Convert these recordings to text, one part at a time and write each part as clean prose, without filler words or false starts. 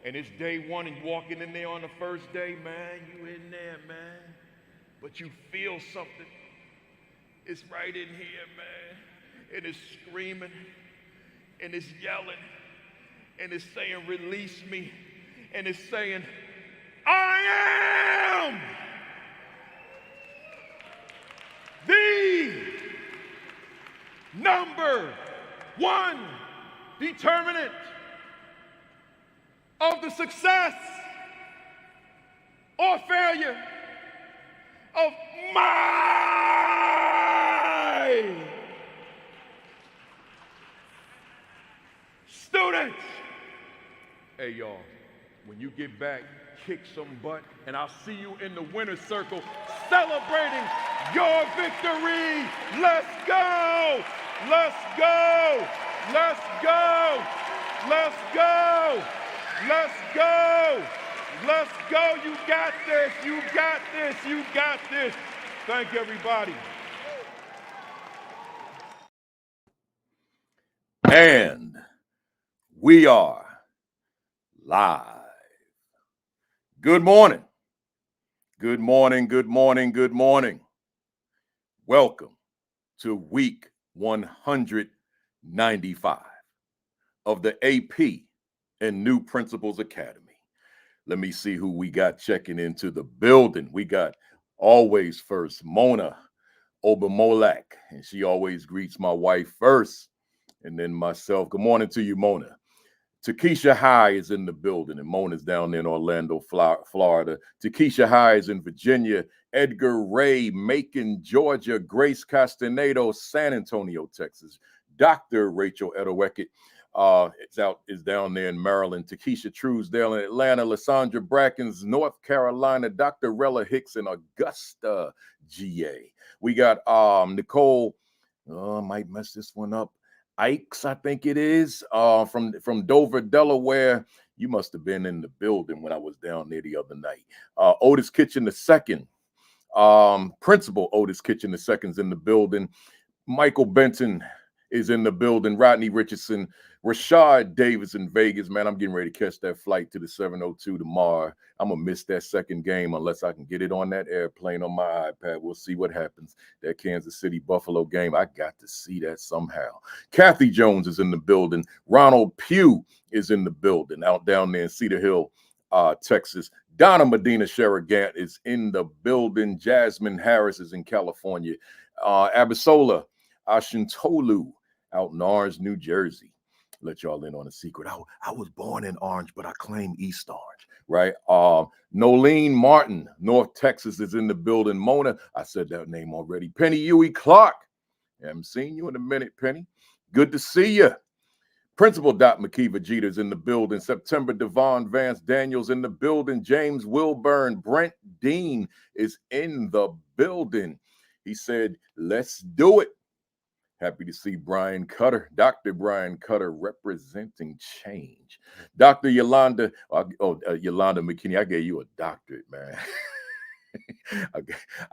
And it's day one and walking in there on the first day, man, you in there, man. But you feel something. It's right in here, man. And it's screaming, and it's yelling, and it's saying, release me. And it's saying, I am the number one determinant of the success or failure of my students. Hey, y'all, when you get back, kick some butt, and I'll see you in the winner's circle celebrating your victory. Let's go! Let's go! Let's go! Let's go! Let's go! Let's go! You got this! You got this! You got this! Thank you, everybody. And we are live. Good morning. Good morning. Good morning. Good morning. Welcome to week 195 of the AP and New Principals Academy. Let me see who we got checking into the building. We got always first Mona Obamolak, and she always greets my wife first and then myself. Good morning to you, Mona. Takesha High is in the building, and Mona's down there in Orlando, Florida. Takesha High is in Virginia. Edgar Ray, Macon, Georgia. Grace Castaneda, San Antonio, Texas. Dr. Rachel Edeweckett is down there in Maryland. Takesha Truesdale in Atlanta. Lysandra Brackens, North Carolina. Dr. Rella Hicks in Augusta, GA. We got Nicole, I might mess this one up. Ikes, I think it is, from Dover, Delaware. You must have been in the building when I was down there the other night. Otis Kitchen II, Principal Otis Kitchen II's in the building. Michael Benton is in the building. Rodney Richardson, Rashad Davis in Vegas. Man, I'm getting ready to catch that flight to the 702 tomorrow. I'm going to miss that second game unless I can get it on that airplane on my iPad. We'll see what happens. That Kansas City Buffalo game, I got to see that somehow. Kathy Jones is in the building. Ronald Pugh is in the building out down there in Cedar Hill, Texas. Donna Medina Sherrigant is in the building. Jasmine Harris is in California. Abisola Ashintolu out in Orange, New Jersey. Let y'all in on a secret. I was born in Orange, but I claim East Orange, right? Nolene Martin, North Texas, is in the building. Mona, I said that name already. Penny Huey Clark. I haven't seen you in a minute, Penny. Good to see you. Principal Dot McKeeva Jeter's in the building. September Devon Vance Daniels in the building. James Wilburn, Brent Dean is in the building. He said, let's do it. Happy to see Brian Cutter, Dr. Brian Cutter, representing change. Dr. Yolanda, Yolanda McKinney, I gave you a doctorate, man. I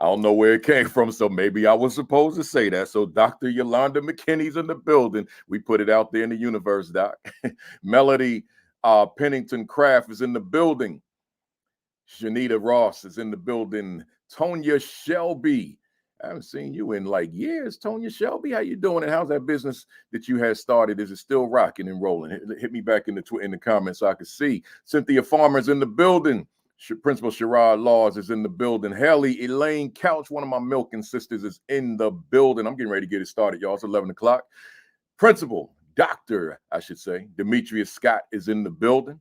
don't know where it came from, so maybe I was supposed to say that. So Dr. Yolanda McKinney's in the building. We put it out there in the universe, Doc. Melody Pennington Craft is in the building. Shanita Ross is in the building. Tonya Shelby. I haven't seen you in like years. Tonya Shelby, how you doing? And how's that business that you had started? Is it still rocking and rolling? Hit me back in the comments so I can see. Cynthia Farmer's in the building. Principal Sherrod Laws is in the building. Haley Elaine Couch, one of my Milken sisters, is in the building. I'm getting ready to get it started, y'all. It's 11 o'clock. Principal, Dr., I should say, Demetrius Scott is in the building.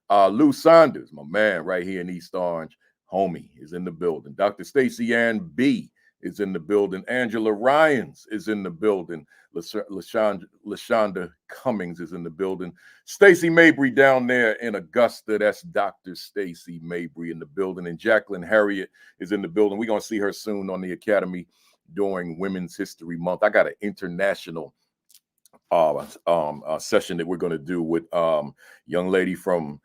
Lou Saunders, my man right here in East Orange, homie, is in the building. Dr. Stacey Ann B. is in the building. Angela Ryans is in the building. LaShonda Cummings is in the building. Stacy Mabry down there in Augusta. That's Dr. Stacy Mabry in the building. And Jacqueline Harriet is in the building. We're going to see her soon on the Academy during Women's History Month. I got an international session that we're going to do with young lady from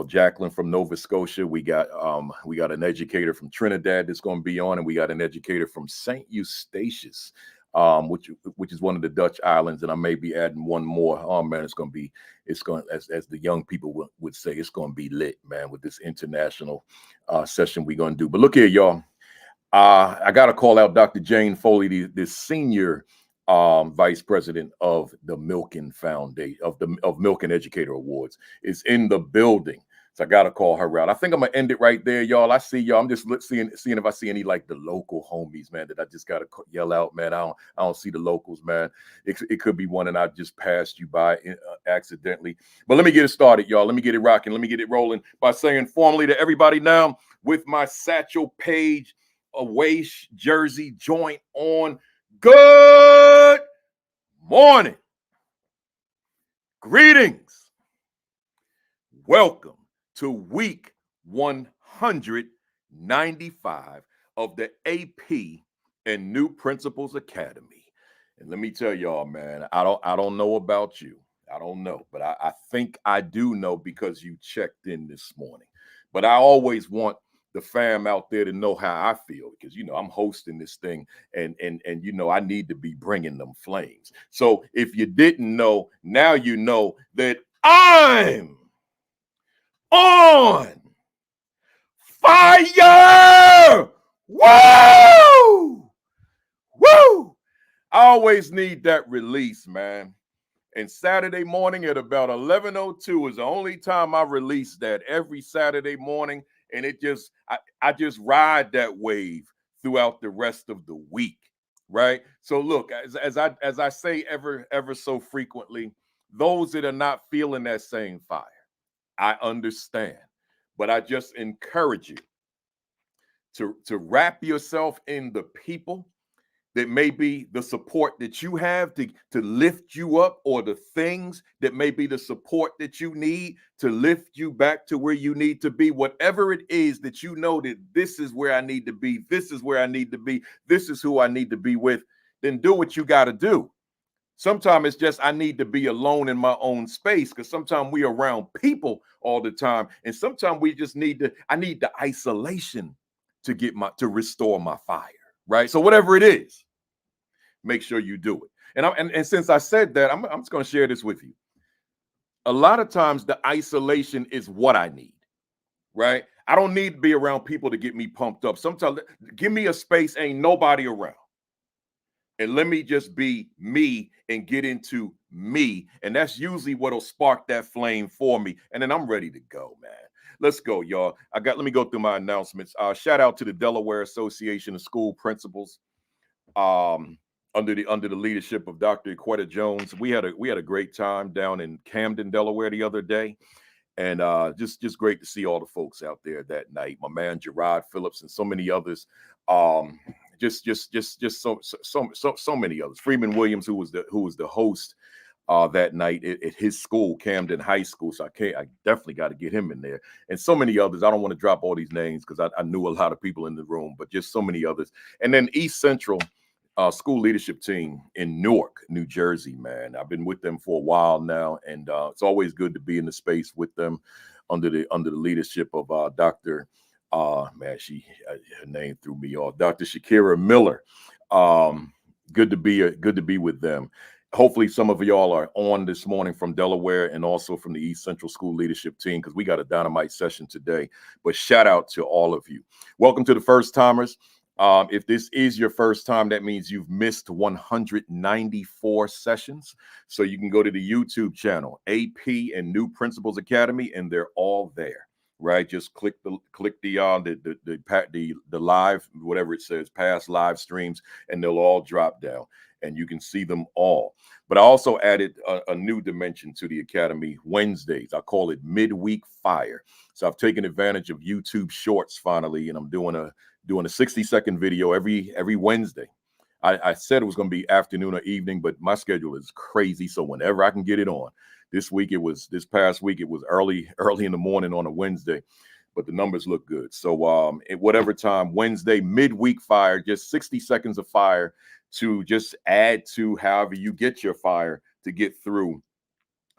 Jacqueline from Nova Scotia. We got an educator from Trinidad that's going to be on, and we got an educator from St. Eustatius which is one of the Dutch islands, and I may be adding one more. Oh man, it's going, as the young people would say, it's going to be lit, man, with this international session we're going to do. But look here, y'all. I got to call out Dr. Jane Foley, the senior vice president of the Milken Foundation, of Milken Educator Awards, is in the building. So I got to call her out. I think I'm going to end it right there, y'all. I see y'all. I'm just seeing if I see any like the local homies, man, that I just got to yell out, man. I don't see the locals, man. It could be one and I just passed you by accidentally. But let me get it started, y'all. Let me get it rocking. Let me get it rolling by saying formally to everybody now with my Satchel Paige away jersey joint on. Good morning. Greetings. Welcome to week 195 of the AP and New Principals Academy. And let me tell y'all, man, I don't know about you. I don't know, but I think I do know because you checked in this morning. But I always want the fam out there to know how I feel, because I'm hosting this thing, and I need to be bringing them flames. So if you didn't know, now you know that I'm on fire. Woo! Woo! I always need that release, man. And Saturday morning at about 11:02 is the only time I release that, every Saturday morning. And I just ride that wave throughout the rest of the week, right? So look, as I say ever so frequently, those that are not feeling that same fire, I understand, but I just encourage you to wrap yourself in the people that may be the support that you have to lift you up, or the things that may be the support that you need to lift you back to where you need to be. Whatever it is that you know that this is where I need to be, this is where I need to be, this is who I need to be with, then do what you got to do. Sometimes it's just I need to be alone in my own space, because sometimes we are around people all the time, and sometimes we just need the isolation to restore my fire. Right. So whatever it is, make sure you do it. And since I said that, I'm just going to share this with you. A lot of times the isolation is what I need. Right. I don't need to be around people to get me pumped up. Sometimes give me a space, ain't nobody around, and let me just be me and get into me. And that's usually what'll spark that flame for me. And then I'm ready to go, man. Let's go, y'all. Let me go through my announcements. Shout out to the Delaware Association of School Principals, under the leadership of Dr. Equetta Jones. We had a great time down in Camden, Delaware the other day, and just great to see all the folks out there that night. My man Gerard Phillips and so many others. Just so many others. Freeman Williams, who was the host that night at his school, Camden High School. So I definitely got to get him in there. And so many others. I don't want to drop all these names because I knew a lot of people in the room, but just so many others. And then East Central school leadership team in Newark, New Jersey, man. I've been with them for a while now, and it's always good to be in the space with them under the leadership of Dr. Her name threw me off. Dr. Shakira Miller. Good to be with them. Hopefully some of y'all are on this morning from Delaware and also from the East Central School Leadership Team, because we got a dynamite session today. But shout out to all of you. Welcome to the first timers. If this is your first time, that means you've missed 194 sessions. So you can go to the YouTube channel, AP and New Principals Academy, and they're all there. Right, just click the live, whatever it says, past live streams, and they'll all drop down, and you can see them all. But I also added a new dimension to the Academy Wednesdays. I call it Midweek Fire. So I've taken advantage of YouTube Shorts finally, and I'm doing a 60-second video every Wednesday. I said it was going to be afternoon or evening, but my schedule is crazy. So whenever I can get it on. This past week, it was early in the morning on a Wednesday, but the numbers look good. So at whatever time, Wednesday, midweek fire, just 60 seconds of fire to just add to however you get your fire to get through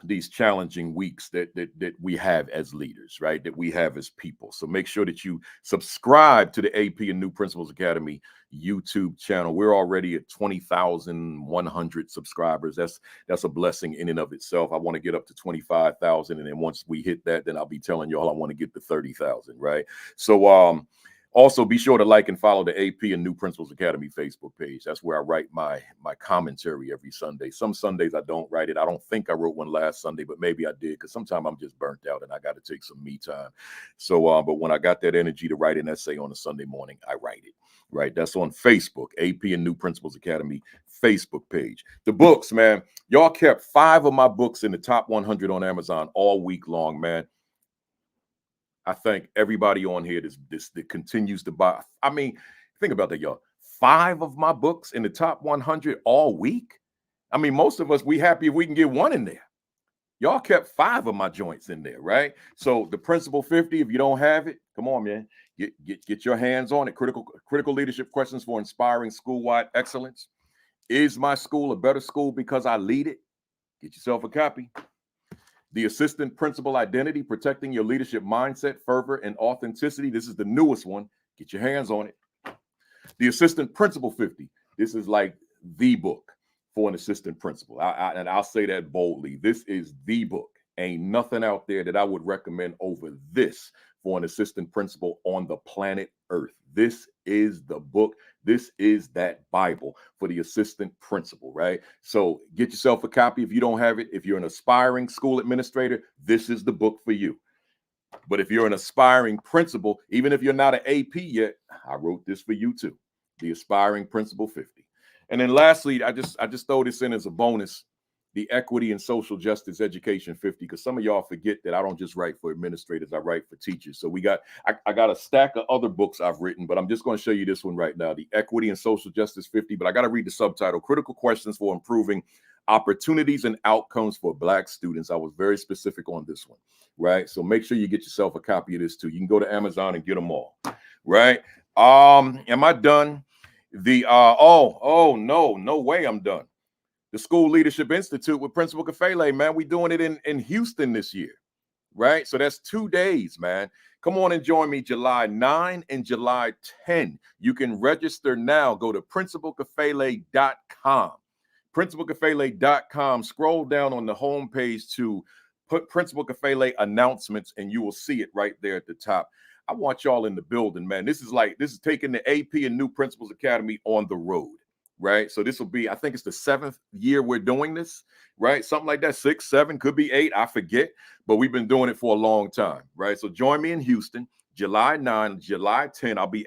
these challenging weeks that we have as leaders, right? That we have as people. So make sure that you subscribe to the AP and New Principals Academy YouTube channel. We're already at 20,100 subscribers. That's a blessing in and of itself. I want to get up to 25,000, and then once we hit that, then I'll be telling y'all I want to get to 30,000, right? So also, be sure to like and follow the AP and New Principals Academy Facebook page. That's where I write my commentary every Sunday. Some Sundays I don't write it. I don't think I wrote one last Sunday, but maybe I did, because sometimes I'm just burnt out and I got to take some me time. So, but when I got that energy to write an essay on a Sunday morning, I write it. Right, that's on Facebook, AP and New Principals Academy Facebook page. The books, man, y'all kept 5 of my books in the top 100 on Amazon all week long, man. I thank everybody on here that continues to buy. I mean, think about that, y'all. 5 of my books in the top 100 all week. I mean, most of us, we happy if we can get 1 in there. Y'all kept 5 of my joints in there, right? So the Principal 50, if you don't have it, come on, man. Get your hands on it. Critical leadership questions for inspiring school-wide excellence. Is my school a better school because I lead it? Get yourself a copy. The Assistant Principal Identity, protecting your leadership mindset, fervor, and authenticity. This is the newest one. Get your hands on it. The Assistant Principal 50. This is like the book for an assistant principal. And I'll say that boldly. This is the book. Ain't nothing out there that I would recommend over this for an assistant principal on the planet Earth. This is the book. This is that Bible for the assistant principal, right? So get yourself a copy if you don't have it. If you're an aspiring school administrator, this is the book for you. But if you're an aspiring principal, even if you're not an AP yet, I wrote this for you too. The Aspiring Principal 50. And then lastly, I just throw this in as a bonus. The Equity and Social Justice Education 50, because some of y'all forget that I don't just write for administrators, I write for teachers. So I got a stack of other books I've written, but I'm just going to show you this one right now, the Equity and Social Justice 50, but I got to read the subtitle, Critical Questions for Improving Opportunities and Outcomes for Black Students. I was very specific on this one, right? So make sure you get yourself a copy of this too. You can go to Amazon and get them all, right? Am I done? No way I'm done. The School Leadership Institute with Principal Kafele, man. We're doing it in Houston this year, right? So that's 2 days, man. Come on and join me July 9 and July 10. You can register now. Go to principalkafele.com. Principalkafele.com. Scroll down on the homepage to put Principal Kafele announcements, and you will see it right there at the top. I want y'all in the building, man. This is taking the AP and New Principals Academy on the road. Right. So this will be, I think it's the 7th year we're doing this, right? Something like that, 6, 7, could be 8. I forget, but we've been doing it for a long time. Right. So join me in Houston, July 9, July 10. I'll be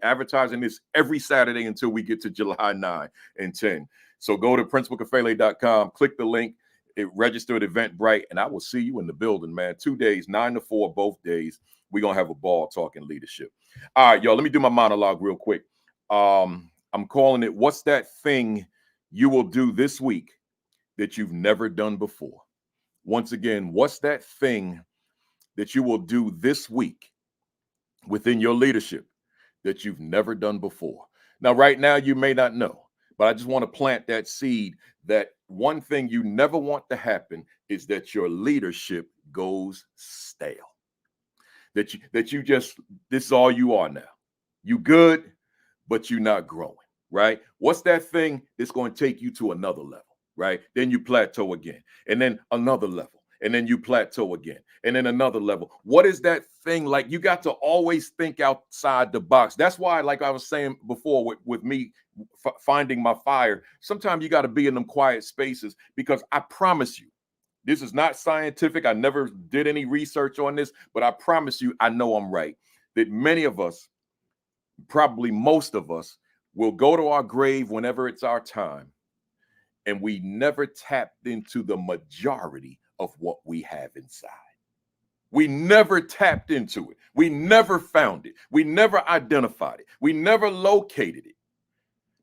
advertising this every Saturday until we get to July 9 and 10. So go to principalkafele.com, click the link, register at Eventbrite, and I will see you in the building, man. 2 days, 9 to 4, both days. We're going to have a ball talking leadership. All right, y'all, let me do my monologue real quick. I'm calling it, what's that thing you will do this week that you've never done before? Once again, what's that thing that you will do this week within your leadership that you've never done before? Now, right now, you may not know, but I just want to plant that seed that one thing you never want to happen is that your leadership goes stale. That you just, this is all you are now. You good, but you're not growing. Right? What's that thing that's going to take you to another level, right? Then you plateau again, and then another level, and then you plateau again, and then another level. What is that thing like? You got to always think outside the box. That's why, like I was saying before with me finding my fire, sometimes you got to be in them quiet spaces, because I promise you, this is not scientific. I never did any research on this, but I promise you, I know I'm right, that many of us, probably most of us, we'll go to our grave whenever it's our time, and we never tapped into the majority of what we have inside. We never tapped into it. We never found it. We never identified it. We never located it,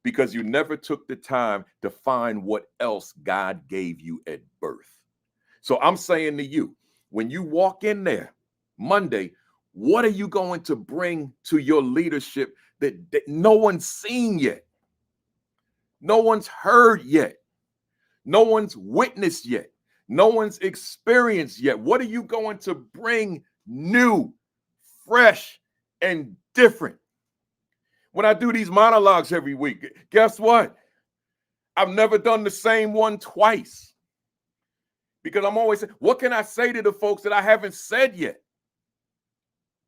because you never took the time to find what else God gave you at birth. So I'm saying to you, when you walk in there Monday, what are you going to bring to your leadership that no one's seen yet? No one's heard yet. No one's witnessed yet. No one's experienced yet. What are you going to bring new, fresh, and different? When I do these monologues every week, guess what? I've never done the same one twice, because I'm always saying, what can I say to the folks that I haven't said yet?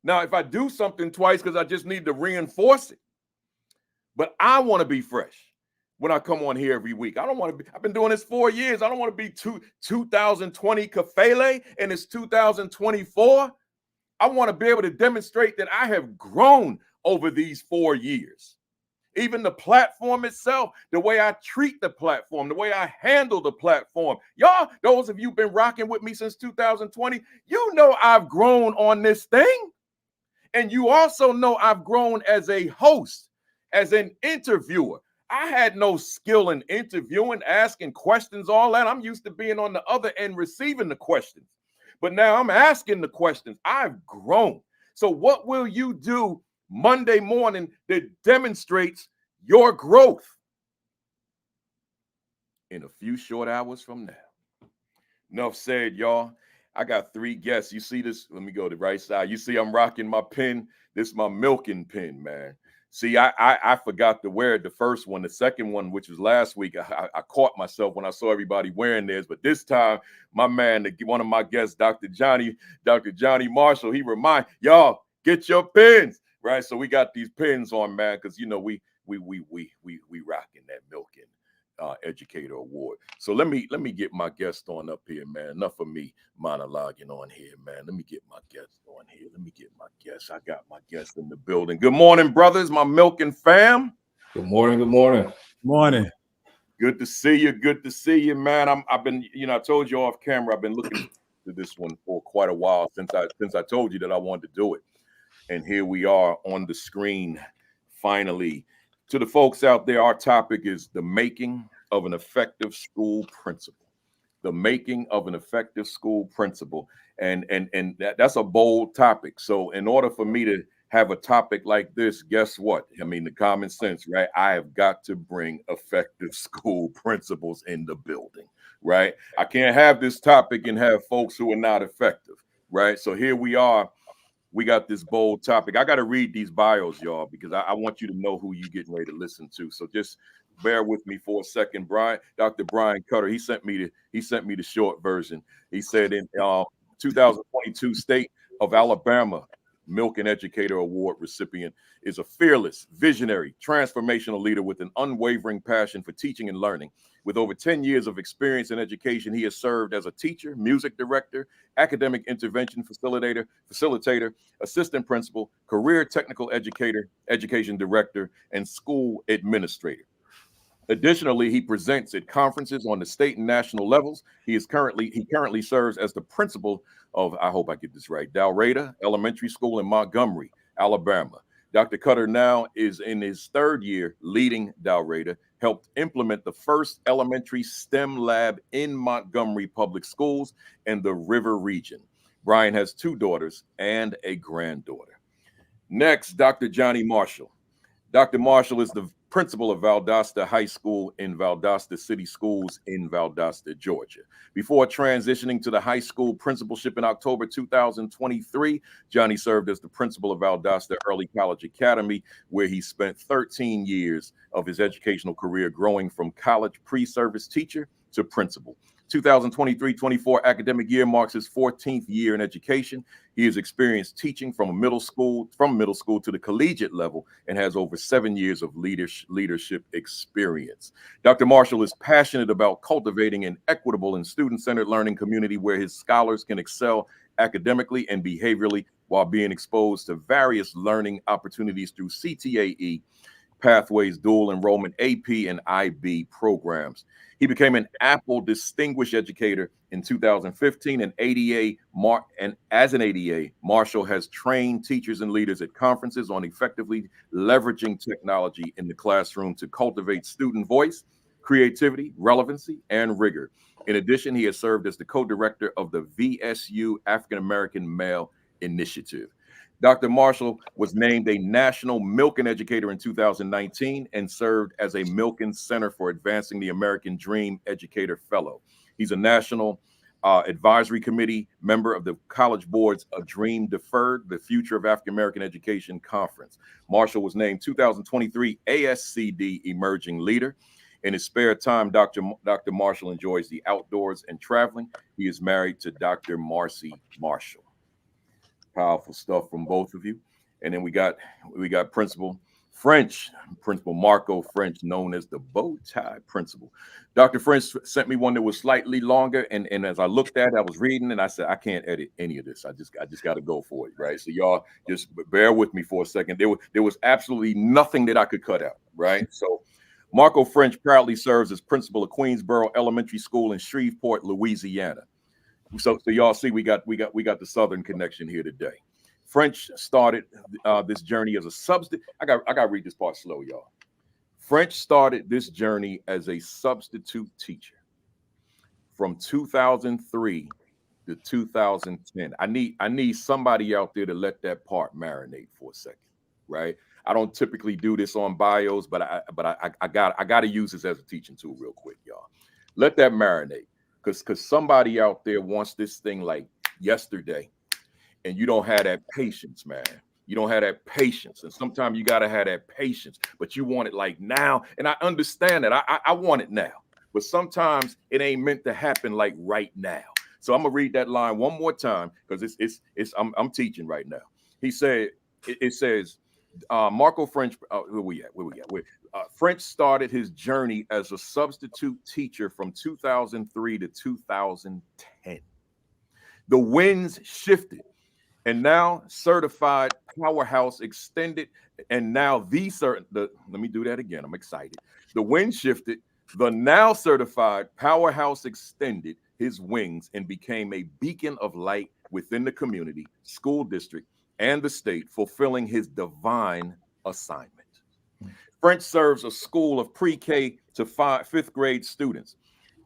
Now, if I do something twice, because I just need to reinforce it. But I want to be fresh when I come on here every week. I don't want to be, I've been doing this 4 years. I don't want to be 2020 Kafele and it's 2024. I want to be able to demonstrate that I have grown over these 4 years. Even the platform itself, the way I treat the platform, the way I handle the platform. Y'all, those of you been rocking with me since 2020, you know I've grown on this thing. And you also know I've grown as a host, as an interviewer. I had no skill in interviewing, asking questions, all that. I'm used to being on the other end receiving the questions. But now I'm asking the questions. I've grown. So what will you do Monday morning that demonstrates your growth in a few short hours from now? Enough said, y'all. I got 3 guests. You see this? Let me go to the right side. You see I'm rocking my pen. This is my Milken pen, man. See, I forgot to wear it the first one. The second one, which was last week, I caught myself when I saw everybody wearing theirs. But this time, my man, one of my guests, Dr. Johnny Marshall, he remind y'all, get your pens, right? So we got these pens on, man, because you know we rocking that Milken Educator Award. So let me get my guest on up here, man. Enough of me monologuing on here, man. Let me get my guest on here. Let me get my guest. I got my guest in the building. Good morning, brothers, my Milken fam. Good morning. Good morning. Morning. Good to see you. Good to see you, man. I've been, I told you off camera, I've been looking to this one for quite a while since I told you that I wanted to do it. And here we are on the screen finally. To the folks out there, our topic is the making of an effective school principal. The making of an effective school principal. And that's a bold topic. So in order for me to have a topic like this, guess what? I mean, the common sense, right? I have got to bring effective school principals in the building, right? I can't have this topic and have folks who are not effective, right? So here we are. We got this bold topic. I got to read these bios, y'all, because I want you to know who you're getting ready to listen to. So just bear with me for a second. Dr. Brian Cutter, he sent me the short version. He said in 2022 State of Alabama Milken Educator Award recipient is a fearless, visionary, transformational leader with an unwavering passion for teaching and learning. With over 10 years of experience in education, he has served as a teacher, music director, academic intervention facilitator, assistant principal, career technical educator, education director, and school administrator. Additionally, he presents at conferences on the state and national levels. He currently serves as the principal of, I hope I get this right, Dalreda Elementary School in Montgomery, Alabama. Dr. Cutter now is in his 3rd year leading Dalreda, helped implement the first elementary STEM lab in Montgomery Public Schools and the River region. Brian has 2 daughters and a granddaughter. Next, Dr. Johnny Marshall. Dr. Marshall is the principal of Valdosta High School in Valdosta City Schools in Valdosta, Georgia. Before transitioning to the high school principalship in October 2023, Johnny served as the principal of Valdosta Early College Academy, where he spent 13 years of his educational career growing from college pre-service teacher to principal. 2023-24 academic year marks his 14th year in education. He has experienced teaching from middle school to the collegiate level and has over 7 years of leadership experience. Dr. Marshall is passionate about cultivating an equitable and student-centered learning community where his scholars can excel academically and behaviorally while being exposed to various learning opportunities through CTAE, Pathways, Dual Enrollment, AP, and IB programs. He became an Apple Distinguished Educator in 2015, and as an ADA, Marshall has trained teachers and leaders at conferences on effectively leveraging technology in the classroom to cultivate student voice, creativity, relevancy, and rigor. In addition, he has served as the co-director of the VSU African American Male Initiative. Dr. Marshall was named a National Milken Educator in 2019 and served as a Milken Center for Advancing the American Dream Educator Fellow. He's a National advisory committee member of the College Board's A Dream Deferred, the Future of African American Education Conference. Marshall was named 2023 ASCD Emerging Leader. In his spare time, Dr. Marshall enjoys the outdoors and traveling. He is married to Dr. Marcy Marshall. Powerful stuff from both of you. And then we got Principal Marco French, known as the bow tie principal. Dr. French sent me one that was slightly longer, and as I looked at it, I was reading, and I said, I can't edit any of this. I just got to go for it, right? So y'all just bear with me for a second. There was absolutely nothing that I could cut out, right? So Marco French proudly serves as principal of Queensboro Elementary School in Shreveport, Louisiana. So y'all see, we got the Southern connection here today. French started this journey as a substitute. I got to read this part slow, y'all. French started this journey as a substitute teacher from 2003 to 2010. I need somebody out there to let that part marinate for a second, right? I don't typically do this on bios, but I got to use this as a teaching tool real quick, y'all. Let that marinate, because somebody out there wants this thing like yesterday, and you don't have that patience, man. You don't have that patience, and sometimes you got to have that patience, but you want it like now, and I understand that. I want it now, but sometimes it ain't meant to happen like right now. So I'm gonna read that line one more time, because I'm teaching right now. He said, it says, Marco French, where we at? French started his journey as a substitute teacher from 2003 to 2010. The winds shifted, and now certified powerhouse extended, and now let me do that again. I'm excited. The wind shifted, the now certified powerhouse extended his wings and became a beacon of light within the community, school district, and the state, fulfilling his divine assignment. French serves a school of pre-K to fifth grade students.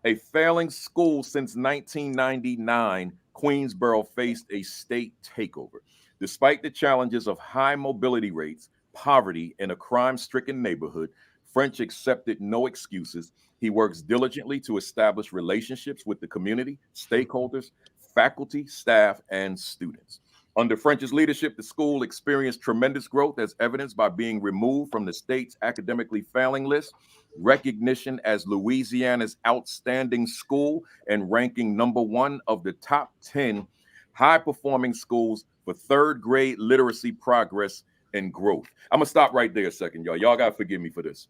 A failing school since 1999, Queensboro faced a state takeover. Despite the challenges of high mobility rates, poverty, and a crime-stricken neighborhood, French accepted no excuses. He works diligently to establish relationships with the community, stakeholders, faculty, staff, and students. Under French's leadership, the school experienced tremendous growth, as evidenced by being removed from the state's academically failing list, recognition as Louisiana's outstanding school, and ranking #1 of the top 10 high-performing schools for third grade literacy progress and growth. I'm gonna stop right there a second, y'all. Y'all gotta forgive me for this.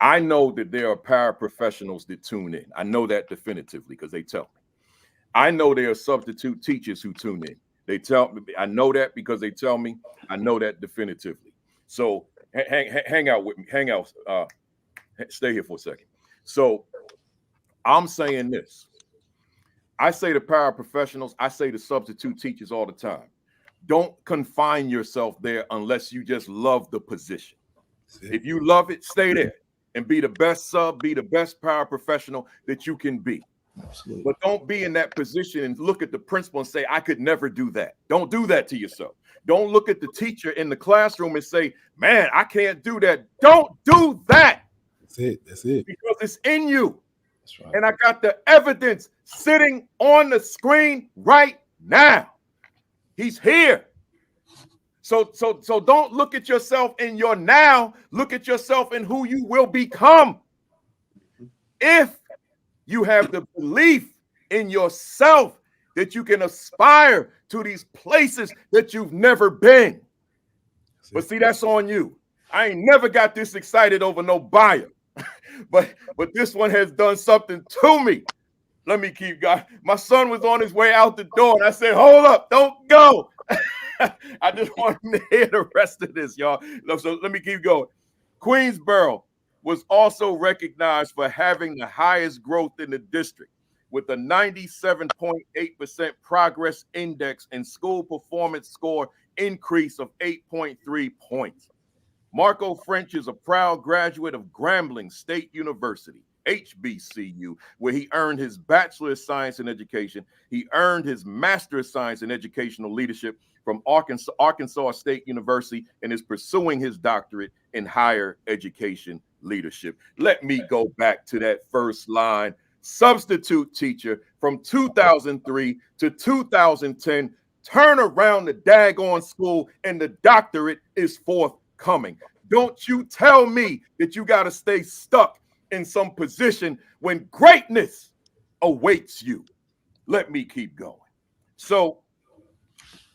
I know that there are paraprofessionals that tune in. I know that definitively because they tell me. I know there are substitute teachers who tune in. They tell me, I know that because they tell me. I know that definitively. So hang out with me. Stay here for a second. So I'm saying this. I say to paraprofessionals, I say to substitute teachers all the time, don't confine yourself there unless you just love the position. If you love it, stay there and be the best sub, be the best paraprofessional that you can be. Absolutely. But don't be in that position and look at the principal and say, I could never do that. Don't do that to yourself. Don't look at the teacher in the classroom and say, man, I can't do that. Don't do that. That's it. That's it. Because it's in you. That's right. And I got the evidence sitting on the screen right now. He's here. So don't look at yourself in your now. Look at yourself in who you will become. If you have the belief in yourself that you can aspire to these places that you've never been. But see, that's on you. I ain't never got this excited over no bio. but this one has done something to me. Let me keep going. My son was on his way out the door, and I said, hold up, don't go. I just want him to hear the rest of this, y'all. So let me keep going. Queensboro was also recognized for having the highest growth in the district, with a 97.8% progress index and school performance score increase of 8.3 points. Marco French is a proud graduate of Grambling State University, HBCU, where he earned his Bachelor of Science in Education. He earned his Master of Science in Educational Leadership from Arkansas State University and is pursuing his doctorate in higher education leadership. Let me go back to that first line. substitute teacher from 2003 to 2010. Turn around the daggone school and the doctorate is forthcoming. Don't you tell me that you got to stay stuck in some position when greatness awaits you. Let me keep going. So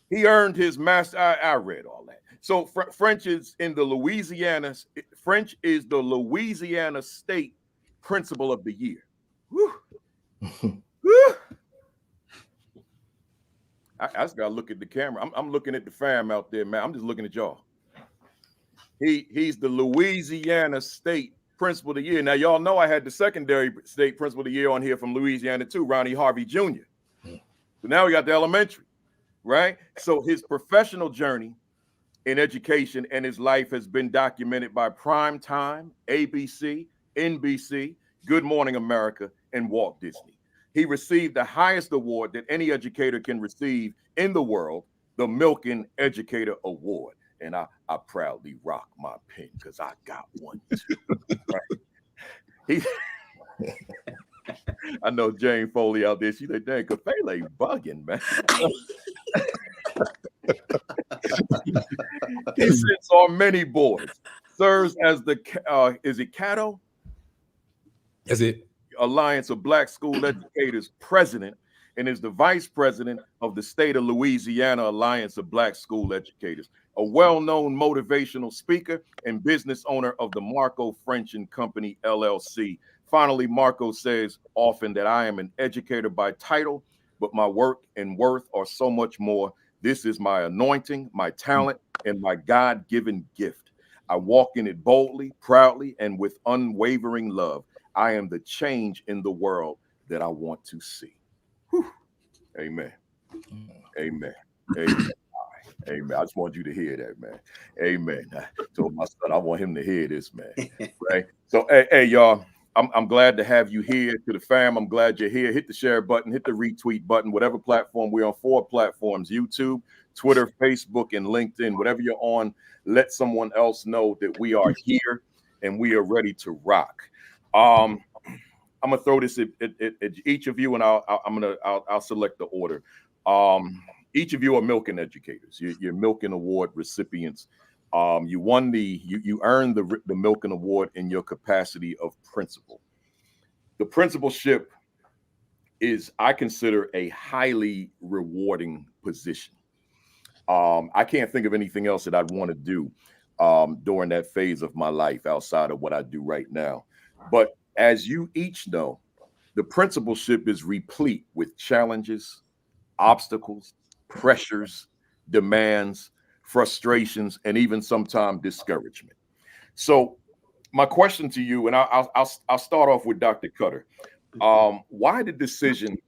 he earned his master. I read all that. So French is in the Louisiana. French is the Louisiana State Principal of the Year. Whew. Whew. I just gotta look at the camera. I'm looking at the fam out there, man. I'm just looking at y'all. He's the Louisiana State Principal of the Year. Now, y'all know I had the secondary State Principal of the Year on here from Louisiana too, Ronnie Harvey Jr. So now we got the elementary, right? So his professional journey in education and his life has been documented by Prime Time, ABC, NBC, Good Morning America, and Walt Disney. He received the highest award that any educator can receive in the world, the Milken Educator Award. And I proudly rock my pin because I got one too. Right? I know Jane Foley out there. She's like, dang, Kafele bugging, man. He sits on many boards, serves as the, is it Cato? That's it. Alliance of Black School Educators president, and is the vice president of the state of Louisiana Alliance of Black School Educators, a well-known motivational speaker and business owner of the Marco French and Company, LLC. Finally, Marco says often that I am an educator by title, but my work and worth are so much more. This is my anointing, my talent, and my God-given gift. I walk in it boldly, proudly, and with unwavering love. I am the change in the world that I want to see. Whew. Amen. Amen. Amen. Amen. I just want you to hear that, man. Amen. I told my son I want him to hear this, man. Right. So, hey, y'all. I'm glad to have you here. To the fam, I'm glad you're here. Hit the share button, hit the retweet button, whatever platform. We're on 4 platforms: YouTube, Twitter, Facebook, and LinkedIn. Whatever you're on, let someone else know that we are here and we are ready to rock. I'm gonna throw this at each of you, and I'll select the order. Each of you are Milken educators. You're Milken Award recipients. You won you earned the Milken Award in your capacity of principal. The principalship is, I consider, a highly rewarding position. I can't think of anything else that I'd want to do during that phase of my life outside of what I do right now. But as you each know, the principalship is replete with challenges, obstacles, pressures, demands, frustrations, and even sometimes discouragement. So my question to you, and I'll start off with Dr. Cutter. Why the decision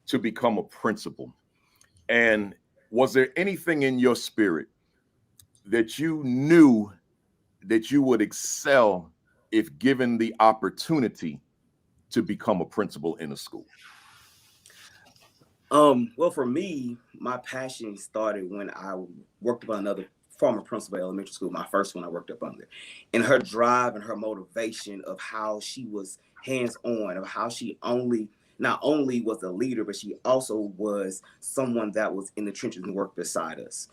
to become a principal? And was there anything in your spirit that you knew that you would excel if given the opportunity to become a principal in a school? Well, for me, my passion started when I worked with another former principal at elementary school, my first one I worked up under. And her drive and her motivation of how she was hands-on, of how she not only was a leader, but she also was someone that was in the trenches and worked beside us.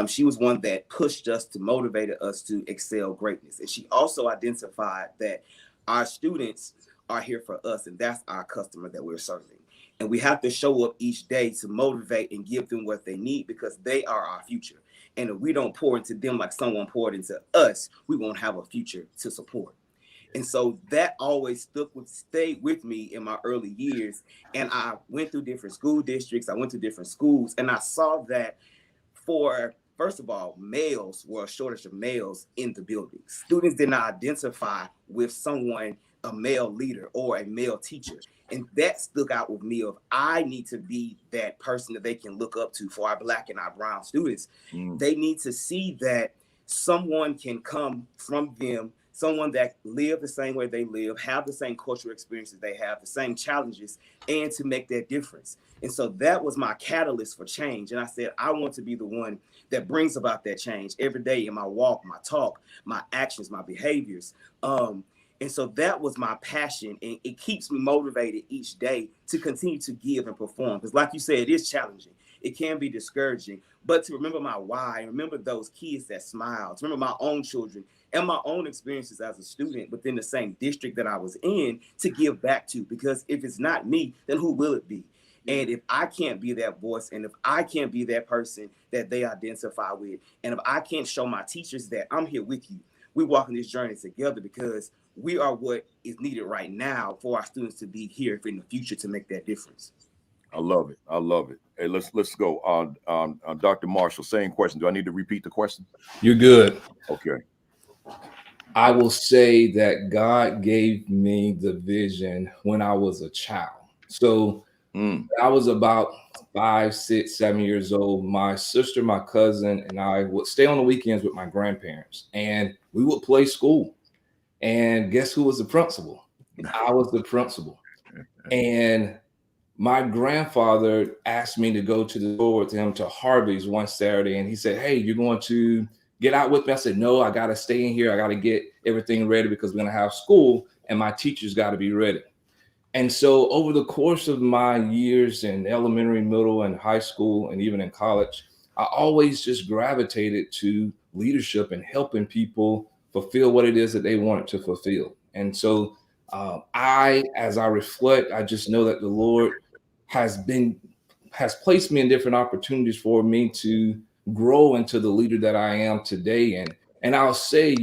She was one that pushed us, to motivated us to excel greatness. And she also identified that our students are here for us, and that's our customer that we're serving. And we have to show up each day to motivate and give them what they need, because they are our future. And if we don't pour into them like someone poured into us, we won't have a future to support. And so that always stayed with me in my early years. And I went through different school districts. I went to different schools, and I saw that first of all, males were a shortage of males in the building. Students did not identify with someone, a male leader or a male teacher. And that stuck out with me of, I need to be that person that they can look up to for our Black and our brown students. They need to see that someone can come from them, someone that live the same way they live, have the same cultural experiences they have, the same challenges, and to make that difference. And so that was my catalyst for change. And I said, I want to be the one that brings about that change every day in my walk, my talk, my actions, my behaviors. And so that was my passion, and it keeps me motivated each day to continue to give and perform. Because like you said, it is challenging. It can be discouraging, but to remember my why, remember those kids that smiled, to remember my own children and my own experiences as a student within the same district that I was in, to give back to. Because if it's not me, then who will it be? And if I can't be that voice, and if I can't be that person that they identify with, and if I can't show my teachers that I'm here with you, we walk in this journey together, because we are what is needed right now for our students to be here in the future to make that difference. I love it. I love it. Hey, let's go. Dr. Marshall, same question. Do I need to repeat the question? You're good. Okay. I will say that God gave me the vision when I was a child. So I was about 5, 6, 7 years old. My sister, my cousin, and I would stay on the weekends with my grandparents, and we would play school. And guess who was the principal? I was the principal. And my grandfather asked me to go to the store with him to Harvey's one Saturday, and he said, "Hey, you're going to get out with me?" I said, "No, I got to stay in here. I got to get everything ready because we're going to have school, and my teachers got to be ready." And so over the course of my years in elementary, middle, and high school, and even in college, I always just gravitated to leadership and helping people fulfill what it is that they wanted to fulfill. And so as I reflect, I just know that the Lord has placed me in different opportunities for me to grow into the leader that I am today. And I'll say,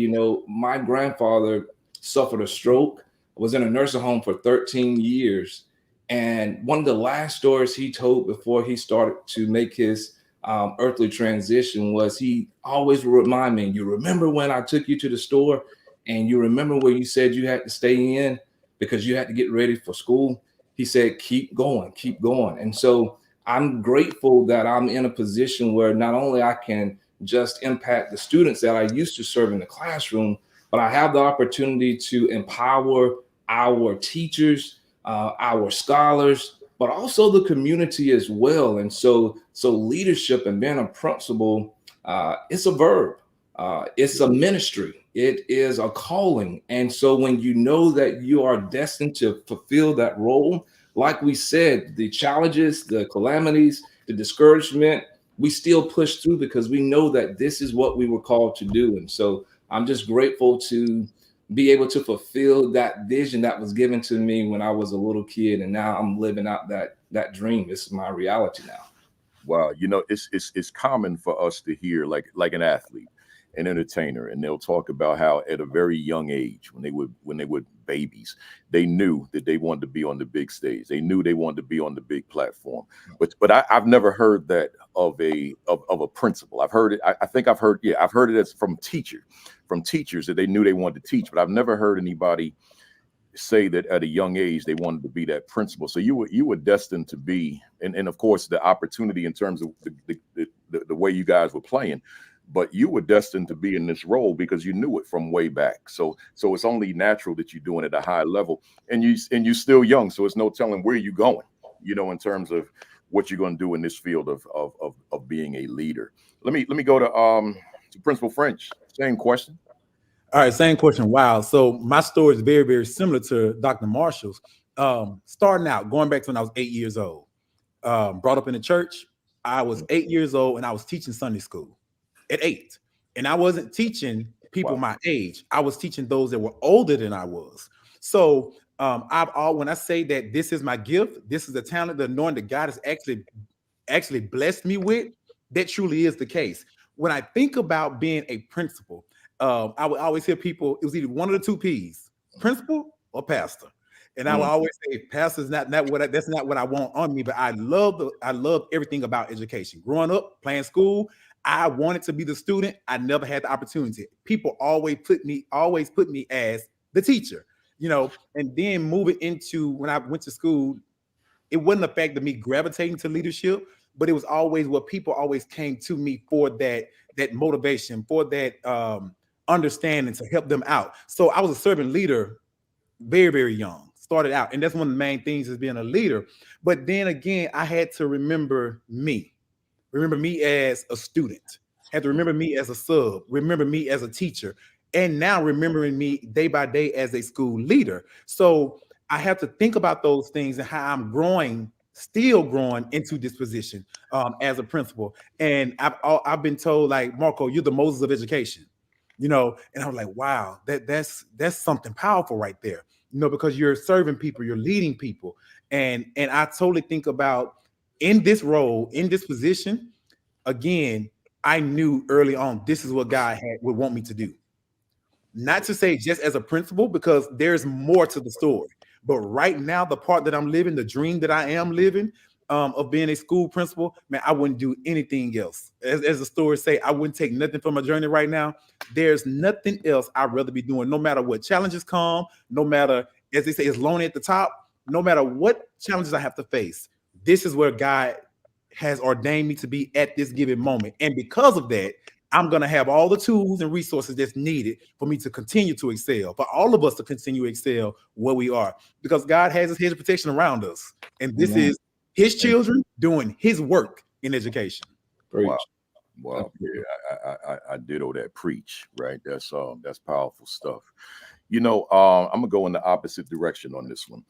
my grandfather suffered a stroke, was in a nursing home for 13 years. And one of the last stories he told before he started to make his earthly transition was he always would remind me, "You remember when I took you to the store, and you remember where you said you had to stay in because you had to get ready for school?" He said, keep going, keep going. And so I'm grateful that I'm in a position where not only I can just impact the students that I used to serve in the classroom, but I have the opportunity to empower our teachers, our scholars, but also the community as well. And so leadership and being a principal, it's a verb. It's a ministry. It is a calling. And so when you know that you are destined to fulfill that role, like we said, the challenges, the calamities, the discouragement, we still push through because we know that this is what we were called to do. And so I'm just grateful to be able to fulfill that vision that was given to me when I was a little kid. And now I'm living out that dream. This is my reality now. Wow. It's common for us to hear like an athlete, an entertainer, and they'll talk about how at a very young age, when they were babies, they knew that they wanted to be on the big stage. They knew they wanted to be on the big platform. But I've never heard that of a principal. I've heard it. I think I've heard it as from teachers that they knew they wanted to teach. But I've never heard anybody say that at a young age they wanted to be that principal. So you were destined to be, and of course the opportunity in terms of the way you guys were playing. But you were destined to be in this role because you knew it from way back. So it's only natural that you're doing it at a high level, and you're still young. So it's no telling where you're going, in terms of what you're going to do in this field of being a leader. Let me go to Principal French. Same question. All right, same question. Wow. So my story is very, very similar to Dr. Marshall's. Starting out, going back to when I was 8 years old, brought up in the church. I was 8 years old and I was teaching Sunday school at 8. And I wasn't teaching people my age. I was teaching those that were older than I was. So when I say that this is my gift, this is the talent, the anointing that God has actually blessed me with, that truly is the case. When I think about being a principal, I would always hear people, it was either one of the two P's, principal or pastor. And I would always say, pastor's that's not what I want on me, but I love everything about education. Growing up, playing school, I wanted to be the student. I never had the opportunity. People always put me as the teacher, and then moving into when I went to school, it wasn't the fact of me gravitating to leadership, but it was always what people always came to me for that motivation, for that understanding to help them out. So I was a servant leader very, very young, started out. And that's one of the main things is being a leader. But then again, I had to remember me as a student, had to remember me as a sub, remember me as a teacher. and now remembering me day by day as a school leader. So I have to think about those things and how I'm growing, still growing into this position as a principal. And I've been told, like, Marco, you're the Moses of education, and I was like, wow, that's something powerful right there, because you're serving people, you're leading people. And I totally think about, in this role, in this position, again, I knew early on this is what God would want me to do. Not to say just as a principal, because there's more to the story. But right now, the part that I'm living, the dream that I am living, of being a school principal, man, I wouldn't do anything else. As the story say, I wouldn't take nothing from my journey right now. There's nothing else I'd rather be doing, no matter what challenges come, no matter, as they say, it's lonely at the top, no matter what challenges I have to face. This is where God has ordained me to be at this given moment. And because of that, I'm going to have all the tools and resources that's needed for me to continue to excel, for all of us to continue to excel where we are, because God has his hedge of protection around us. And this is his children doing his work in education. Wow. Wow. Yeah, I ditto that. Preach, right? That's powerful stuff. I'm gonna go in the opposite direction on this one.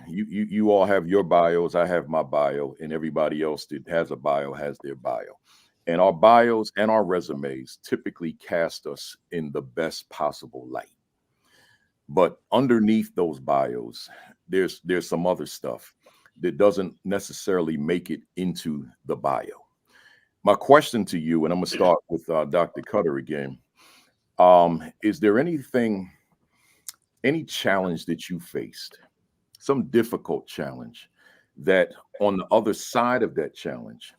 You all have your bios, I have my bio, and everybody else that has a bio has their bio. And our bios and our resumes typically cast us in the best possible light. But underneath those bios, there's some other stuff that doesn't necessarily make it into the bio. My question to you, and I'm gonna start with Dr. Cutter again. Is there any challenge that you faced, some difficult challenge, that on the other side of that challenge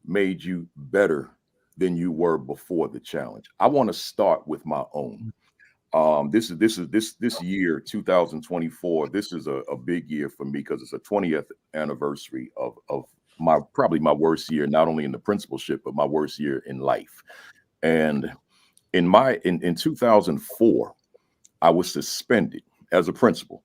made you better than you were before the challenge? I want to start with my own. This year, 2024. This is a big year for me because it's a 20th anniversary of probably my worst year, not only in the principalship, but my worst year in life. And in 2004, I was suspended as a principal,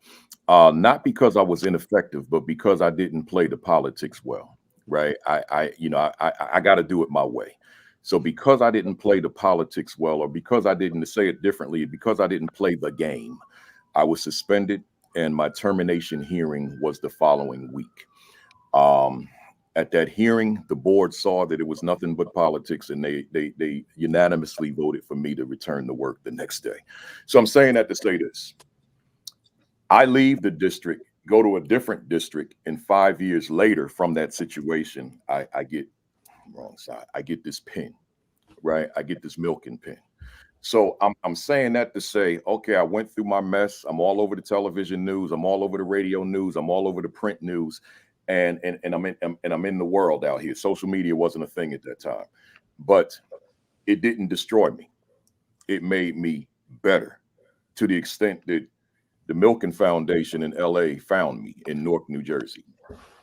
not because I was ineffective, but because I didn't play the politics well. Right. I got to do it my way. So because I didn't play the politics well, or because I didn't, say it differently, because I didn't play the game, I was suspended, and my termination hearing was the following week. At that hearing, the board saw that it was nothing but politics, and they unanimously voted for me to return to work the next day. So I'm saying that to say this. I leave the district, go to a different district, and 5 years later from that situation, I get wrong side. I get this pin, right? I get this Milken pin. So I'm saying that to say, okay, I went through my mess. I'm all over the television news. I'm all over the radio news. I'm all over the print news, and I'm in the world out here. Social media wasn't a thing at that time, but it didn't destroy me. It made me better, to the extent that the Milken Foundation in LA found me in Newark, New Jersey.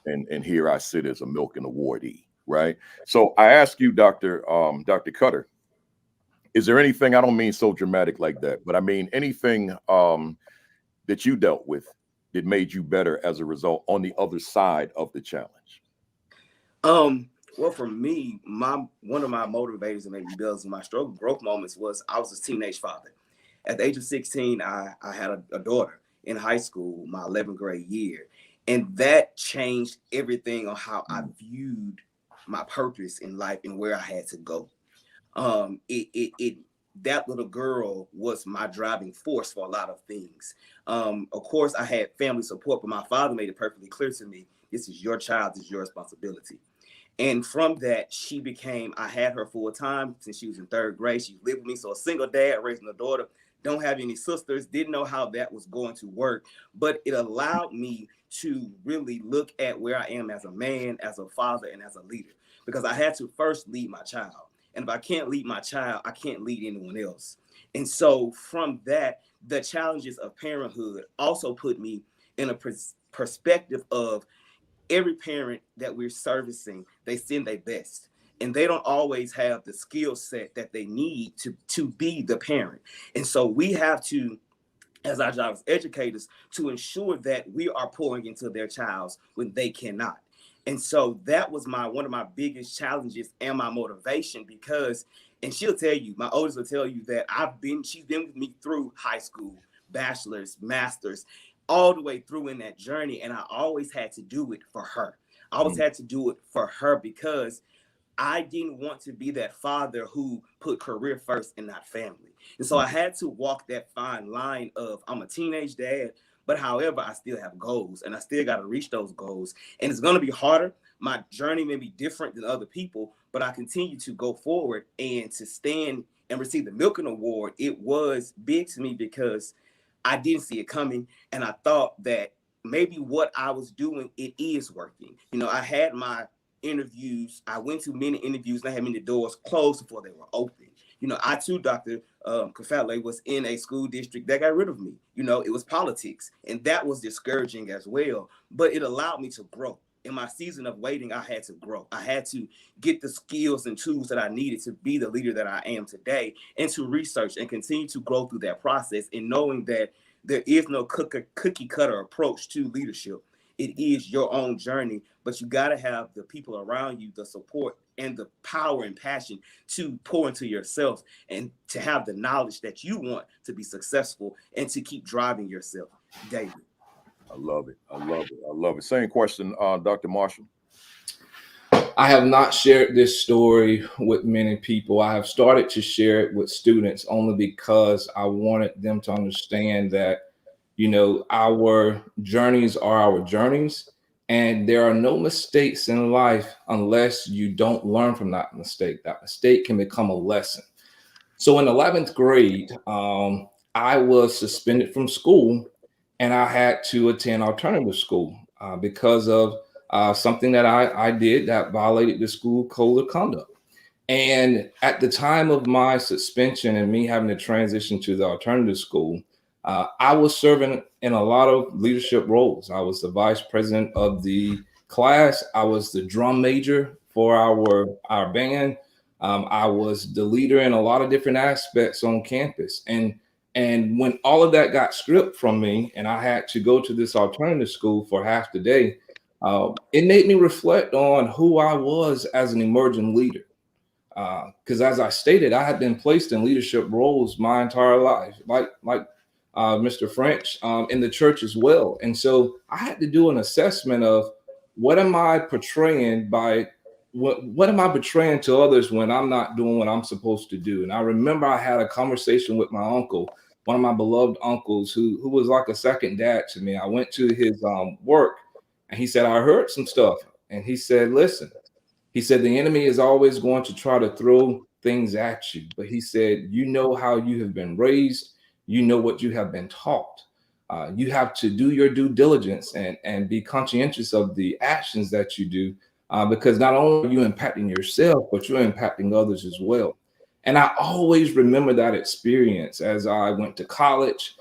And here I sit as a Milken awardee, right? So I ask you, Dr. Cutter, is there anything, I don't mean so dramatic like that, but I mean anything that you dealt with that made you better as a result on the other side of the challenge? Well, for me, one of my motivators that made me better in my struggle growth moments was I was a teenage father. At the age of 16, I had a daughter in high school, my 11th grade year. And that changed everything on how I viewed my purpose in life and where I had to go. That little girl was my driving force for a lot of things. Of course, I had family support, but my father made it perfectly clear to me, this is your child, this is your responsibility. And from that, I had her full time since she was in 3rd grade. She lived with me. So a single dad raising a daughter, don't have any sisters, didn't know how that was going to work, but it allowed me to really look at where I am as a man, as a father, and as a leader, because I had to first lead my child. And if I can't lead my child, I can't lead anyone else. And so from that, the challenges of parenthood also put me in a perspective of every parent that we're servicing, they send their best. And they don't always have the skill set that they need to be the parent. And so we have to, as our job as educators, to ensure that we are pouring into their child when they cannot. And so that was one of my biggest challenges and my motivation, because, and she'll tell you, my oldest will tell you that she's been with me through high school, bachelor's, master's, all the way through in that journey. And I always had to do it for her. I always had to do it for her, because I didn't want to be that father who put career first and not family. And so I had to walk that fine line of, I'm a teenage dad, but however, I still have goals and I still got to reach those goals. And it's going to be harder. My journey may be different than other people, but I continue to go forward. And to stand and receive the Milken Award, it was big to me because I didn't see it coming. And I thought that maybe what I was doing, it is working. You know, I had my interviews. I went to many interviews and I had many doors closed before they were open. You know, I too, Dr. Kafele, was in a school district that got rid of me. You know, it was politics, and that was discouraging as well. But it allowed me to grow. In my season of waiting, I had to grow. I had to get the skills and tools that I needed to be the leader that I am today, and to research and continue to grow through that process, and knowing that there is no cookie cutter approach to leadership. It is your own journey, but you got to have the people around you, the support and the power and passion to pour into yourself, and to have the knowledge that you want to be successful and to keep driving yourself daily. I love it. I love it. I love it. Same question, Dr. Marshall. I have not shared this story with many people. I have started to share it with students only because I wanted them to understand that, you know, our journeys are our journeys, and there are no mistakes in life unless you don't learn from that mistake. That mistake can become a lesson. So in 11th grade, I was suspended from school, and I had to attend alternative school because of something that I did that violated the school code of conduct. And at the time of my suspension and me having to transition to the alternative school, I was serving in a lot of leadership roles. I was the vice president of the class. I was the drum major for our band. I was the leader in a lot of different aspects on campus. And when all of that got stripped from me and I had to go to this alternative school for half the day, it made me reflect on who I was as an emerging leader. Because as I stated, I had been placed in leadership roles my entire life, like Mr. French, in the church as well. And so I had to do an assessment of what am I portraying what am I betraying to others when I'm not doing what I'm supposed to do? And I remember I had a conversation with my uncle, one of my beloved uncles, who was like a second dad to me. I went to his work, and he said, I heard some stuff. And he said, listen, he said, the enemy is always going to try to throw things at you. But he said, you know how you have been raised. You know what you have been taught. You have to do your due diligence and be conscientious of the actions that you do, because not only are you impacting yourself, but you're impacting others as well. And I always remember that experience as I went to college,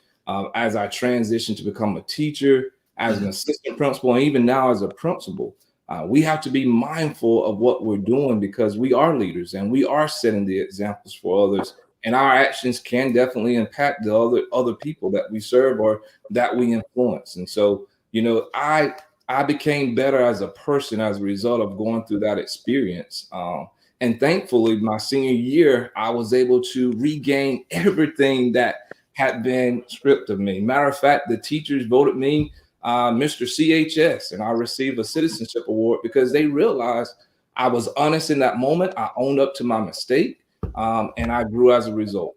as I transitioned to become a teacher, as an assistant principal, and even now as a principal. We have to be mindful of what we're doing because we are leaders and we are setting the examples for others. And our actions can definitely impact the other people that we serve or that we influence. And so, you know, I became better as a person as a result of going through that experience. And thankfully, my senior year, I was able to regain everything that had been stripped of me. Matter of fact, the teachers voted me Mr. CHS, and I received a citizenship award because they realized I was honest in that moment. I owned up to my mistake, and I grew as a result.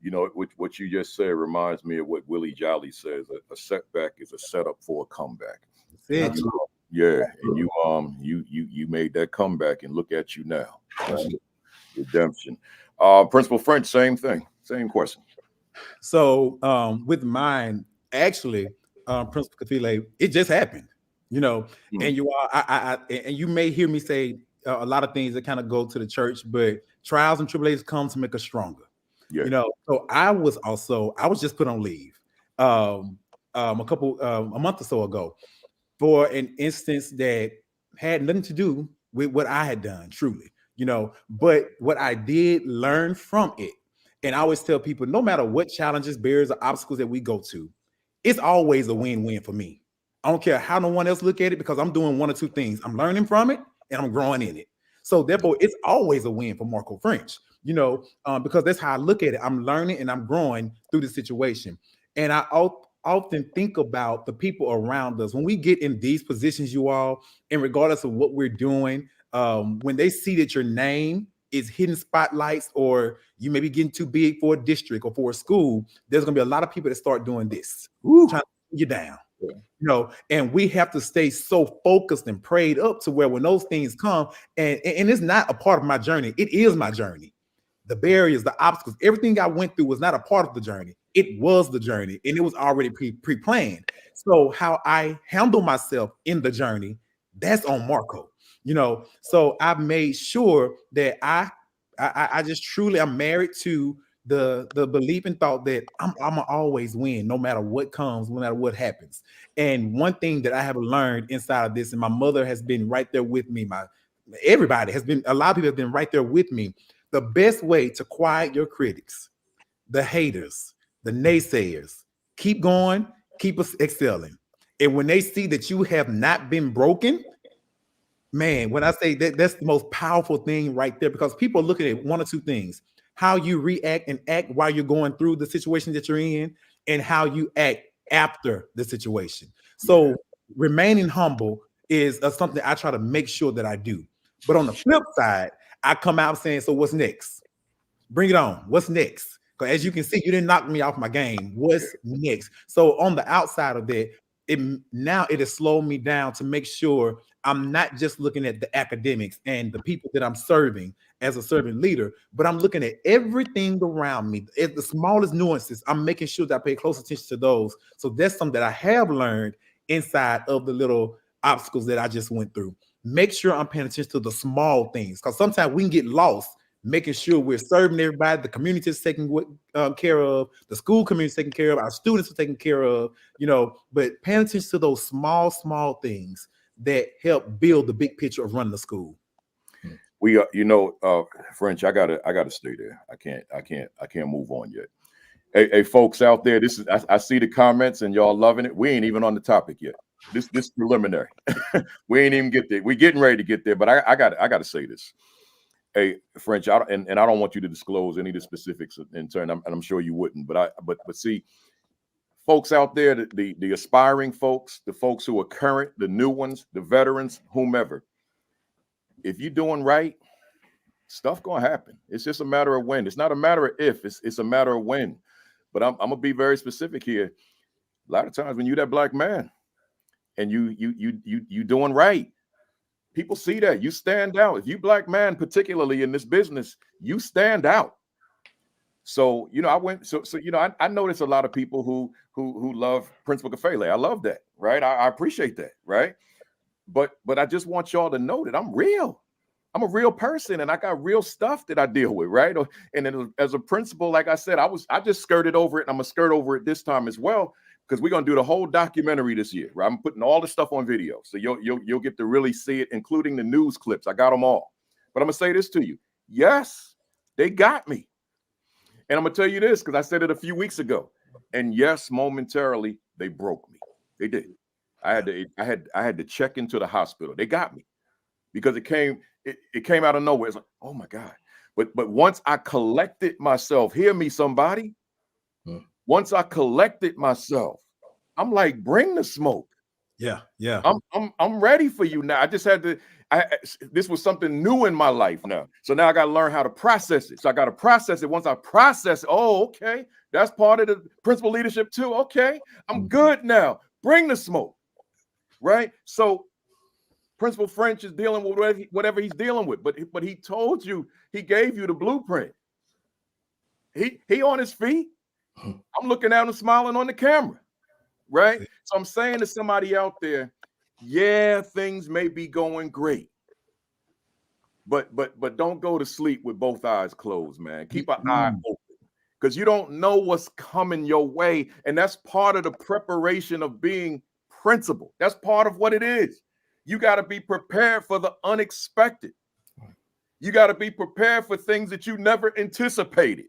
You know, what you just said reminds me of what Willie Jolly says: a setback is a setup for a comeback. That's it. Yeah, and you made that comeback, and look at you now. Redemption. Principal French, same thing, same question. So with mine, actually, Principal Kafele, it just happened, you know. And you are, and you may hear me say a lot of things that kind of go to the church, but trials and tribulations come to make us stronger. Yeah. You know, so I was just put on leave a month or so ago for an instance that had nothing to do with what I had done, truly, you know, but what I did learn from it. And I always tell people, no matter what challenges, barriers, or obstacles that we go to, it's always a win-win for me. I don't care how no one else look at it because I'm doing one or two things. I'm learning from it and I'm growing in it. So therefore, it's always a win for Marco French, because that's how I look at it. I'm learning and I'm growing through the situation. And I often think about the people around us when we get in these positions, you all, and regardless of what we're doing, when they see that your name is hitting spotlights or you may be getting too big for a district or for a school, there's going to be a lot of people that start doing this, trying to put you down. And we have to stay so focused and prayed up to where when those things come, and it's not a part of my journey, it is my journey. The barriers, the obstacles, everything I went through was not a part of the journey. It was the journey, and it was already pre-planned. So how I handle myself in the journey, that's on Marco. So I've made sure that I just truly I'm married to the belief and thought that I'm gonna always win no matter what comes, no matter what happens. And one thing that I have learned inside of this, and my mother has been right there with me, everybody has been, a lot of people have been right there with me. The best way to quiet your critics, the haters, the naysayers, keep going, keep us excelling. And when they see that you have not been broken, man, when I say that, that's the most powerful thing right there, because people are looking at one or two things: how you react and act while you're going through the situation that you're in, and how you act after the situation. So remaining humble is something I try to make sure that I do. But on the flip side, I come out saying, so what's next? Bring it on. What's next? Because as you can see, you didn't knock me off my game. What's next? So on the outside of that, it has slowed me down to make sure I'm not just looking at the academics and the people that I'm serving as a servant leader, but I'm looking at everything around me. At the smallest nuances, I'm making sure that I pay close attention to those. So that's something that I have learned inside of the little obstacles that I just went through. Make sure I'm paying attention to the small things, because sometimes we can get lost making sure we're serving everybody, the community is taken care of, the school community is taken care of, our students are taken care of, but paying attention to those small things that help build the big picture of running the school. We are, French, I gotta stay there. I can't move on yet. Hey, folks out there, I see the comments and y'all loving it. We ain't even on the topic yet. This preliminary. We ain't even get there. We're getting ready to get there, but I gotta say this. Hey, French, I don't want you to disclose any of the specifics in turn, and I'm sure you wouldn't. But see, folks out there, the aspiring folks, the folks who are current, the new ones, the veterans, whomever. If you're doing right, stuff gonna happen. It's just a matter of when. It's not a matter of if. It's a matter of when. But I'm gonna be very specific here. A lot of times when you're that black man, and you doing right, people see that. You stand out. If you black man, particularly in this business, you stand out. So, I notice a lot of people who love Principal Kafele. I love that, right? I appreciate that, right? But I just want y'all to know that I'm real. I'm a real person, and I got real stuff that I deal with, right? And then as a principal, like I said, I just skirted over it, and I'm gonna skirt over it this time as well, because we're gonna do the whole documentary this year, right? I'm putting all the stuff on video, so you'll get to really see it, including the news clips. I got them all. But I'm gonna say this to you: yes, they got me, and I'm gonna tell you this because I said it a few weeks ago. And yes, momentarily they broke me. They did. I had to check into the hospital. They got me because it came out of nowhere. It's like, oh my God! But once I collected myself, hear me, somebody. Once I collected myself, I'm like, bring the smoke. Yeah. I'm ready for you now. I just had to. This was something new in my life now. So now I got to learn how to process it. So I got to process it. Once I process it, oh, okay, that's part of the principal leadership too. Okay, I'm good now. Bring the smoke, right? So Principal French is dealing with whatever he's dealing with, but he told you, he gave you the blueprint. He on his feet. I'm looking at him smiling on the camera, right? So I'm saying to somebody out there, yeah, things may be going great, but don't go to sleep with both eyes closed, man. Keep an eye open, because you don't know what's coming your way, and that's part of the preparation of being principal. That's part of what it is. You got to be prepared for the unexpected. You got to be prepared for things that you never anticipated.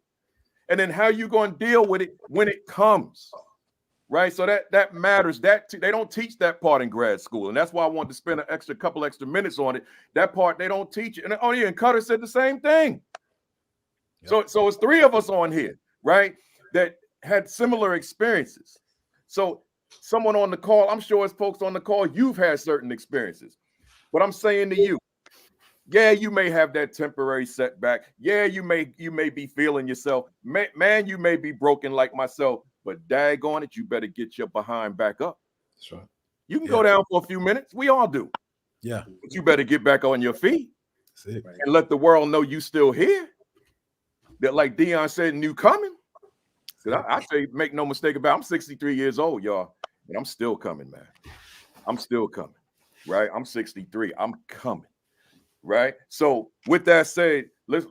And then how you going to deal with it when it comes, right? So that matters. They don't teach that part in grad school, and that's why I wanted to spend a couple extra minutes on it. That part they don't teach it. And oh yeah, and Cutter said the same thing. Yep. So it's three of us on here, right, that had similar experiences. So someone on the call, I'm sure as folks on the call, you've had certain experiences. But I'm saying to you, yeah, you may have that temporary setback. Yeah, you may be feeling yourself. Man, you may be broken like myself, but daggone it, you better get your behind back up. That's right. You can go down for a few minutes. We all do. Yeah. But you better get back on your feet and let the world know you still here. That, like Dion said, new coming. I say, make no mistake about it, I'm 63 years old, y'all, and I'm still coming, man. I'm still coming, right? I'm 63. I'm coming. Right. So with that said, let's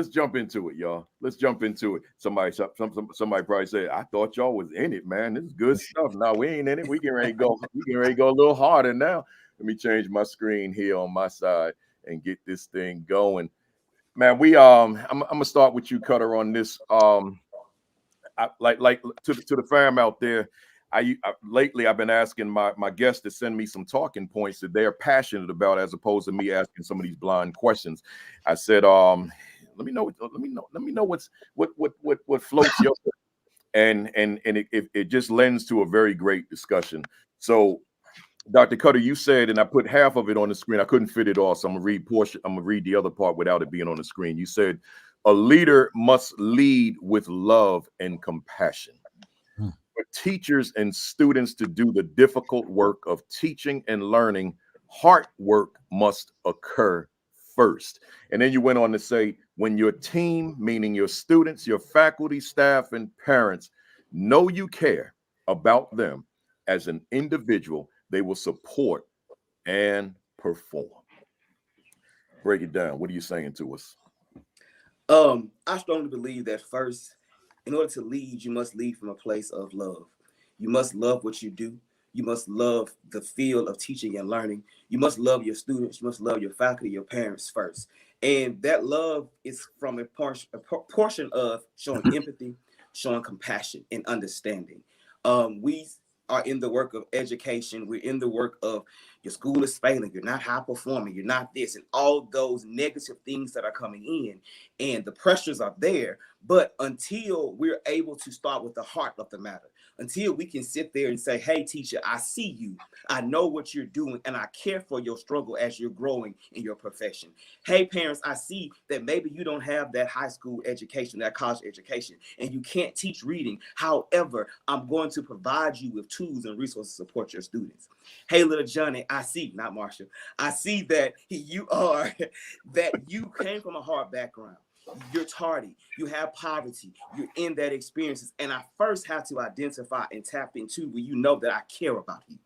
jump into it, y'all. Let's jump into it. Somebody probably said, I thought y'all was in it, man. This is good stuff. No, we ain't in it. We can ready to go. We can ready to go a little harder now. Let me change my screen here on my side and get this thing going. Man, I'm gonna start with you, Cutter, on this. Like to the fam out there. Lately I've been asking my guests to send me some talking points that they're passionate about, as opposed to me asking some of these blind questions. I said, let me know what floats your and it just lends to a very great discussion. So, Dr. Cutter, you said, and I put half of it on the screen. I couldn't fit it all, so I'm gonna read the other part without it being on the screen. You said, a leader must lead with love and compassion. For teachers and students to do the difficult work of teaching and learning, hard work must occur first. And then you went on to say, when your team, meaning your students, your faculty, staff, and parents, know you care about them as an individual, they will support and perform. Break it down. What are you saying to us? I strongly believe that first, in order to lead, you must lead from a place of love. You must love what you do. You must love the field of teaching and learning. You must love your students. You must love your faculty, your parents first. And that love is from a portion of showing empathy, showing compassion, and understanding. We are in the work of education. We're in the work of your school is failing. You're not high performing. You're not this, and all those negative things that are coming in, and the pressures are there. But until we're able to start with the heart of the matter, until we can sit there and say, hey, teacher, I see you. I know what you're doing, and I care for your struggle as you're growing in your profession. Hey, parents, I see that maybe you don't have that high school education, that college education, and you can't teach reading. However, I'm going to provide you with tools and resources to support your students. Hey, little Johnny, I see, not Marshall, I see that you came from a hard background. You're tardy, you have poverty, you're in that experiences. And I first have to identify and tap into where you know that I care about you.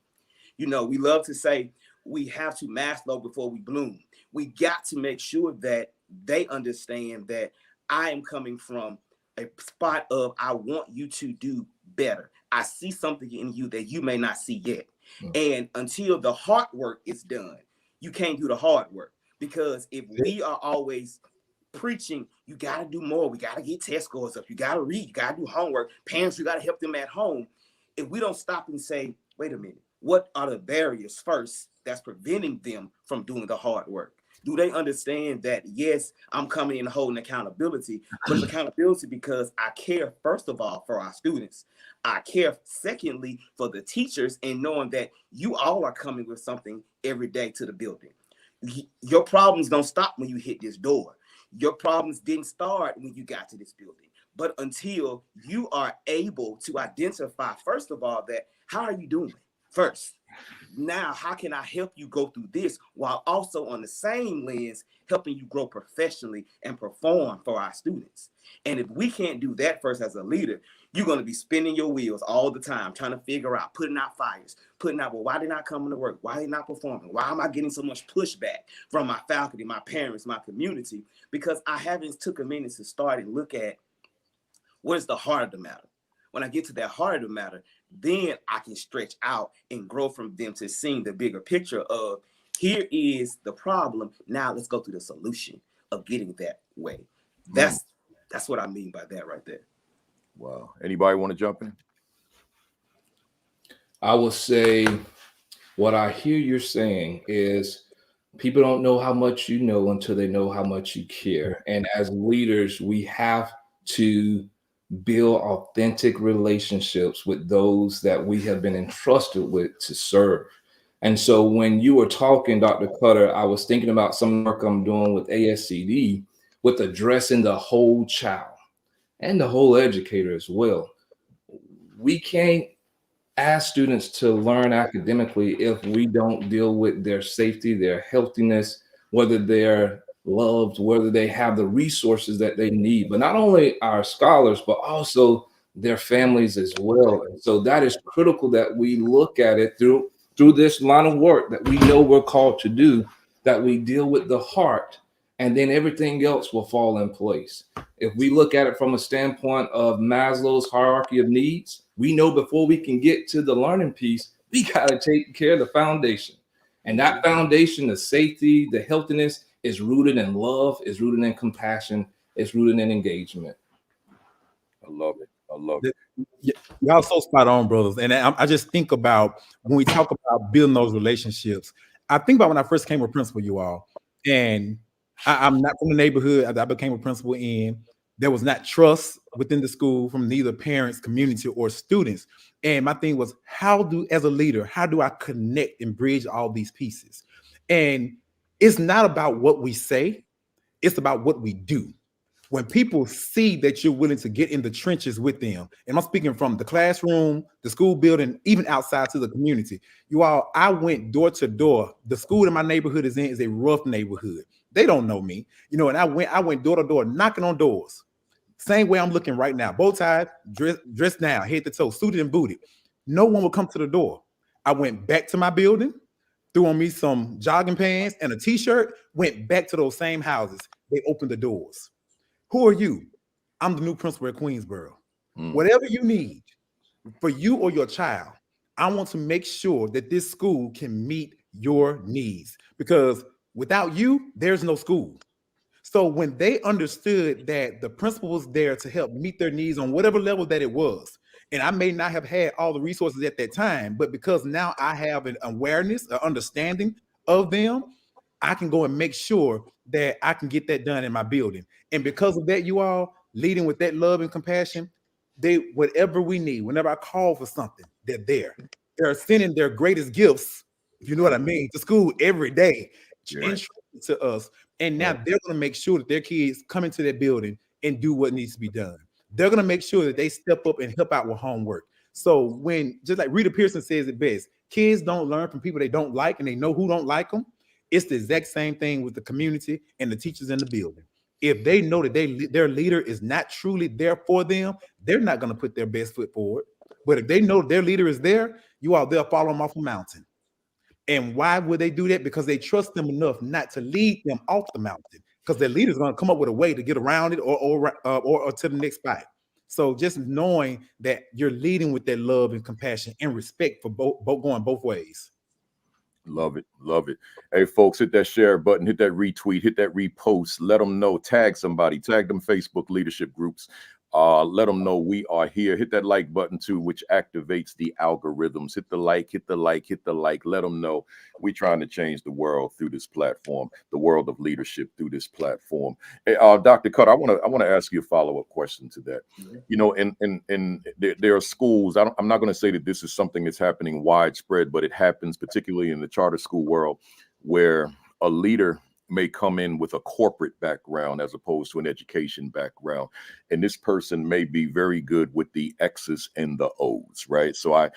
You know, we love to say we have to mask low before we bloom. We got to make sure that they understand that I am coming from a spot of I want you to do better. I see something in you that you may not see yet. And until the hard work is done, you can't do the hard work. Because if we are always preaching, you got to do more, we got to get test scores up, you got to read, you got to do homework, parents, you got to help them at home. If we don't stop and say, wait a minute, what are the barriers first that's preventing them from doing the hard work? Do they understand that, yes, I'm coming in holding accountability, but it's accountability because I care, first of all, for our students. I care, secondly, for the teachers, and knowing that you all are coming with something every day to the building. Your problems don't stop when you hit this door. Your problems didn't start when you got to this building. But until you are able to identify, first of all, that how are you doing first? Now, how can I help you go through this while also on the same lens, helping you grow professionally and perform for our students? And if we can't do that first as a leader, you're going to be spinning your wheels all the time, trying to figure out, putting out fires, well, why they not coming to work? Why they not performing? Why am I getting so much pushback from my faculty, my parents, my community? Because I haven't took a minute to start and look at what is the heart of the matter. When I get to that heart of the matter, then I can stretch out and grow from them to seeing the bigger picture of, here is the problem. Now let's go through the solution of getting that way. That's what I mean by that right there. Wow. Anybody want to jump in? I will say what I hear you're saying is people don't know how much you know until they know how much you care. And as leaders, we have to build authentic relationships with those that we have been entrusted with to serve. And so when you were talking, Dr. Cutter, I was thinking about some work I'm doing with ASCD with addressing the whole child and the whole educator as well. We can't ask students to learn academically if we don't deal with their safety, their healthiness, whether they're loved, whether they have the resources that they need, but not only our scholars, but also their families as well. And so that is critical that we look at it through this line of work that we know we're called to do, that we deal with the heart, and then everything else will fall in place. If we look at it from a standpoint of Maslow's hierarchy of needs, we know before we can get to the learning piece, we got to take care of the foundation. And that foundation, the safety, the healthiness, is rooted in love, is rooted in compassion, is rooted in engagement. I love it. I love it. Y'all so spot on, brothers. And I just think about when we talk about building those relationships. I think about when I first came a principal, you all, and I'm not from the neighborhood I became a principal in. There was not trust within the school from neither parents, community, or students. And my thing was, as a leader, how do I connect and bridge all these pieces? And it's not about what we say, it's about what we do. When people see that you're willing to get in the trenches with them, and I'm speaking from the classroom, the school building, even outside to the community. You all, I went door to door. The school that my neighborhood is in is a rough neighborhood. They don't know me, and I went door to door, knocking on doors. Same way I'm looking right now, bow tie, dressed down, head to toe, suited and booted. No one would come to the door. I went back to my building, threw on me some jogging pants and a t-shirt, went back to those same houses. They opened the doors. Who are you? I'm the new principal at Queensboro. Whatever you need for you or your child, I want to make sure that this school can meet your needs, because without you, there's no school. So when they understood that the principal was there to help meet their needs on whatever level that it was, and I may not have had all the resources at that time, but because now I have an awareness, an understanding of them, I can go and make sure that I can get that done in my building. And because of that, you all leading with that love and compassion, whatever we need, whenever I call for something, they're there. They're sending their greatest gifts, if you know what I mean, to school every day, to us. And now they're going to make sure that their kids come into their building and do what needs to be done. They're going to make sure that they step up and help out with homework. So when, just like Rita Pearson says it best, kids don't learn from people they don't like, and they know who don't like them. It's the exact same thing with the community and the teachers in the building. If they know that their leader is not truly there for them, they're not going to put their best foot forward. But if they know their leader is there, they'll follow them off a mountain. And why would they do that? Because they trust them enough not to lead them off the mountain, because their leader is going to come up with a way to get around it or to the next spot. So just knowing that you're leading with that love and compassion and respect for both going both ways. Love it. Love it. Hey, folks, hit that share button, hit that retweet, hit that repost. Let them know. Tag somebody. Tag them Facebook leadership groups. Let them know we are here. Hit that like button too, which activates the algorithms. Hit the like, hit the like, hit the like. Let them know we're trying to change the world through this platform, the world of leadership through this platform. Hey, Dr. Cutter, I want to ask you a follow-up question to that. You know, there are schools. I'm not going to say that this is something that's happening widespread, but it happens particularly in the charter school world, where a leader may come in with a corporate background as opposed to an education background, and this person may be very good with the X's and the O's, right? So I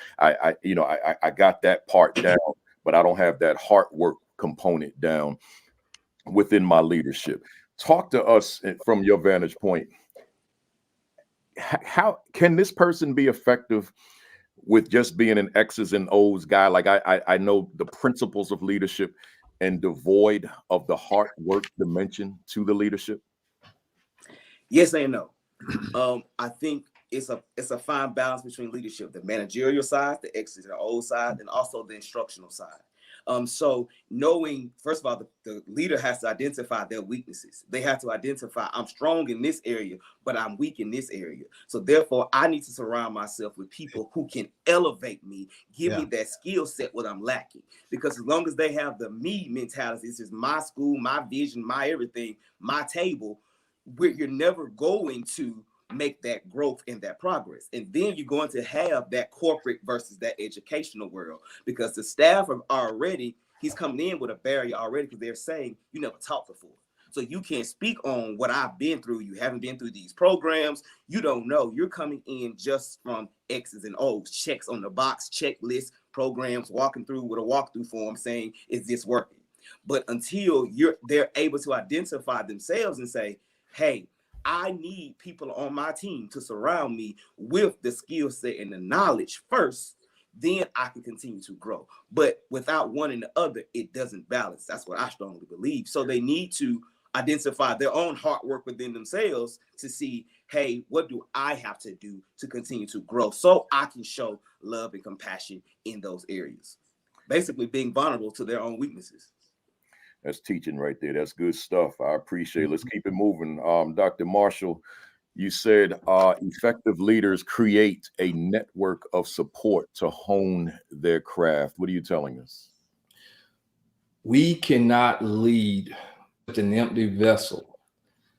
got that part down, but I don't have that heart work component down within my leadership. Talk to us from your vantage point. How can this person be effective with just being an X's and O's guy? Like I know the principles of leadership, and devoid of the heart work dimension to the leadership? Yes and no. I think it's a fine balance between leadership, the managerial side, the X's and O's side, and also the instructional side. So knowing, first of all, the leader has to identify their weaknesses. They have to identify, I'm strong in this area, but I'm weak in this area. So therefore, I need to surround myself with people who can elevate me, give me that skill set what I'm lacking. Because as long as they have the me mentality, this is my school, my vision, my everything, my table, you're never going to make that growth and that progress. And then you're going to have that corporate versus that educational world, because the staff are already, he's coming in with a barrier already, because they're saying you never taught before. So you can't speak on what I've been through. You haven't been through these programs. You don't know. You're coming in just from X's and O's, checks on the box, checklist, programs, walking through with a walkthrough form saying, is this working? But until they're able to identify themselves and say, hey, I need people on my team to surround me with the skill set and the knowledge first, then I can continue to grow. But without one and the other, it doesn't balance. That's what I strongly believe. So they need to identify their own hard work within themselves to see, hey, what do I have to do to continue to grow so I can show love and compassion in those areas? Basically being vulnerable to their own weaknesses. That's teaching right there. That's good stuff. I appreciate it. Let's keep it moving. Dr. Marshall, you said effective leaders create a network of support to hone their craft. What are you telling us? We cannot lead with an empty vessel.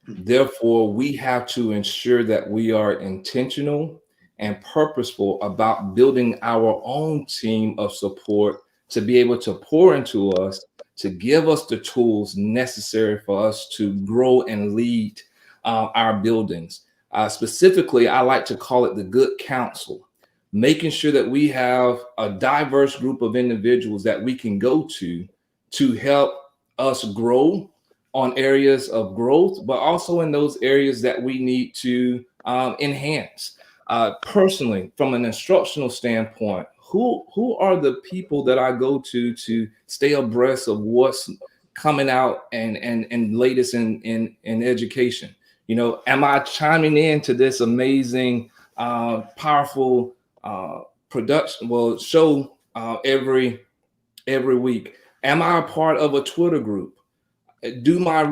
Therefore, we have to ensure that we are intentional and purposeful about building our own team of support to be able to pour into us, to give us the tools necessary for us to grow and lead our buildings. Specifically, I like to call it the good counsel, making sure that we have a diverse group of individuals that we can go to help us grow on areas of growth, but also in those areas that we need to enhance. Personally, from an instructional standpoint, who are the people that I go to stay abreast of what's coming out and latest in education? You know, am I chiming into this amazing, powerful production, show every week? Am I a part of a Twitter group? Do my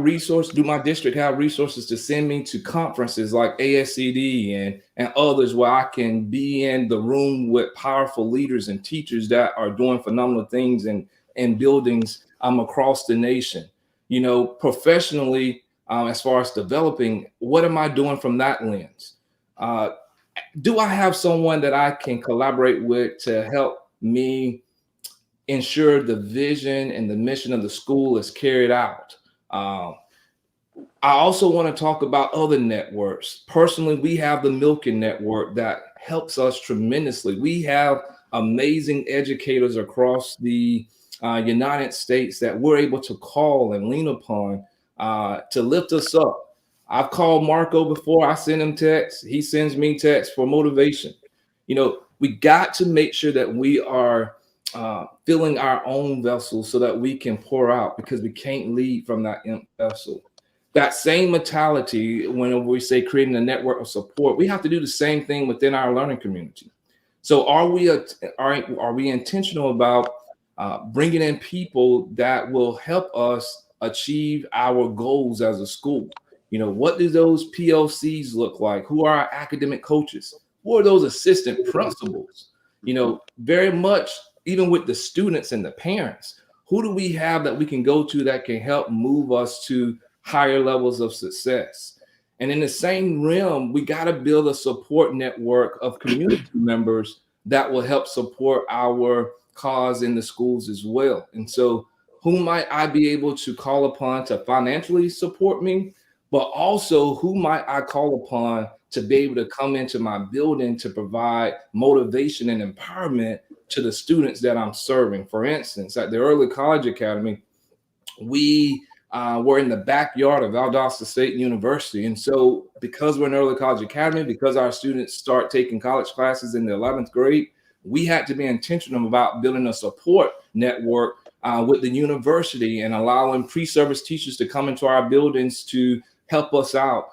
district have resources to send me to conferences like ASCD and others where I can be in the room with powerful leaders and teachers that are doing phenomenal things in buildings across the nation? You know, professionally, as far as developing, what am I doing from that lens? Do I have someone that I can collaborate with to help me ensure the vision and the mission of the school is carried out? I also want to talk about other networks. Personally, we have the Milken network that helps us tremendously. We have amazing educators across the United States that we're able to call and lean upon to lift us up. I've called Marco before. I send him texts. He sends me texts for motivation. You know, we got to make sure that we are filling our own vessels so that we can pour out, because we can't lead from that empty vessel. That same mentality, when we say creating a network of support, we have to do the same thing within our learning community. So are we intentional about bringing in people that will help us achieve our goals as a school? You know, what do those PLCs look like? Who are our academic coaches? Who are those assistant principals? You know, very much, even with the students and the parents, who do we have that we can go to that can help move us to higher levels of success? And in the same realm, we got to build a support network of community members that will help support our cause in the schools as well. And so who might I be able to call upon to financially support me, but also who might I call upon to be able to come into my building to provide motivation and empowerment to the students that I'm serving? For instance, at the Early College Academy, we were in the backyard of Valdosta State University. And so because we're an Early College Academy, because our students start taking college classes in the 11th grade, we had to be intentional about building a support network with the university and allowing pre-service teachers to come into our buildings to help us out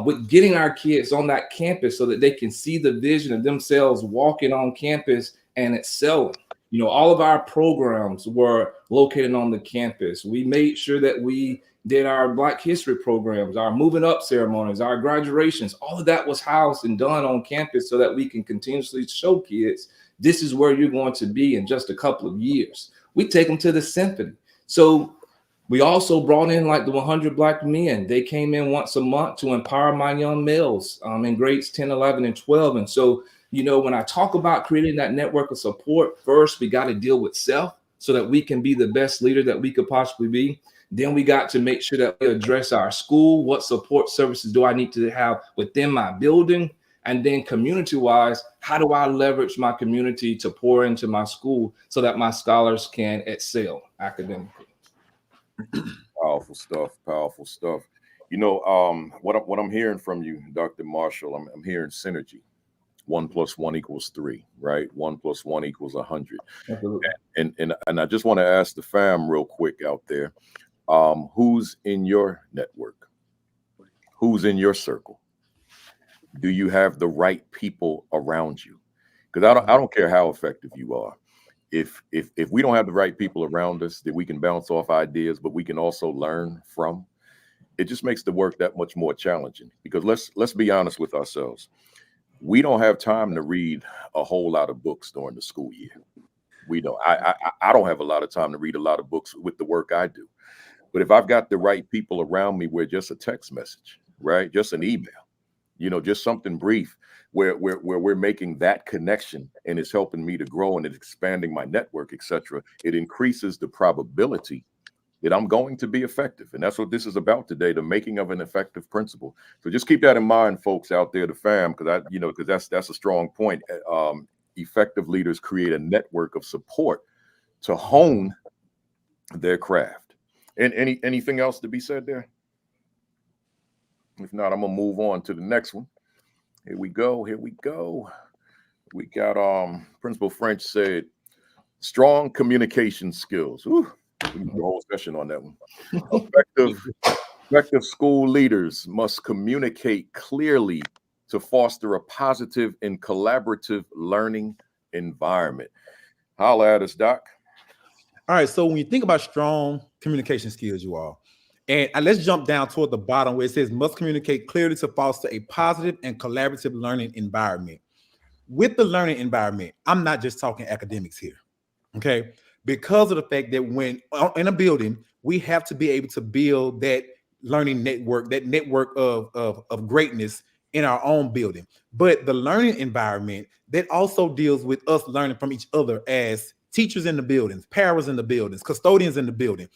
with getting our kids on that campus so that they can see the vision of themselves walking on campus and excelling. You know, all of our programs were located on the campus. We made sure that we did our Black History programs, our moving up ceremonies, our graduations. All of that was housed and done on campus so that we can continuously show kids this is where you're going to be in just a couple of years. We take them to the symphony. So we also brought in like the 100 Black men. They came in once a month to empower my young males in grades 10, 11, and 12. And so, you know, when I talk about creating that network of support, first, we got to deal with self so that we can be the best leader that we could possibly be. Then we got to make sure that we address our school. What support services do I need to have within my building? And then community-wise, how do I leverage my community to pour into my school so that my scholars can excel academically? Powerful stuff. Powerful stuff. You know, what I'm hearing from you, Dr. Marshall, I'm hearing synergy. 1 + 1 = 3, right? 1 + 1 = 100. Absolutely. And I just want to ask the fam real quick out there, who's in your network? Who's in your circle? Do you have the right people around you? Because I don't care how effective you are. If we don't have the right people around us that we can bounce off ideas, but we can also learn from, it just makes the work that much more challenging. Because let's be honest with ourselves. We don't have time to read a whole lot of books during the school year. We don't. I don't have a lot of time to read a lot of books with the work I do. But if I've got the right people around me, where just a text message, right, just an email, you know, just something brief, where we're making that connection and it's helping me to grow and it's expanding my network, etc., it increases the probability that I'm going to be effective. And that's what this is about today, the making of an effective principal. So just keep that in mind, folks out there, the fam, because that's a strong point. Effective leaders create a network of support to hone their craft. And anything else to be said there? If not, I'm gonna move on to the next one. Here we go. We got Principal French said, strong communication skills. Whew. We can do a whole session on that one. Effective school leaders must communicate clearly to foster a positive and collaborative learning environment. Holla at us, Doc. All right. So when you think about strong communication skills, you all, and let's jump down toward the bottom where it says must communicate clearly to foster a positive and collaborative learning environment. With the learning environment, I'm not just talking academics here. Okay. Because of the fact that when in a building, we have to be able to build that learning network, that network of greatness in our own building. But the learning environment that also deals with us learning from each other as teachers in the buildings, paras in the buildings, custodians in the building,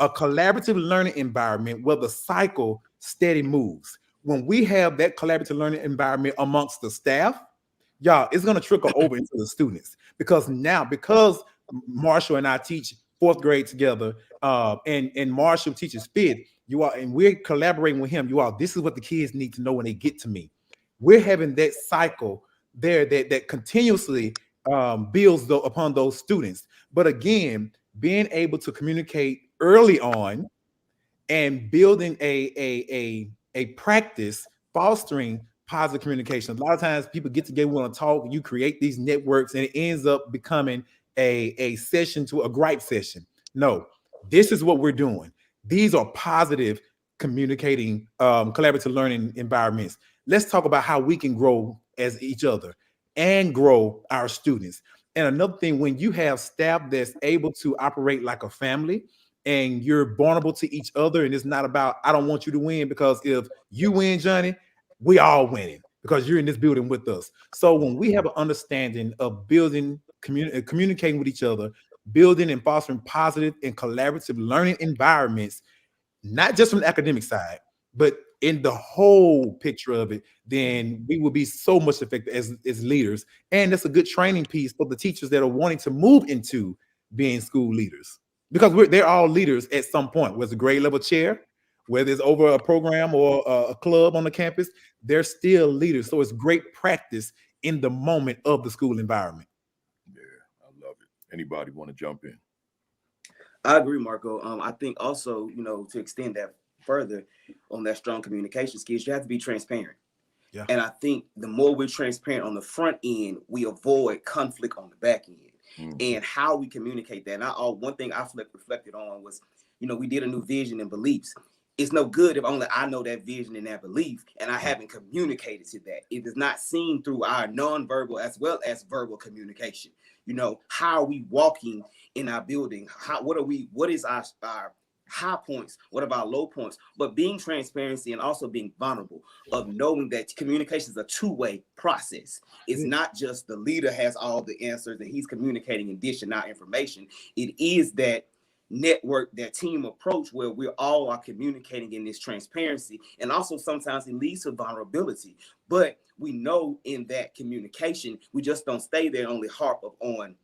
a collaborative learning environment where the cycle steady moves. When we have that collaborative learning environment amongst the staff, y'all, it's going to trickle over into the students because Marshall and I teach 4th grade together, and Marshall teaches 5th. You are, and we're collaborating with him. You are. This is what the kids need to know when they get to me. We're having that cycle there that continuously builds upon those students. But again, being able to communicate early on and building a practice fostering positive communication. A lot of times people get together, we want to talk, you create these networks, and it ends up becoming a session to a gripe session. No, this is what we're doing. These are positive communicating, collaborative learning environments. Let's talk about how we can grow as each other and grow our students. And another thing, when you have staff that's able to operate like a family and you're vulnerable to each other, and it's not about, I don't want you to win, because if you win, Johnny, we all winning because you're in this building with us. So when we have an understanding of building, communicating with each other, building and fostering positive and collaborative learning environments, not just from the academic side, but in the whole picture of it, then we will be so much effective as leaders. And that's a good training piece for the teachers that are wanting to move into being school leaders, because they're all leaders at some point, whether it's a grade level chair, whether it's over a program or a club on the campus, they're still leaders. So it's great practice in the moment of the school environment. Yeah, I love it. Anybody want to jump in? I agree, Marco. I think also, to extend that further on that strong communication skills, you have to be transparent. Yeah. And I think the more we're transparent on the front end, we avoid conflict on the back end. and how we communicate that. And one thing I reflected on was, we did a new vision and beliefs. It's no good if only I know that vision and that belief and I haven't communicated to that. It is not seen through our nonverbal as well as verbal communication. How are we walking in our building? What is our high points? What about low points? But being transparency and also being vulnerable, of knowing that communication is a two-way process. It's not just the leader has all the answers and he's communicating and dishing out information. It is that network, that team approach where we all are communicating in this transparency. And also sometimes it leads to vulnerability. But we know in that communication, we just don't stay there, only harp on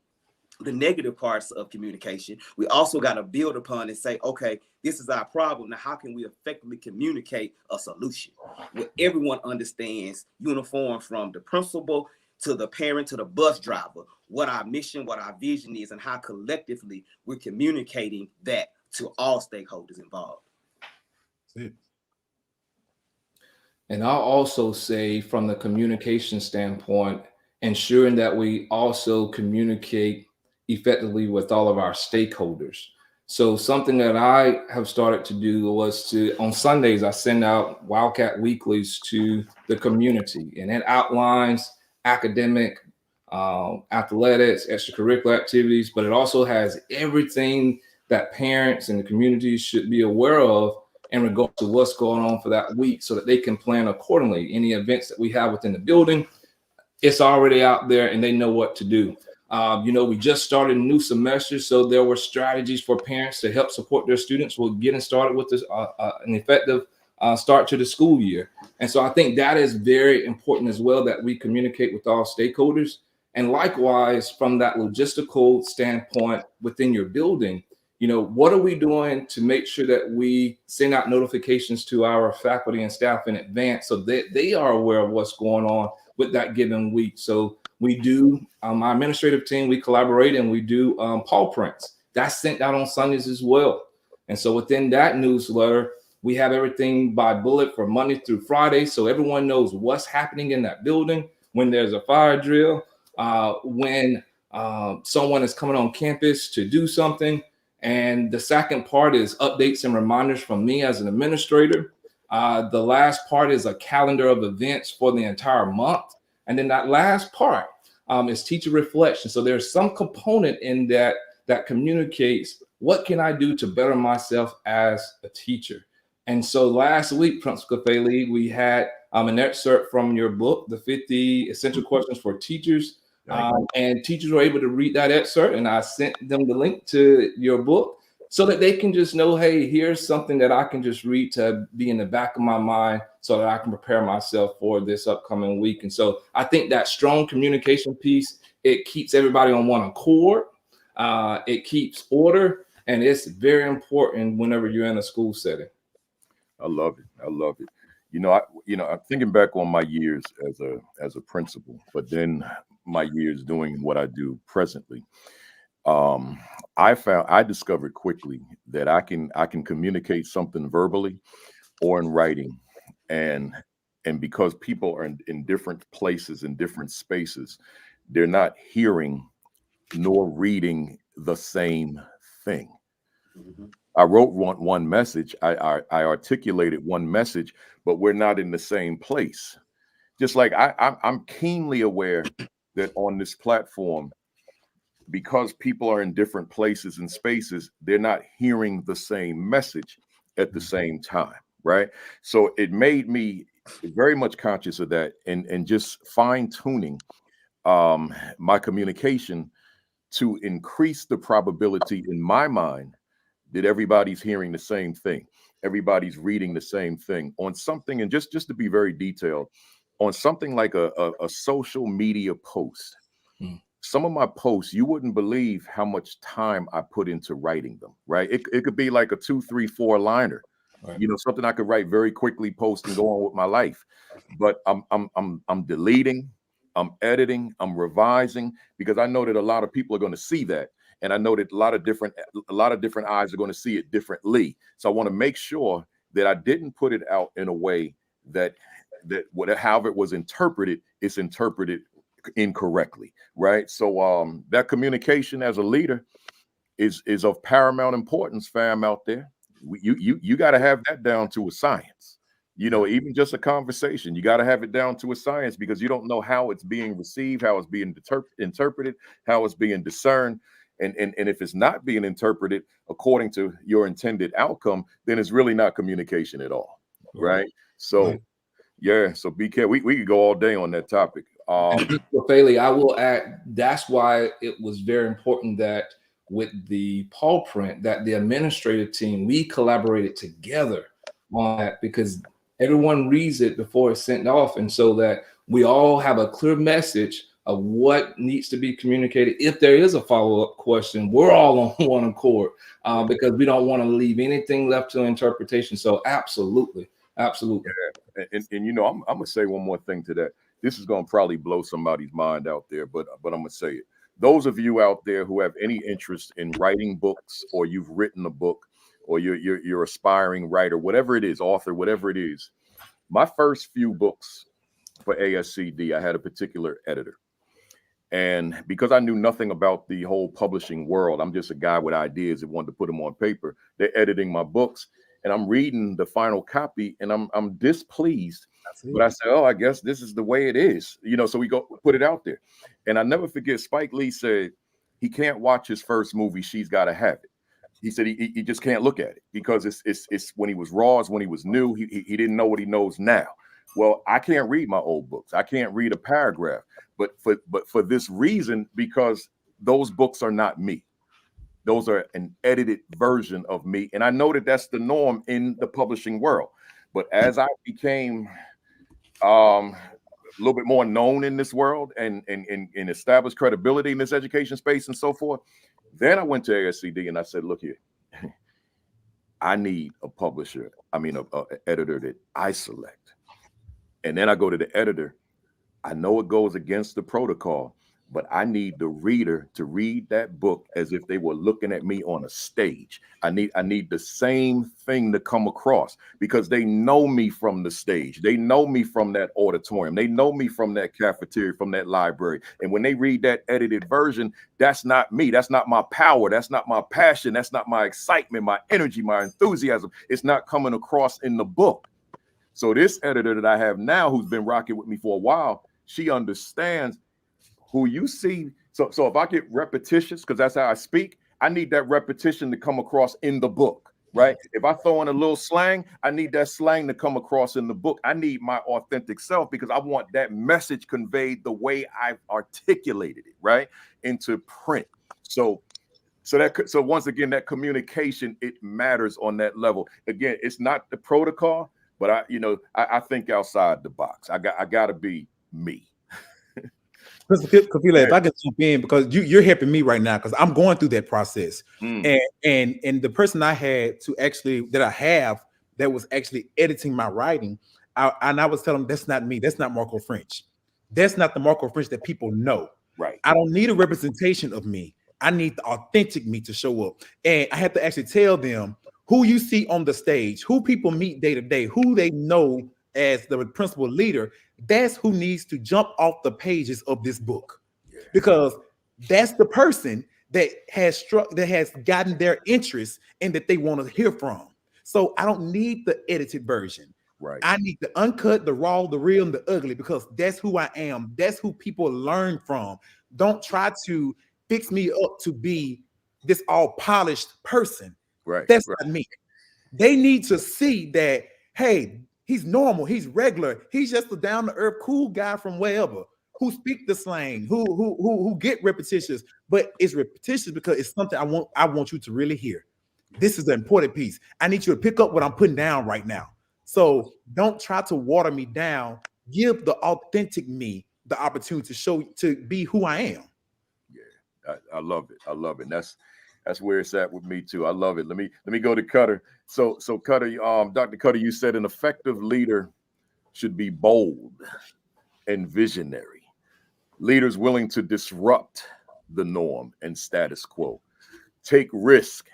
the negative parts of communication. We also got to build upon and say, okay, this is our problem. Now, how can we effectively communicate a solution where everyone understands uniform, from the principal to the parent to the bus driver, what our mission, what our vision is, and how collectively we're communicating that to all stakeholders involved. And I'll also say, from the communication standpoint, ensuring that we also communicate effectively with all of our stakeholders. So something that I have started to do was on Sundays, I send out Wildcat Weeklies to the community, and it outlines academic, athletics, extracurricular activities, but it also has everything that parents and the community should be aware of in regard to what's going on for that week, so that they can plan accordingly. Any events that we have within the building, it's already out there and they know what to do. We just started a new semester, so there were strategies for parents to help support their students. We're getting started with this an effective start to the school year. And so I think that is very important as well, that we communicate with all stakeholders. And likewise, from that logistical standpoint within your building, what are we doing to make sure that we send out notifications to our faculty and staff in advance so that they are aware of what's going on with that given week? So we do, my administrative team, we collaborate and we do paw prints. That's sent out on Sundays as well. And so within that newsletter, we have everything by bullet for Monday through Friday. So everyone knows what's happening in that building, when there's a fire drill, when someone is coming on campus to do something. And the second part is updates and reminders from me as an administrator. The last part is a calendar of events for the entire month. And then that last part is teacher reflection. So there's some component in that communicates, what can I do to better myself as a teacher? And so last week, Principal Kafele, we had an excerpt from your book, The 50 Essential Questions for Teachers. And teachers were able to read that excerpt, and I sent them the link to your book so that they can just know, hey, here's something that I can just read to be in the back of my mind so that I can prepare myself for this upcoming week. And so I think that strong communication piece, it keeps everybody on one accord. It keeps order, and it's very important whenever you're in a school setting. I love it. I love it. I'm thinking back on my years as a principal, but then my years doing what I do presently. I discovered quickly that I can communicate something verbally or in writing, and because people are in different places, in different spaces, they're not hearing nor reading the same thing. Mm-hmm. I wrote one message, I articulated one message, but we're not in the same place. Just like I'm keenly aware that on this platform, because people are in different places and spaces, they're not hearing the same message at the same time, right? So it made me very much conscious of that, and just fine-tuning my communication to increase the probability in my mind that everybody's hearing the same thing, everybody's reading the same thing on something. And just to be very detailed, on something like a social media post. Some of my posts, you wouldn't believe how much time I put into writing them, right? It could be like a 2, 3, 4 liner, right? Something I could write very quickly, post, and go on with my life. But I'm deleting, I'm editing, I'm revising, because I know that a lot of people are going to see that. And I know that a lot of different eyes are going to see it differently. So I want to make sure that I didn't put it out in a way that however it was interpreted, it's interpreted incorrectly, right? So that communication as a leader is of paramount importance, fam, out there. You got to have that down to a science. You know, even just a conversation, you got to have it down to a science, because you don't know how it's being received, how it's being interpreted, how it's being discerned. And if it's not being interpreted according to your intended outcome, then it's really not communication at all, right? So, yeah, so BK, we could go all day on that topic. Kafele, I will add, that's why it was very important that with the paw print, that the administrative team, we collaborated together on that, because everyone reads it before it's sent off. And so that we all have a clear message of what needs to be communicated. If there is a follow-up question, we're all on one accord, because we don't want to leave anything left to interpretation. So absolutely. Absolutely. Yeah. And you know, I'm gonna say one more thing to that. This is gonna probably blow somebody's mind out there, but I'm gonna say it. Those of you out there who have any interest in writing books, or you've written a book, or you're aspiring writer, whatever it is, author, whatever it is. My first few books for ASCD, I had a particular editor. And because I knew nothing about the whole publishing world, I'm just a guy with ideas that wanted to put them on paper. They're editing my books, and I'm reading the final copy, and I'm displeased. But I said, oh, I guess this is the way it is, you know. So we go put it out there. And I never forget, Spike Lee said he can't watch his first movie, She's Gotta Have It. He said he just can't look at it, because it's when he was raw, it's when he was new. He didn't know what he knows now. Well, I can't read my old books. I can't read a paragraph, but for this reason, because those books are not me. Those are an edited version of me. And I know that that's the norm in the publishing world. But as I became a little bit more known in this world and established credibility in this education space and so forth, then I went to ASCD and I said, look here, I need a publisher, a editor that I select. And then I go to the editor. I know it goes against the protocol, but I need the reader to read that book as if they were looking at me on a stage. I need the same thing to come across, because they know me from the stage. They know me from that auditorium. They know me from that cafeteria, from that library. And when they read that edited version, that's not me. That's not my power. That's not my passion. That's not my excitement, my energy, my enthusiasm. It's not coming across in the book. So this editor that I have now, who's been rocking with me for a while, she understands who you see. So if I get repetitious, because that's how I speak, I need that repetition to come across in the book, right? If I throw in a little slang, I need that slang to come across in the book. I need my authentic self, because I want that message conveyed the way I've articulated it, right, into print. So once again, that communication, it matters on that level. Again, it's not the protocol, but I think outside the box. I got to be me. Kafele, if I could jump in, because you're helping me right now, because I'm going through that process. And the person I had that was actually editing my writing, I was telling them, that's not me. That's not Marco French. That's not the Marco French that people know. Right. I don't need a representation of me. I need the authentic me to show up. And I have to actually tell them who you see on the stage, who people meet day to day, who they know as the principal leader. That's who needs to jump off the pages of this book, because that's the person that has gotten their interest and that they want to hear from. So I don't need the edited version. Right. I need the uncut, the raw, the real, and the ugly, because that's who I am. That's who people learn from. Don't try to fix me up to be this all polished person. Right. That's not me. They need to see that, hey, he's normal, he's regular, he's just a down-to-earth, cool guy from wherever, who speak the slang, who get repetitious, but it's repetitious because it's something I want you to really hear. This is the important piece. I need you to pick up what I'm putting down right now. So don't try to water me down. Give the authentic me the opportunity to be who I am. Yeah, I love it. I love it. That's where it's at with me too. I love it. Let me go to Cutter. So Cutter, Dr. Cutter, you said an effective leader should be bold and visionary. Leaders willing to disrupt the norm and status quo, take risk,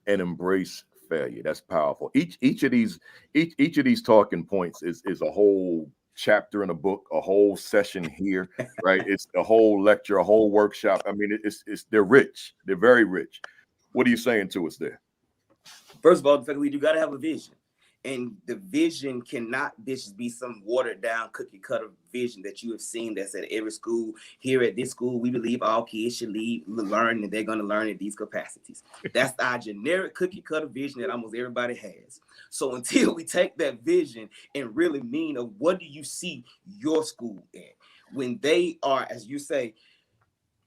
and embrace failure. That's powerful. Each of these talking points is a whole chapter in a book, a whole session here, right? It's a whole lecture, a whole workshop. I mean, they're rich. They're very rich. What are you saying to us there? First of all, the fact that you got to have a vision. And the vision cannot just be some watered down cookie cutter vision that you have seen that's at every school. Here at this school, we believe all kids should learn and they're going to learn at these capacities. That's our generic cookie cutter vision that almost everybody has. So until we take that vision and really mean of what do you see your school at? When they are, as you say,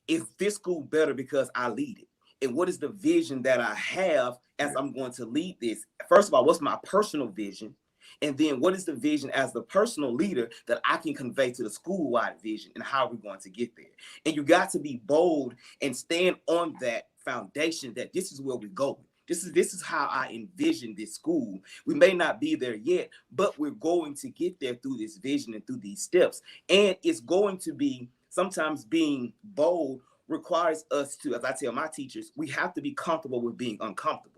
is this school better because I lead it? And what is the vision that I have as I'm going to lead this? First of all, what's my personal vision? And then what is the vision as the personal leader that I can convey to the school-wide vision, and how are we going to get there? And you got to be bold and stand on that foundation that this is where we're going. This is how I envision this school. We may not be there yet, but we're going to get there through this vision and through these steps. And it's going to be, sometimes being bold requires us to, as I tell my teachers, we have to be comfortable with being uncomfortable.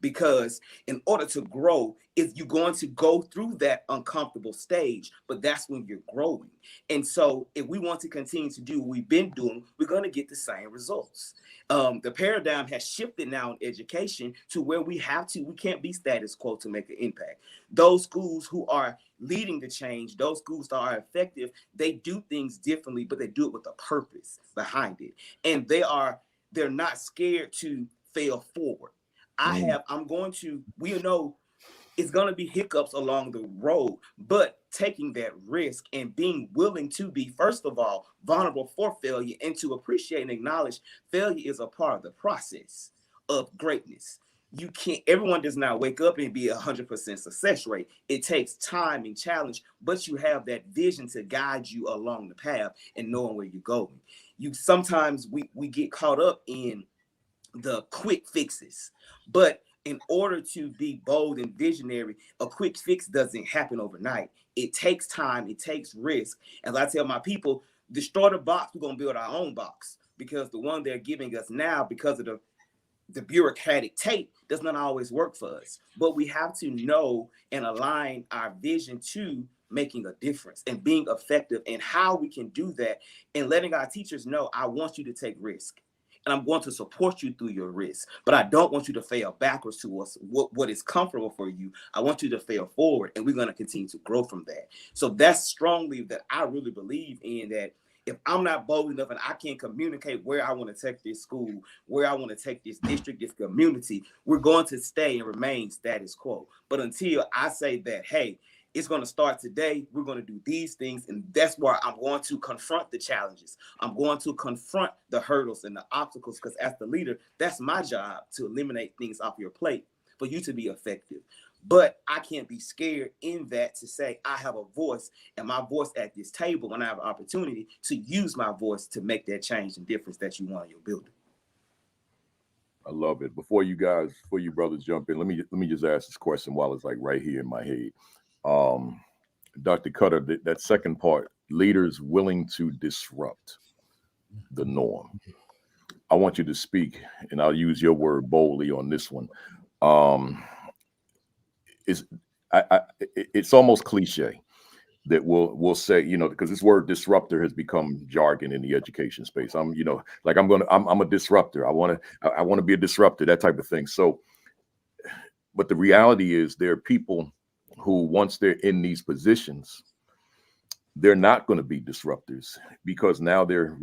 Because in order to grow, if you're going to go through that uncomfortable stage, but that's when you're growing. And so if we want to continue to do what we've been doing, we're going to get the same results. The paradigm has shifted now in education to where we can't be status quo to make an impact. Those schools who are leading the change, those schools that are effective, they do things differently, but they do it with a purpose behind it. And they're not scared to fail forward. We know it's going to be hiccups along the road, but taking that risk and being willing to be, first of all, vulnerable for failure, and to appreciate and acknowledge failure is a part of the process of greatness. Everyone does not wake up and be 100% success rate. It takes time and challenge, but you have that vision to guide you along the path and knowing where you're going. Sometimes we get caught up in the quick fixes, but in order to be bold and visionary, a quick fix doesn't happen overnight. It takes time, it takes risk. As I tell my people, destroy the box, we're going to build our own box, because the one they're giving us now, because of the bureaucratic tape, does not always work for us. But we have to know and align our vision to making a difference and being effective, and how we can do that, and letting our teachers know, I want you to take risk. And I'm going to support you through your risk, but I don't want you to fail backwards towards what is comfortable for you. I want you to fail forward, and we're going to continue to grow from that. So that's strongly that I really believe in, that if I'm not bold enough and I can't communicate where I want to take this school, where I want to take this district, this community, we're going to stay and remain status quo. But until I say that, hey, it's going to start today, we're going to do these things, and that's where I'm going to confront the challenges. I'm going to confront the hurdles and the obstacles, because as the leader, that's my job, to eliminate things off your plate for you to be effective. But I can't be scared in that to say I have a voice, and my voice at this table, when I have an opportunity to use my voice to make that change and difference that you want in your building. I love it. Before you brothers jump in, let me just ask this question while it's like right here in my head. Dr. Cutter, that second part, leaders willing to disrupt the norm. I want you to speak, and I'll use your word boldly on this one. It's almost cliche that we'll say, because this word disruptor has become jargon in the education space. I'm a disruptor. I want to be a disruptor, that type of thing. So, but the reality is, there are people who, once they're in these positions, they're not going to be disruptors, because now they're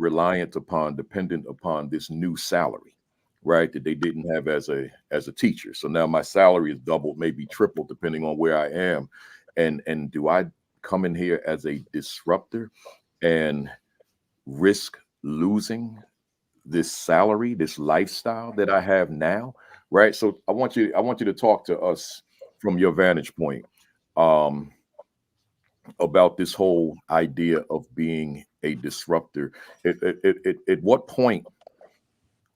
dependent upon this new salary, right, that they didn't have as a teacher. So now my salary is doubled, maybe tripled, depending on where I am. And do I come in here as a disruptor and risk losing this salary, this lifestyle that I have now, right? So I want you to talk to us from your vantage point about this whole idea of being a disruptor. At what point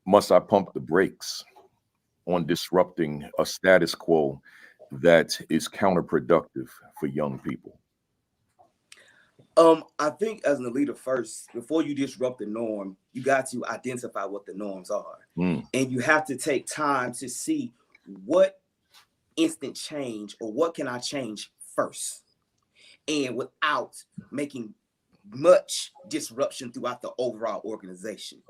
must I pump the brakes on disrupting a status quo that is counterproductive for young people? I think as a leader, first, before you disrupt the norm, you got to identify what the norms are. And you have to take time to see what instant change, or what can I change first. and without making much disruption throughout the overall organization.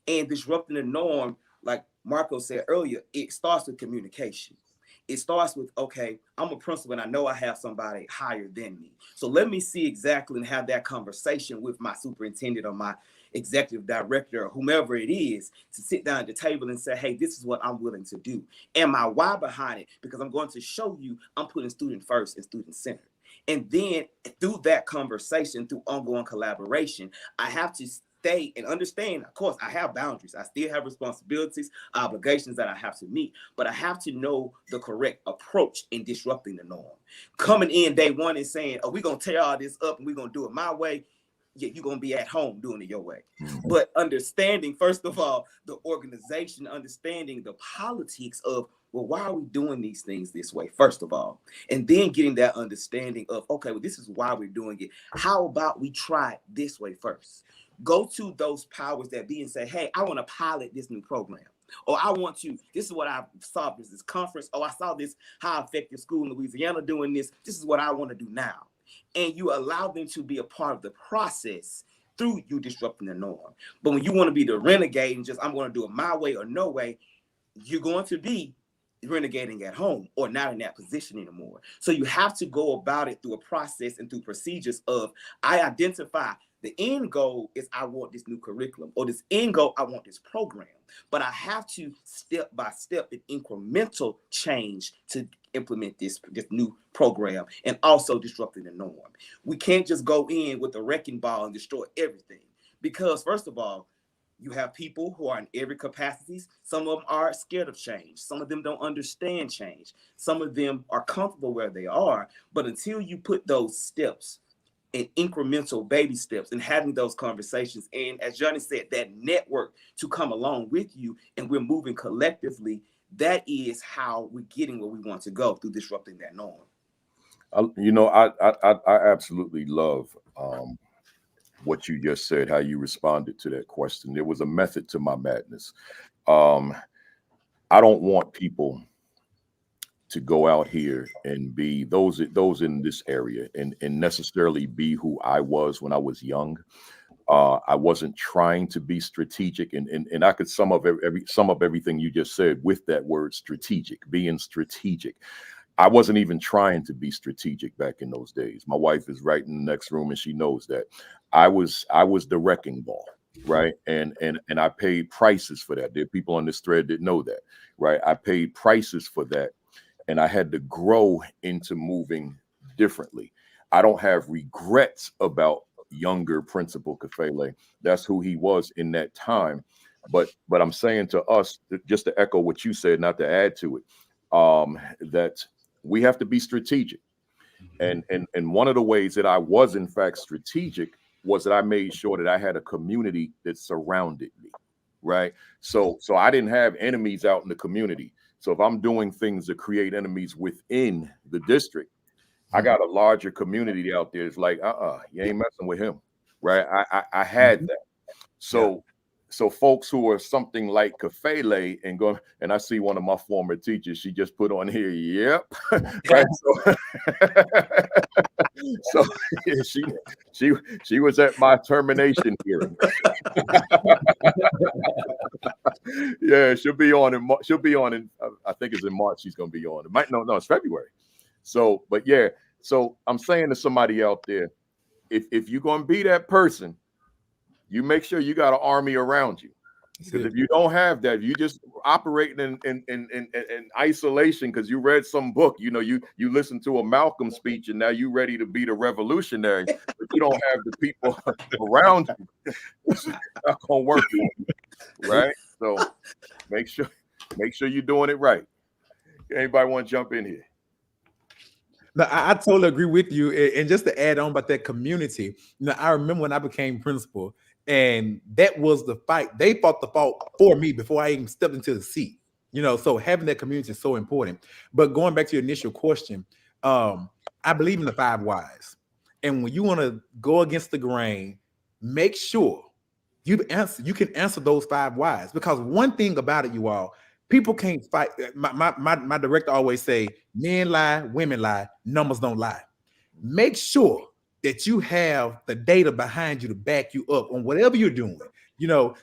And disrupting the norm, like Marco said earlier, it starts with communication. It starts with, okay, I'm a principal and I know I have somebody higher than me. So let me see exactly and have that conversation with my superintendent or my executive director or whomever it is to sit down at the table and say, hey, this is what I'm willing to do. And my why behind it, because I'm going to show you I'm putting student first and student centered. And then through that conversation, through ongoing collaboration, I have to stay and understand, of course, I have boundaries. I still have responsibilities, obligations that I have to meet, but I have to know the correct approach in disrupting the norm. Coming in day one and saying, oh, we're going to tear all this up and we're going to do it my way. Yeah, you're going to be at home doing it your way. But understanding, first of all, the organization, understanding the politics of, well, why are we doing these things this way, first of all? And then getting that understanding of, okay, well, this is why we're doing it. How about we try it this way first? Go to those powers that be and say, hey, I want to pilot this new program. Or I want to, this is what I saw this conference. Oh, I saw this high effective school in Louisiana doing this. This is what I want to do now. And you allow them to be a part of the process through you disrupting the norm. But when you want to be the renegade and just, I'm going to do it my way or no way, you're going to be renegading at home or not in that position anymore. So you have to go about it through a process and through procedures of, I identify the end goal is I want this new curriculum, or this end goal, I want this program. But I have to step by step and incremental change to implement this new program and also disrupting the norm. We can't just go in with a wrecking ball and destroy everything, because first of all, you have people who are in every capacity. Some of them are scared of change. Some of them don't understand change. Some of them are comfortable where they are. But until you put those steps and incremental baby steps and having those conversations, and as Johnny said, that network to come along with you, and we're moving collectively, that is how we're getting where we want to go through disrupting that norm. I absolutely love what you just said, how you responded to that question. There was a method to my madness. I don't want people to go out here and be those in this area and necessarily be who I was when I was young. I wasn't trying to be strategic, and I could sum up everything you just said with that word strategic, being strategic. I wasn't even trying to be strategic back in those days. My wife is right in the next room, and she knows that. I was the wrecking ball, right? And I paid prices for that. There are people on this thread that know that, right? I paid prices for that, and I had to grow into moving differently. I don't have regrets about younger Principal Kafele. That's who he was in that time. But I'm saying to us, just to echo what you said, not to add to it, that we have to be strategic. And one of the ways that I was in fact strategic was that I made sure that I had a community that surrounded me, right? So I didn't have enemies out in the community. So if I'm doing things to create enemies within the district, I got a larger community out there. It's like, you ain't messing with him, right? I had that. So folks who are something like Kafele and I see one of my former teachers, she just put on here, yep. Right. So yeah, she was at my termination hearing. Yeah, she'll be on in I think it's in March she's gonna be on. No, it's February. So, but yeah, so I'm saying to somebody out there, if you're gonna be that person, you make sure you got an army around you. Because if you don't have that, you just operating in isolation because you read some book, you listen to a Malcolm speech and now you ready to be the revolutionary, but you don't have the people around you. It's not gonna work for you, right? So make sure you're doing it right. Anybody want to jump in here? No, I totally agree with you. And just to add on about that community, I remember when I became principal, and that was the fight. They fought the fight for me before I even stepped into the seat. So having that community is so important. But going back to your initial question, I believe in the 5 whys. And when you want to go against the grain, make sure you can answer those 5 whys. Because one thing about it, you all, people can't fight. My director always say, men lie, women lie, numbers don't lie. make sure that you have the data behind you to back you up on whatever you're doing.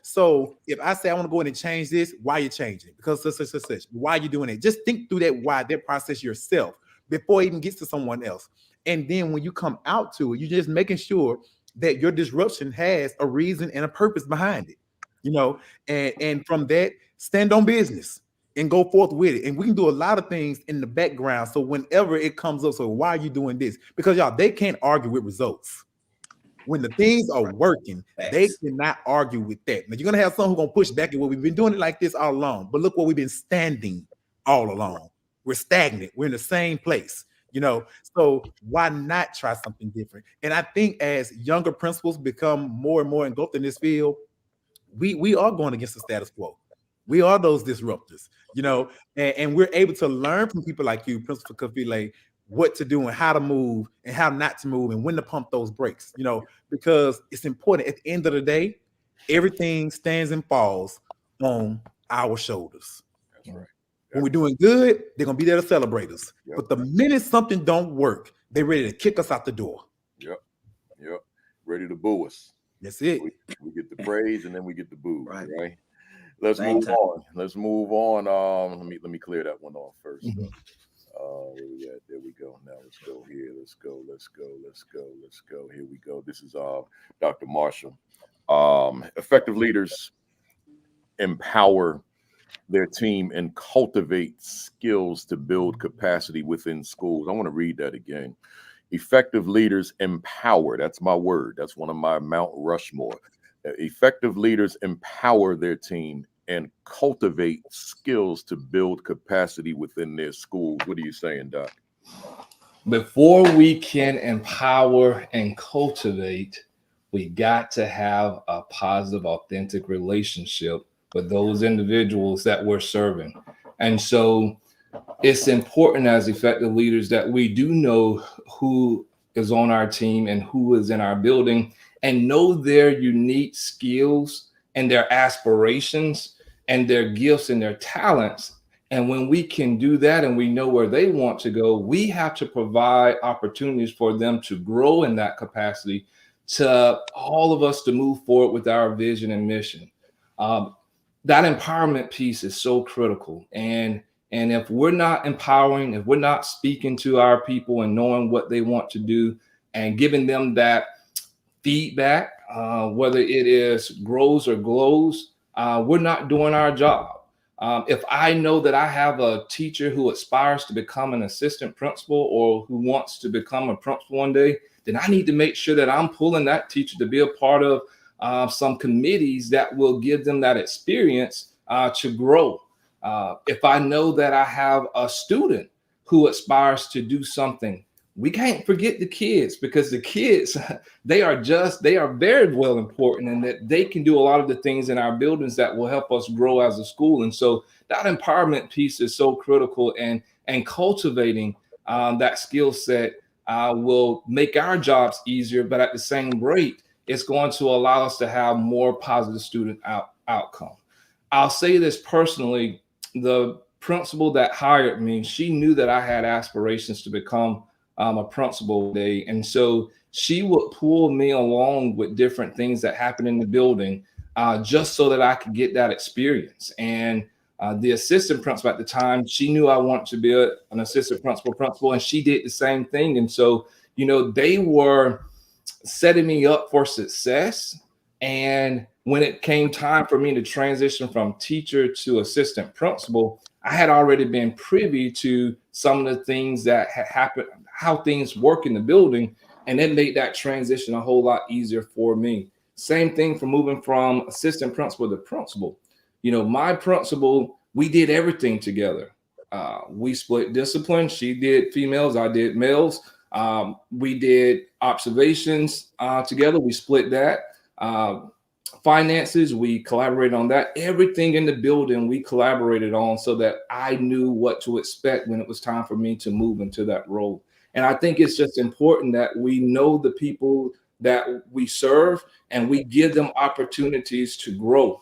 So if I say I want to go in and change this, why are you changing? Because such. Why are you doing it? Just think through that process yourself before it even gets to someone else. And then when you come out to it, you're just making sure that your disruption has a reason and a purpose behind it. And from that, stand on business and go forth with it. And we can do a lot of things in the background. So whenever it comes up, so why are you doing this? Because y'all, they can't argue with results. When the things are working, they cannot argue with that. Now you're gonna have some who gonna push back at what we've been doing it like this all along. But look what we've been standing all along. We're stagnant. We're in the same place. So why not try something different? And I think as younger principals become more and more engulfed in this field, we are going against the status quo. We are those disruptors, and we're able to learn from people like you, Principal Kafele, what to do and how to move and how not to move and when to pump those brakes, because it's important. At the end of the day, everything stands and falls on our shoulders. That's right. When we're doing good, they're gonna be there to celebrate us. Yep. But the minute something don't work, they're ready to kick us out the door. Yep. Ready to boo us. That's it. We get the praise and then we get the boo. Right. Let's move on. Let me clear that one off first. Mm-hmm. Where we at? There we go. Now let's go here. Let's go. Here we go. This is Dr. Marshall. Effective leaders empower their team and cultivate skills to build capacity within schools. I want to read that again. Effective leaders empower. That's my word. That's one of my Mount Rushmore. Effective leaders empower their team and cultivate skills to build capacity within their schools. What are you saying, Doc? Before we can empower and cultivate, we got to have a positive, authentic relationship with those individuals that we're serving. And so it's important as effective leaders that we do know who is on our team and who is in our building and know their unique skills and their aspirations and their gifts and their talents. And when we can do that and we know where they want to go, we have to provide opportunities for them to grow in that capacity, to all of us to move forward with our vision and mission. That empowerment piece is so critical. And if we're not empowering, if we're not speaking to our people and knowing what they want to do and giving them that feedback, whether it is grows or glows, we're not doing our job. If I know that I have a teacher who aspires to become an assistant principal or who wants to become a principal one day, then I need to make sure that I'm pulling that teacher to be a part of some committees that will give them that experience to grow. If I know that I have a student who aspires to do something, we can't forget the kids, because the kids, they are very well important, and that they can do a lot of the things in our buildings that will help us grow as a school. And so that empowerment piece is so critical, and cultivating that skill set will make our jobs easier, but at the same rate, it's going to allow us to have more positive student outcome. I'll say this personally, the principal that hired me, she knew that I had aspirations to become a principal one day. And so she would pull me along with different things that happened in the building just so that I could get that experience. And the assistant principal at the time, she knew I wanted to be an assistant principal, and she did the same thing. And so, they were setting me up for success. And when it came time for me to transition from teacher to assistant principal, I had already been privy to some of the things that had happened, how things work in the building, and it made that transition a whole lot easier for me. Same thing for moving from assistant principal to principal. My principal, we did everything together. We split discipline. She did females, I did males. We did observations together. We split that. Finances, we collaborated on that. Everything in the building we collaborated on so that I knew what to expect when it was time for me to move into that role. And I think it's just important that we know the people that we serve and we give them opportunities to grow.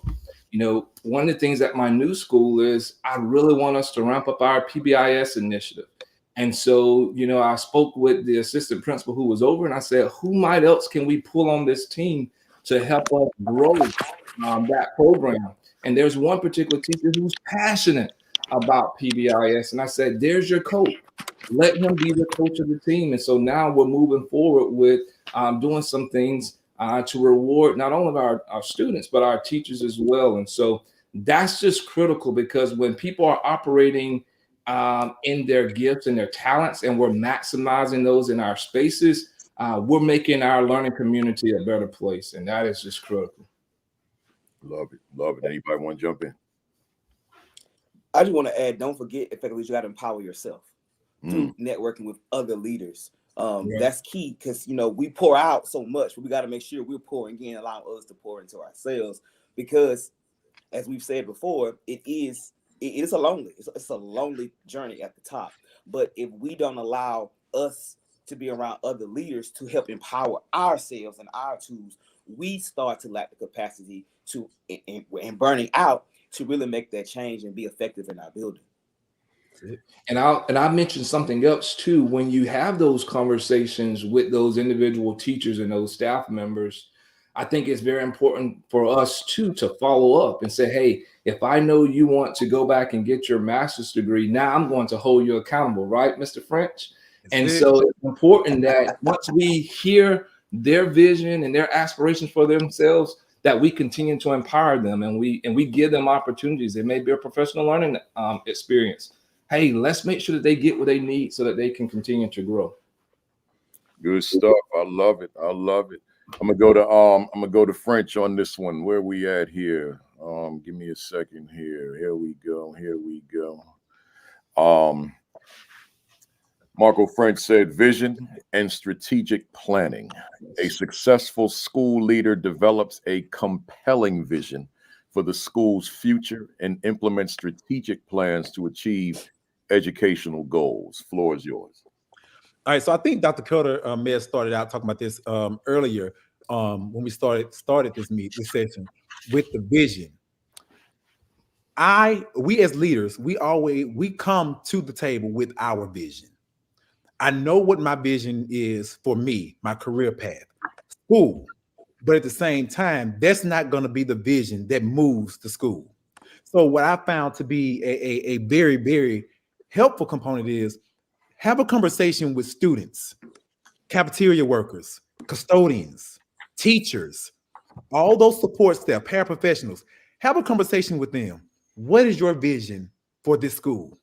One of the things at my new school is I really want us to ramp up our PBIS initiative. And so, you know, I spoke with the assistant principal who was over, and I said, who might else can we pull on this team to help us grow that program? And there's one particular teacher who's passionate about PBIS. And I said, there's your coach. Let him be the coach of the team. And so now we're moving forward with doing some things to reward not only our students, but our teachers as well. And so that's just critical, because when people are operating in their gifts and their talents, and we're maximizing those in our spaces, we're making our learning community a better place. And that is just critical. Love it. Love it. Anybody want to jump in? I just want to add, don't forget, effectively, you got to empower yourself through networking with other leaders. That's key, because, you know, we pour out so much, but we got to make sure we're pouring in, allowing others to pour into ourselves, because as we've said before, it is a lonely journey at the top. But if we don't allow us to be around other leaders to help empower ourselves and our tools, we start to lack the capacity to, and burning out, to really make that change and be effective in our building. And I mentioned something else too. When you have those conversations with those individual teachers and those staff members, I think it's very important for us too to follow up and say, hey, if I know you want to go back and get your master's degree, now I'm going to hold you accountable, right, Mr. French? And so it's important that once we hear their vision and their aspirations for themselves, that we continue to empower them, and we give them opportunities. It may be a professional learning experience. Hey, let's make sure that they get what they need so that they can continue to grow. Good stuff. I love it. I love it. I'm gonna go to French on this one. Where we at here? Give me a second here. Here we go. Marco French said, vision and strategic planning. A successful school leader develops a compelling vision for the school's future and implements strategic plans to achieve educational goals. Floor is yours. All right, so I think Dr. Carter may have started out talking about this earlier when we started this session with the vision. We as leaders, we come to the table with our vision. I know what my vision is for me, my career path, school, but at the same time, that's not going to be the vision that moves the school. So what I found to be a very, very helpful component is have a conversation with students, cafeteria workers, custodians, teachers, all those support staff, paraprofessionals. Have a conversation with them. What is your vision for this school?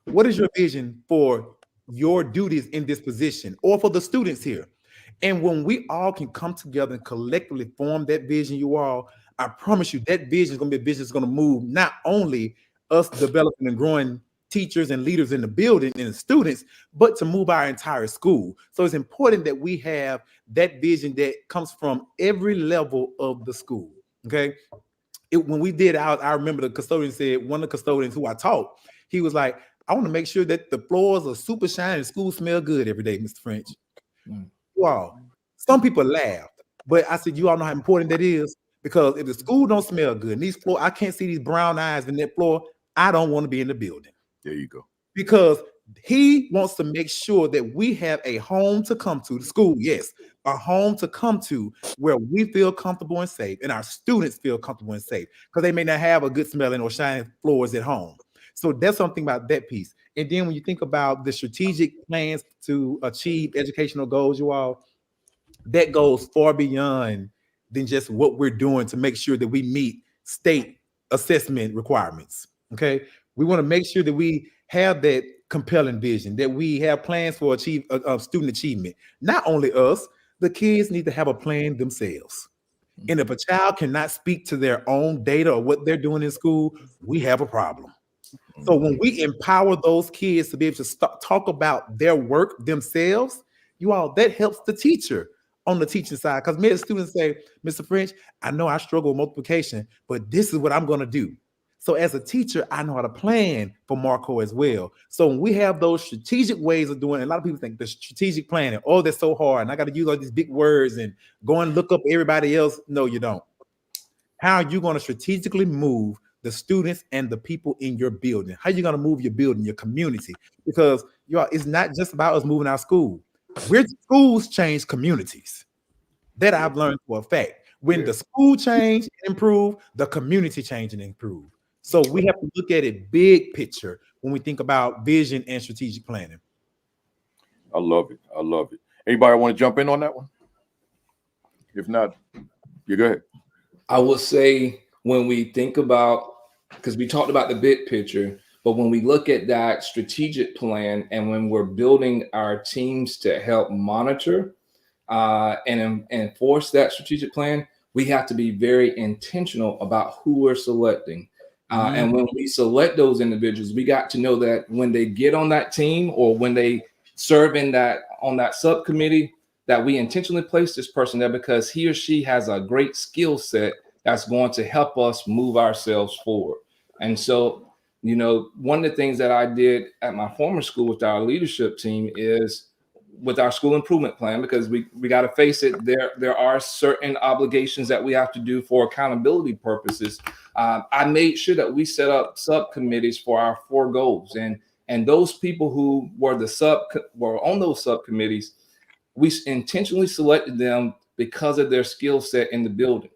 What is your vision for your duties in this position, or for the students here? And when we all can come together and collectively form that vision, I promise you that vision is going to be a vision that's going to move not only us developing and growing teachers and leaders in the building and the students, but to move our entire school. So it's important that we have that vision that comes from every level of the school. Okay. When we did out, I remember the custodian said, one of the custodians who I taught, he was like, I want to make sure that the floors are super shiny and school smell good every day, Mr. French. Wow. Some people laughed, but I said, you all know how important that is, because if the school don't smell good and these floor, I can't see these brown eyes in that floor, I don't want to be in the building. There you go. Because he wants to make sure that we have a home to come to, the school, yes, a home to come to where we feel comfortable and safe, and our students feel comfortable and safe, because they may not have a good smelling or shiny floors at home. So that's something about that piece. And then when you think about the strategic plans to achieve educational goals, that goes far beyond than just what we're doing to make sure that we meet state assessment requirements. Okay. We want to make sure that we have that compelling vision, that we have plans for student achievement. Not only us, the kids need to have a plan themselves. And if a child cannot speak to their own data or what they're doing in school, we have a problem. So when we empower those kids to be able to talk about their work themselves, that helps the teacher on the teaching side. Because many students say, Mr. French, I know I struggle with multiplication, but this is what I'm going to do. So as a teacher, I know how to plan for Marco as well. So when we have those strategic ways of doing it, a lot of people think the strategic planning, oh, that's so hard, and I got to use all these big words and go and look up everybody else. No, you don't. How are you going to strategically move the students and the people in your building? How are you going to move your building, your community? Because, y'all, it's not just about us moving our school. Schools change communities. That I've learned for a fact. When the school change and improve, the community change and improve. So we have to look at it big picture when we think about vision and strategic planning. I love it. I love it. Anybody want to jump in on that one? If not, you go ahead. I would say when we think about, because we talked about the big picture, but when we look at that strategic plan and when we're building our teams to help monitor and enforce that strategic plan, we have to be very intentional about who we're selecting. And when we select those individuals, we got to know that when they get on that team or when they serve in on that subcommittee, that we intentionally place this person there because he or she has a great skill set that's going to help us move ourselves forward. And so, you know, one of the things that I did at my former school with our leadership team is with our school improvement plan, because we got to face it, there are certain obligations that we have to do for accountability purposes. I made sure that we set up subcommittees for our 4 goals, and those people who were were on those subcommittees, we intentionally selected them because of their skill set in the building.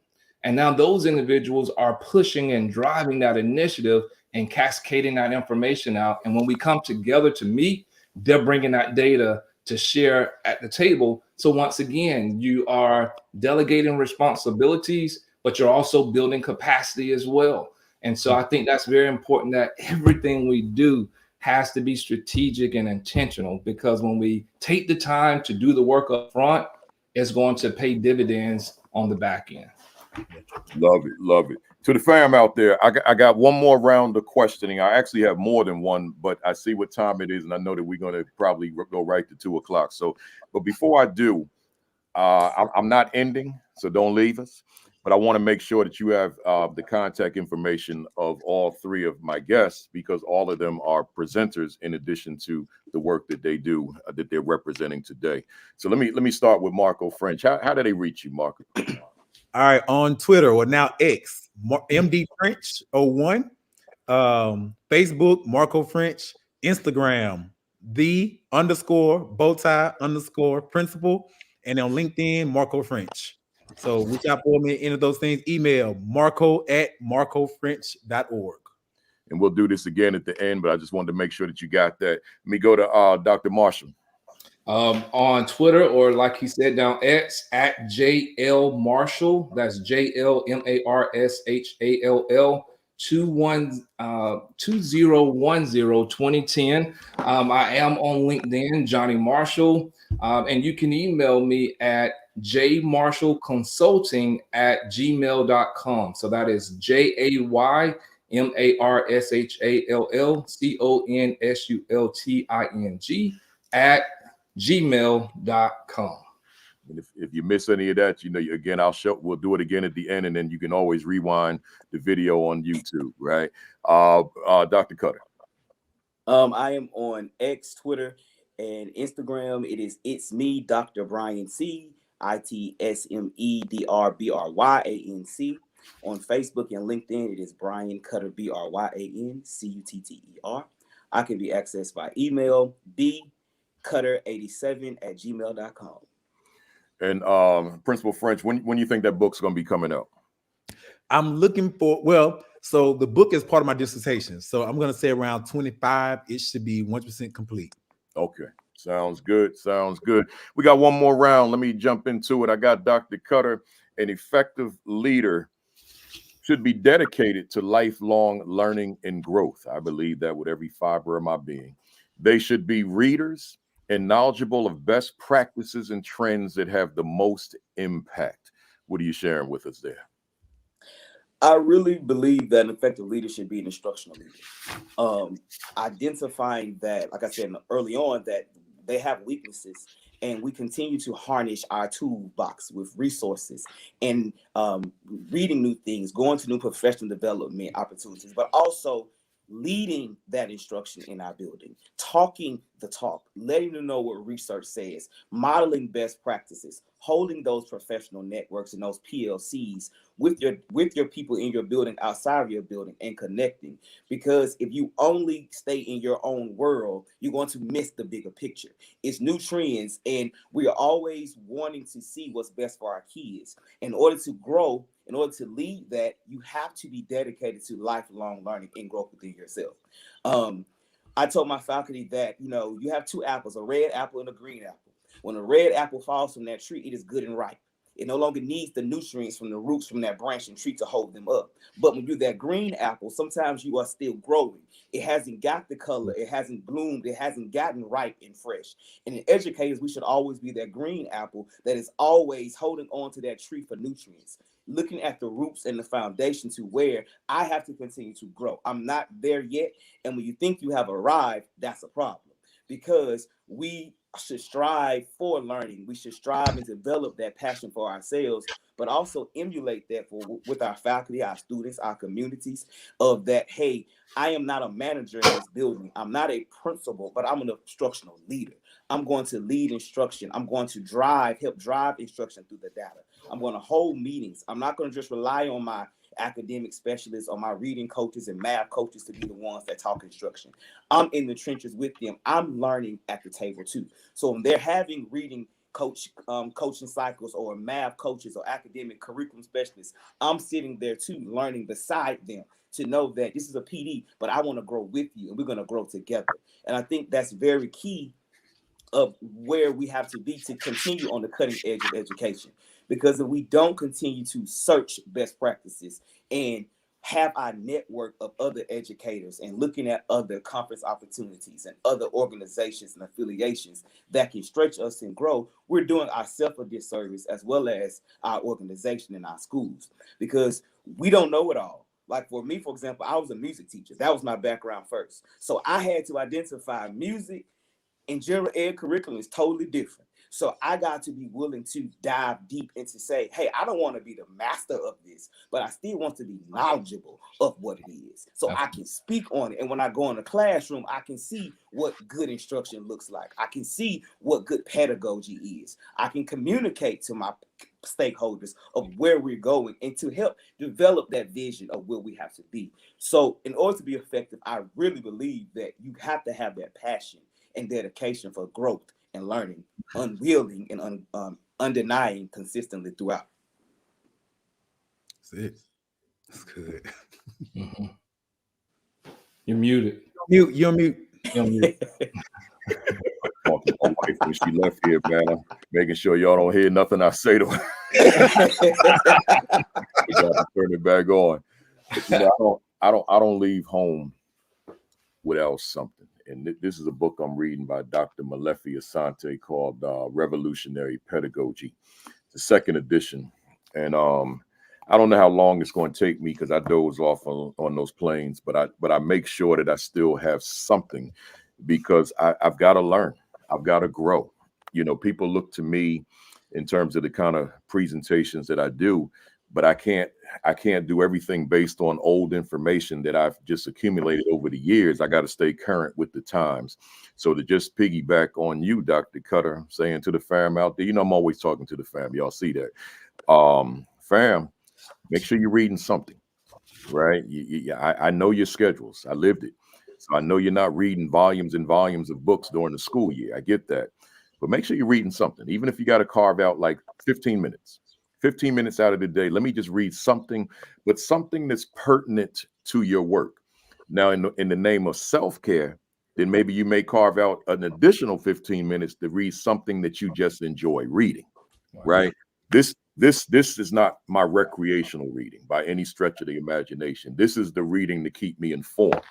And now those individuals are pushing and driving that initiative and cascading that information out. And when we come together to meet, they're bringing that data to share at the table. So once again, you are delegating responsibilities, but you're also building capacity as well. And so I think that's very important, that everything we do has to be strategic and intentional, because when we take the time to do the work up front, it's going to pay dividends on the back end. Love it. Love it. To the fam out there, I got one more round of questioning. I actually have more than one, but I see what time it is, and I know that we're going to probably go right to 2 o'clock. So, but before I do, I'm not ending, so don't leave us. But I want to make sure that you have the contact information of all 3 of my guests, because all of them are presenters in addition to the work that they do, that they're representing today. So let me start with Marco French. How do they reach you, Marco? All right, on Twitter, or now X, MD French 01, Facebook, Marco French, Instagram, _bowtie_principal, and on LinkedIn, Marco French. So reach out for me in any of those things. Email marco@marcofrench.org. And we'll do this again at the end, but I just wanted to make sure that you got that. Let me go to Dr. Marshall. On Twitter, or like he said, down X, at JL Marshall. That's JLMARSHALL 2010. I am on LinkedIn, Johnny Marshall, and you can email me at jmarshallconsulting@gmail.com. So that is JayMarshallconsulting@gmail.com. And if you miss any of that, again, we'll do it again at the end, and then you can always rewind the video on YouTube, right? Dr. Cutter. I am on X, Twitter, and Instagram. It's me, Dr. Brian C. ITSMEDRBRYANC. On Facebook and LinkedIn, it is Brian Cutter, BRYANCUTTER. I can be accessed by email, bcutter87@gmail.com. And Principal French, when you think that book's going to be coming out? I'm looking for, so the book is part of my dissertation. So I'm going to say around 25, it should be 100% complete. Okay. Sounds good. Sounds good. We got one more round. Let me jump into it. I got Dr. Cutter. An effective leader should be dedicated to lifelong learning and growth. I believe that with every fiber of my being. They should be readers and knowledgeable of best practices and trends that have the most impact. What are you sharing with us there? I really believe that an effective leader should be an instructional leader. Identifying that, like I said early on, that they have weaknesses, and we continue to harness our toolbox with resources and reading new things, going to new professional development opportunities, but also leading that instruction in our building, talking the talk, letting them know what research says, modeling best practices, holding those professional networks and those PLCs with your people in your building, outside of your building, and connecting. Because if you only stay in your own world, you're going to miss the bigger picture. It's new trends, and we are always wanting to see what's best for our kids. In order to grow, in order to lead that, you have to be dedicated to lifelong learning and growth within yourself. I told my faculty that, you have two apples, a red apple and a green apple. When a red apple falls from that tree, it is good and ripe. It no longer needs the nutrients from the roots from that branch and tree to hold them up. But when you're that green apple, sometimes you are still growing. It hasn't got the color. It hasn't bloomed. It hasn't gotten ripe and fresh. And in educators, we should always be that green apple that is always holding on to that tree for nutrients, looking at the roots and the foundation to where I have to continue to grow. I'm not there yet. And when you think you have arrived, that's a problem, because we should strive for learning. We should strive and develop that passion for ourselves, but also emulate that with our faculty, our students, our communities, of that, hey, I am not a manager in this building. I'm not a principal, but I'm an instructional leader. I'm going to lead instruction. I'm going to help drive instruction through the data. I'm going to hold meetings. I'm not going to just rely on my academic specialists or my reading coaches and math coaches to be the ones that talk instruction. I'm in the trenches with them. I'm learning at the table too. So when they're having reading coaching cycles, or math coaches or academic curriculum specialists, I'm sitting there too, learning beside them, to know that this is a PD, but I want to grow with you and we're going to grow together. And I think that's very key of where we have to be to continue on the cutting edge of education. Because if we don't continue to search best practices and have our network of other educators and looking at other conference opportunities and other organizations and affiliations that can stretch us and grow, we're doing ourselves a disservice, as well as our organization and our schools, because we don't know it all. Like for me, for example, I was a music teacher. That was my background first. So I had to identify music and general ed curriculum is totally different. So I got to be willing to dive deep into say, hey, I don't want to be the master of this, but I still want to be knowledgeable of what it is, so I can speak on it. And when I go in the classroom, I can see what good instruction looks like. I can see what good pedagogy is. I can communicate to my stakeholders of where we're going and to help develop that vision of where we have to be. So in order to be effective, I really believe that you have to have that passion and dedication for growth and learning, unwielding and undenying consistently throughout. That's it. That's good. Mm-hmm. You're muted. You're mute. You're muted. Talking to my wife when she left here, man, making sure y'all don't hear nothing I say to her. We got to turn it back on. But, I don't leave home without something. And this is a book I'm reading by Dr. Malefi Asante called Revolutionary Pedagogy, the second edition. And I don't know how long it's going to take me because I doze off on those planes, but I make sure that I still have something, because I've got to learn. I've got to grow. People look to me in terms of the kind of presentations that I do, but I can't do everything based on old information that I've just accumulated over the years. I got to stay current with the times. So to just piggyback on you, Dr. Cutter, saying to the fam out there, I'm always talking to the fam. Y'all see that. Fam, make sure you're reading something, right? I know your schedules. I lived it. So I know you're not reading volumes and volumes of books during the school year. I get that. But make sure you're reading something, even if you got to carve out like 15 minutes. 15 minutes out of the day, let me just read something, but something that's pertinent to your work. Now, in the name of self-care, then maybe you may carve out an additional 15 minutes to read something that you just enjoy reading, right? This is not my recreational reading by any stretch of the imagination. This is the reading to keep me informed.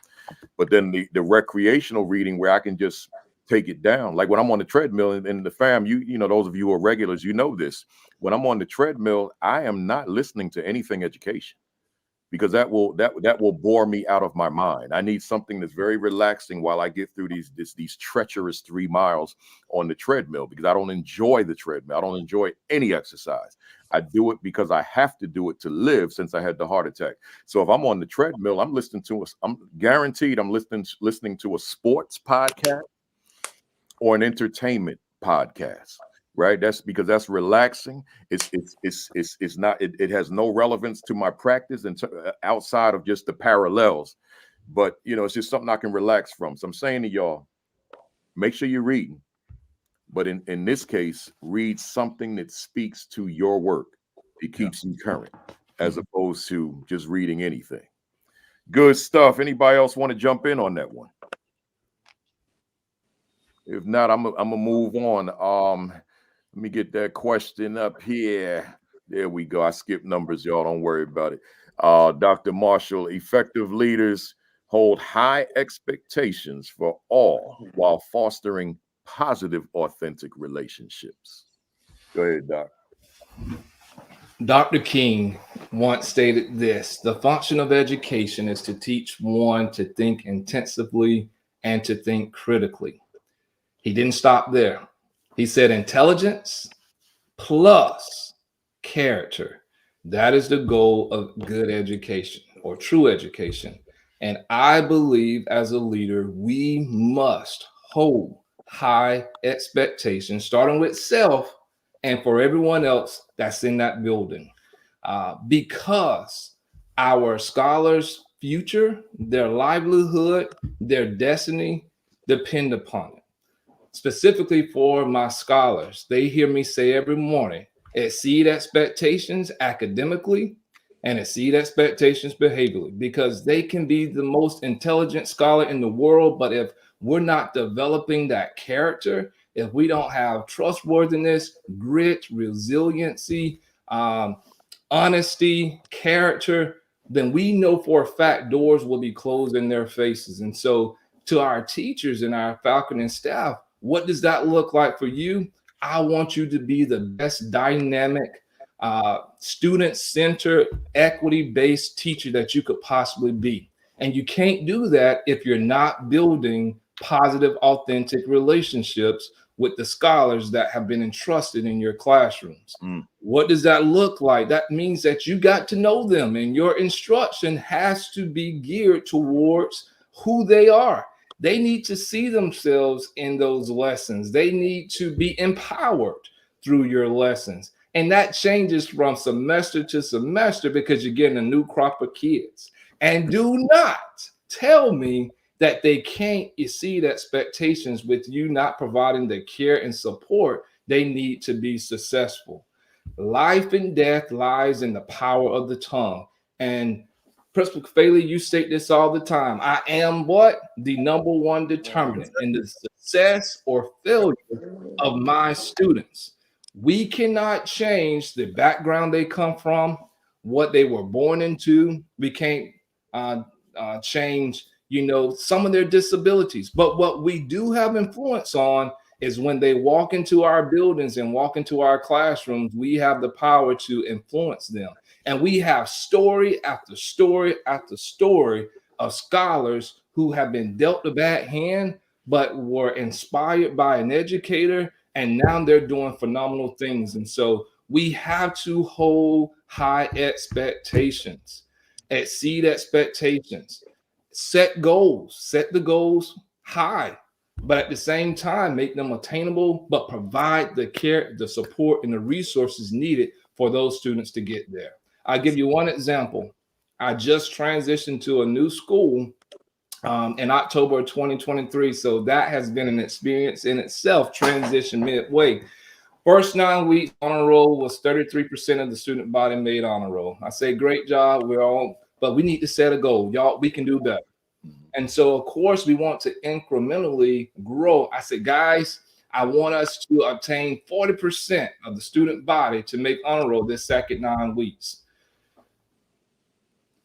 But then the recreational reading where I can just take it down. Like when I'm on the treadmill and the fam, you know, those of you who are regulars, you know this. When I'm on the treadmill, I am not listening to anything education, because that will bore me out of my mind. I need something that's very relaxing while I get through these treacherous 3 miles on the treadmill, because I don't enjoy the treadmill. I don't enjoy any exercise. I do it because I have to do it to live, since I had the heart attack. So if I'm on the treadmill, I'm guaranteed I'm listening to a sports podcast or an entertainment podcast. Right, that's because that's relaxing. It's not. It has no relevance to my practice and outside of just the parallels. But it's just something I can relax from. So I'm saying to y'all, make sure you're reading. But in this case, read something that speaks to your work. It keeps you current, as opposed to just reading anything. Good stuff. Anybody else want to jump in on that one? If not, I'm gonna move on. Let me get that question up here. There we go. I skipped numbers, y'all. Don't worry about it. Dr. Marshall, effective leaders hold high expectations for all while fostering positive, authentic relationships. Go ahead, Doc. Dr. King once stated this: the function of education is to teach one to think intensively and to think critically. He didn't stop there. He said intelligence plus character. That is the goal of good education or true education. And I believe as a leader, we must hold high expectations, starting with self and for everyone else that's in that building, because our scholars' future, their livelihood, their destiny depend upon it. Specifically for my scholars, they hear me say every morning, exceed expectations academically and exceed expectations behaviorally, because they can be the most intelligent scholar in the world, but if we're not developing that character, if we don't have trustworthiness, grit, resiliency, honesty, character, then we know for a fact doors will be closed in their faces. And so to our teachers and our faculty and staff, what does that look like for you? I want you to be the best dynamic, student-centered, equity-based teacher that you could possibly be. And you can't do that if you're not building positive, authentic relationships with the scholars that have been entrusted in your classrooms. What does that look like? That means that you got to know them, and your instruction has to be geared towards who they are. They need to see themselves in those lessons. They need to be empowered through your lessons. And that changes from semester to semester because you're getting a new crop of kids. And do not tell me that they can't exceed expectations with you not providing the care and support they need to be successful. Life and death lies in the power of the tongue. And Principal Kafele, you state this all the time. I am what? The number one determinant in the success or failure of my students. We cannot change the background they come from, what they were born into. We can't change, some of their disabilities. But what we do have influence on is when they walk into our buildings and walk into our classrooms, we have the power to influence them. And we have story after story after story of scholars who have been dealt a bad hand, but were inspired by an educator, and now they're doing phenomenal things. And so we have to hold high expectations, exceed expectations, set the goals high, but at the same time, make them attainable, but provide the care, the support, and the resources needed for those students to get there. I'll give you one example. I just transitioned to a new school in October of 2023. So that has been an experience in itself, transition midway. First 9 weeks, honor roll was 33% of the student body made honor roll. I say, great job. But we need to set a goal. Y'all, we can do better. And so, of course, we want to incrementally grow. I said, guys, I want us to obtain 40% of the student body to make honor roll this second 9 weeks.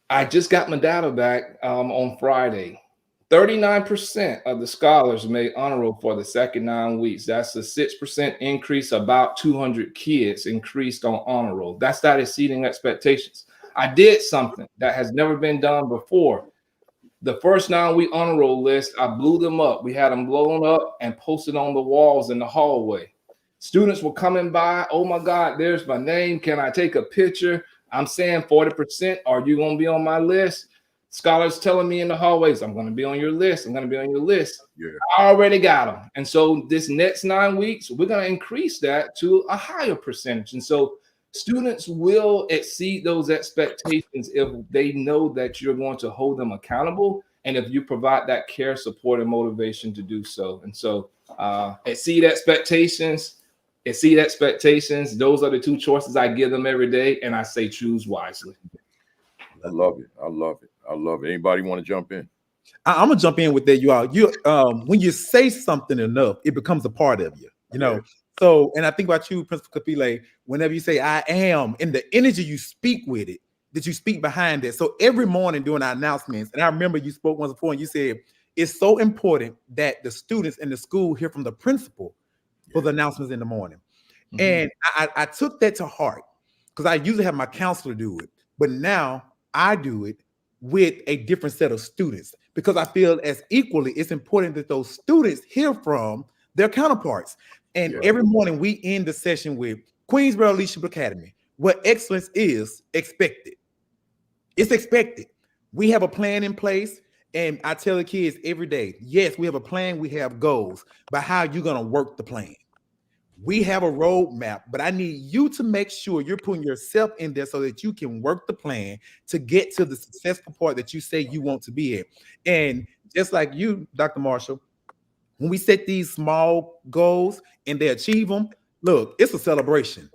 I just got my data back on Friday. 39% of the scholars made honor roll for the second 9 weeks. That's a 6% increase, about 200 kids increased on honor roll. That's not exceeding expectations. I did something that has never been done before. The first 9-week honor roll list, I blew them up. We had them blown up and posted on the walls in the hallway. Students were coming by. Oh my God, there's my name. Can I take a picture? I'm saying 40%. Are you going to be on my list? Scholars telling me in the hallways, I'm going to be on your list. I'm going to be on your list. Yeah. I already got them. And so this next 9 weeks, we're going to increase that to a higher percentage. And so students will exceed those expectations if they know that you're going to hold them accountable and if you provide that care, support, and motivation to do so. And so exceed expectations. Those are the two choices I give them every day, and I say choose wisely. I love it. I love it. I love it. Anybody want to jump in? I'm gonna jump in with that, you all. When you say something enough, it becomes a part of you, you know. Yeah. So, and I think about you, Principal Kafele, whenever you say I am, and the energy you speak with it, that you speak behind it. So every morning during our announcements, and I remember you spoke once before and you said it's so important that the students in the school hear from the principal for the announcements in the morning. Mm-hmm. And I took that to heart because I usually have my counselor do it, but now I do it with a different set of students because I feel as equally it's important that those students hear from their counterparts. And every morning we end the session with Queensboro Leadership Academy, where excellence is expected. It's expected. We have a plan in place, and I tell the kids every day, yes, we have a plan, we have goals, but how are you going to work the plan? We have a roadmap, but I need you to make sure you're putting yourself in there so that you can work the plan to get to the successful part that you say you want to be in. And just like you, Dr. Marshall, when we set these small goals and they achieve them, look, it's a celebration.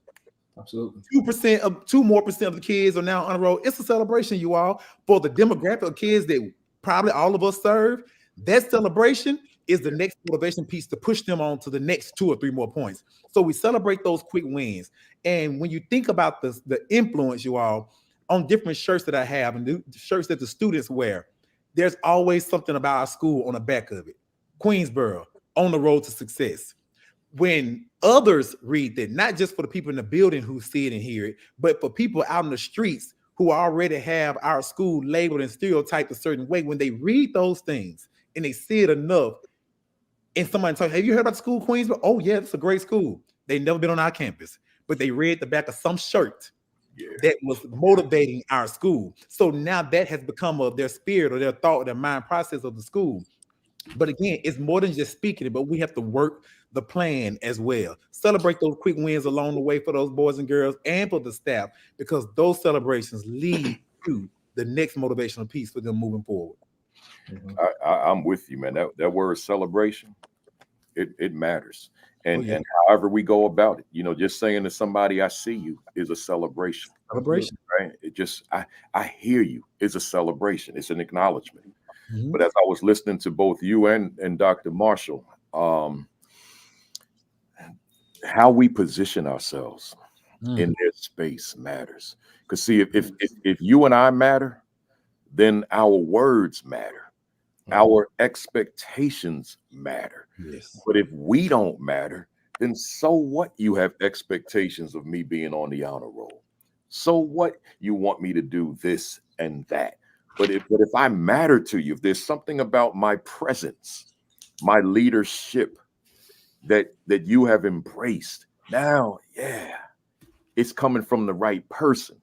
Absolutely. 2% more of the kids are now on the road. It's a celebration, you all, for the demographic of kids that probably all of us serve. That celebration is the next motivation piece to push them on to the next 2 or 3 more points. So we celebrate those quick wins. And when you think about the influence, you all, on different shirts that I have and the shirts that the students wear, there's always something about our school on the back of it. Queensboro, on the road to success. When others read that, not just for the people in the building who see it and hear it, but for people out in the streets who already have our school labeled and stereotyped a certain way, when they read those things and they see it enough, and somebody talks, have you heard about the school Queensboro? Oh yeah, it's a great school. They've never been on our campus, but they read the back of some shirt that was motivating our school. So now that has become of their spirit or their thought, their mind process of the school. But again, it's more than just speaking it, but we have to work the plan as well. Celebrate those quick wins along the way for those boys and girls and for the staff, because those celebrations lead to the next motivational piece for them moving forward. I'm with you, man. That word celebration, it matters. And however we go about it, just saying to somebody, I see you, is a celebration. Celebration. Right? It just, I hear you, is a celebration. It's an acknowledgement. Mm-hmm. But as I was listening to both you and Dr. Marshall, how we position ourselves in their space matters. Because see, if you and I matter, then our words matter. Our expectations matter. Yes. But if we don't matter, then so what you have expectations of me being on the honor roll? So what you want me to do this and that? But if I matter to you, if there's something about my presence, my leadership that you have embraced, now, it's coming from the right person.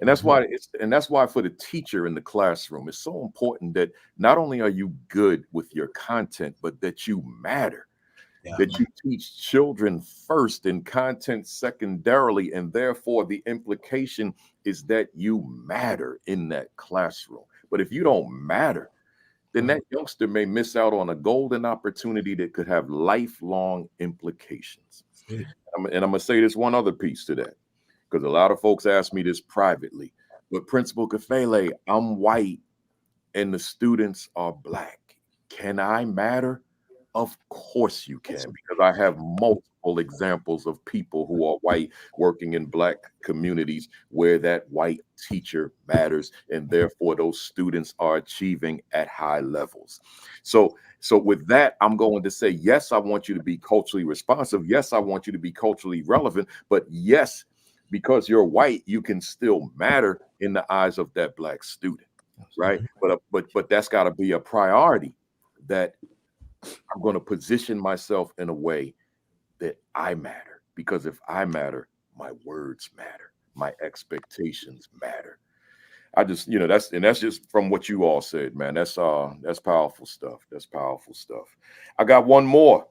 And that's why for the teacher in the classroom, it's so important that not only are you good with your content, but that you matter, that you teach children first and content secondarily. And therefore the implication is that you matter in that classroom. But if you don't matter, then that youngster may miss out on a golden opportunity that could have lifelong implications. And I'm going to say this one other piece to that, because a lot of folks ask me this privately. But Principal Kafele, I'm white and the students are black. Can I matter? Of course you can, because I have multiple examples of people who are white working in black communities where that white teacher matters, and therefore those students are achieving at high levels. So with that, I'm going to say, yes, I want you to be culturally responsive. Yes, I want you to be culturally relevant. But yes, because you're white, you can still matter in the eyes of that black student, right? But that's got to be a priority, that I'm going to position myself in a way that I matter, because if I matter, my words matter, my expectations matter. I just, that's just from what you all said, man. That's powerful stuff. That's powerful stuff. I got one more,